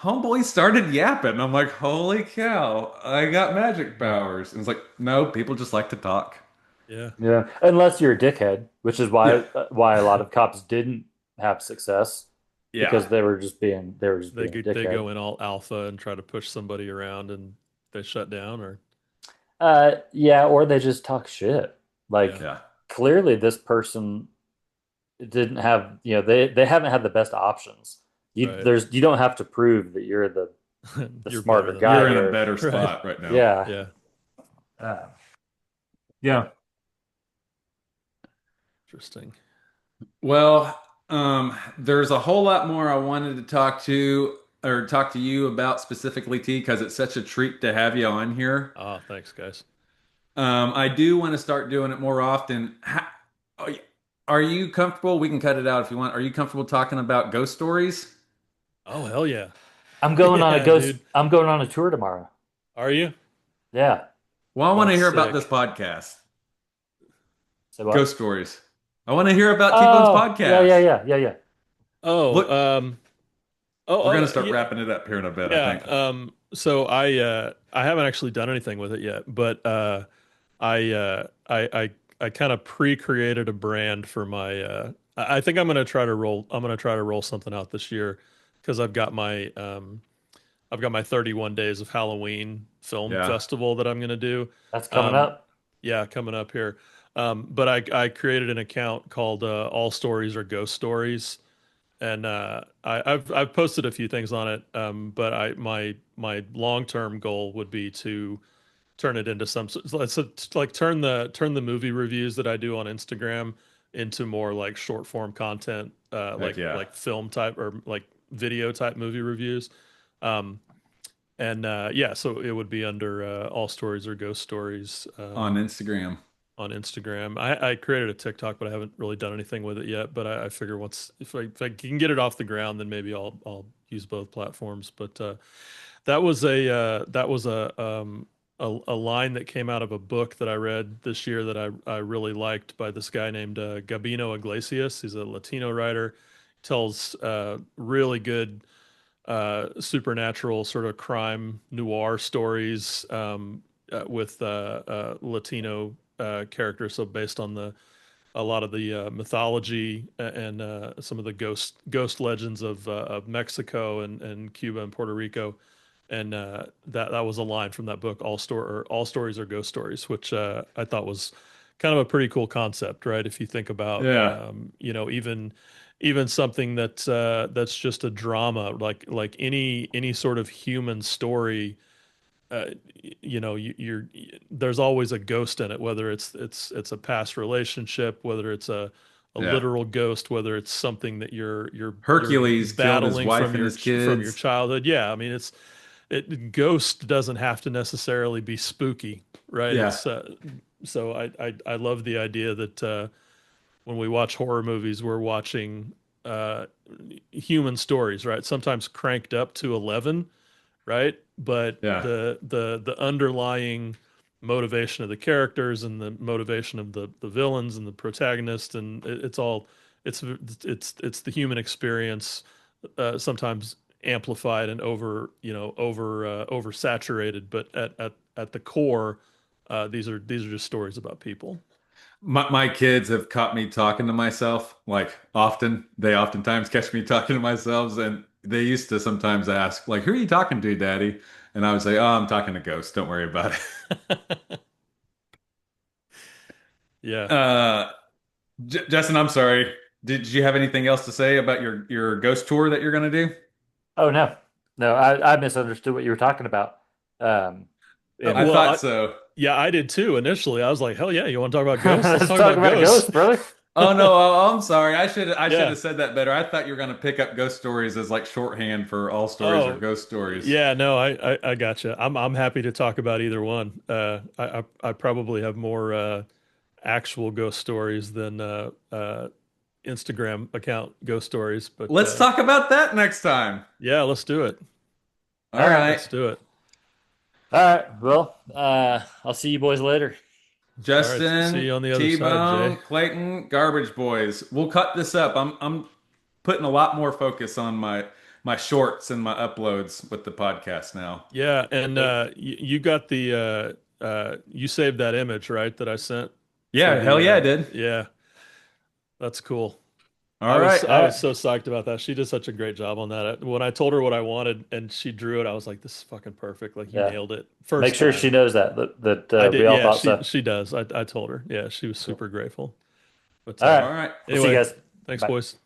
homeboy started yapping. I'm like, "Holy cow, I got magic Hmm. powers!" And it's like, no, people just like to talk. Yeah. Yeah, unless you're a dickhead, which is why Yeah, why a lot of cops didn't have success yeah. because they were just being a They dickhead. go in all alpha and try to push somebody around and they shut down or Yeah, or they just talk shit. yeah. Like Yeah. clearly this person didn't have, they haven't had the best options. Right. You don't have to prove that you're the You're smarter better than guy You're in a here. better right. spot right now. Yeah. Yeah. Uh, yeah. Interesting. Well, there's a whole lot more I wanted to talk to you about specifically, T, because it's such a treat to have you on here. Ah, thanks, guys. I do want to start doing it more often. Are you are you comfortable? We can cut it out if you want. Are you comfortable talking about ghost stories? Oh, hell yeah. Yeah, dude. I'm going on a tour tomorrow. Are you? Yeah. Well, I want to That's hear about this sick. podcast, So what? ghost stories. I want to hear about T-Bone's Oh, yeah, yeah, podcast. yeah, yeah, yeah. Oh, Look, we're gonna start yeah, wrapping it up here in a bit, I yeah. think. So I haven't actually done anything with it yet, but I kind of pre-created a brand for my I think I'm gonna try to roll something out this year because I've got my 31 days of Halloween film Yeah. festival that I'm gonna do. That's coming Um, up. yeah, coming up here. But I created an account called All Stories Are Ghost Stories, and I've posted a few things on it. But my long-term goal would be to turn it into like turn the movie reviews that I do on Instagram into more like short form content, Heck yeah. like film type or like video type movie reviews. Um, and yeah, so it would be under All Stories or Ghost Stories On Instagram. on Instagram. I created a TikTok, but I haven't really done anything with it yet. But I figure once if I can get it off the ground, then maybe I'll use both platforms. But That was a line that came out of a book that I read this year that I really liked by this guy named Gabino Iglesias. He's a Latino writer. Tells really good supernatural sort of crime noir stories with Latino characters. So based on the a lot of the mythology and some of the ghost legends of Mexico and Cuba and Puerto Rico, and that was a line from that book. All stories are ghost stories, which I thought was kind of a pretty cool concept, right? If you think about Yeah. even something that's just a drama, like any sort of human story, there's always a ghost in it, whether it's a past relationship, whether it's a Yeah. literal ghost, whether it's something that you're Hercules killed his battling wife and his from your kids. childhood. Yeah, I mean ghost doesn't have to necessarily be spooky, right? Yeah. It's so I love the idea that when we watch horror movies, we're watching human stories, right? Sometimes cranked up to 11, right? But Yeah. the underlying motivation of the characters and the motivation of the villains and the protagonist, and it's all it's the human experience, sometimes amplified and oversaturated, but at the core, these are just stories about people. My kids have caught me talking to myself, like often. They oftentimes catch me talking to myself, and they used to sometimes ask, like, "Who are you talking to, Daddy?" And I would say, "Oh, I'm talking to ghosts. Don't worry about it." Yeah. Uh, Justin, I'm sorry. Did you have anything else to say about your ghost tour that you're going to do? Oh no, no, I misunderstood what you were talking about. Um, I and Well, thought so. yeah, I did too. Initially, I was like, "Hell yeah, you want to talk about ghosts? Let's let's talk talk about about ghosts." ghosts, brother. Oh no, I'm sorry. I should Yeah. have said that better. I thought you were going to pick up ghost stories as like shorthand for all stories or Oh, ghost stories. yeah. No, I gotcha. I'm happy to talk about either one. I probably have more actual ghost stories than Instagram account ghost stories, but Let's talk about that next time. yeah, let's do it. All All right, right. Let's do it. all right. Well, I'll see you boys later. All right. See Justin, you on the other side, Jay. T-Bone, Clayton, Garbage Boys. We'll cut this up. I'm putting a lot more focus on my shorts and my uploads with the podcast now. Yeah, and you got the you saved that image, right? That I sent for Yeah, hell the yeah, I did. yeah, that's cool. All right. All I right. was so psyched about that. She did such a great job on that. When I told her what I wanted and she drew it, I was like, "This is fucking perfect! Like you Yeah. nailed it Make first sure she time." knows I we did. all Yeah, thought she so. she does. I told her. Yeah, she was Cool. super grateful. But All right. All right. We'll see you anyway, guys. thanks, Bye. boys.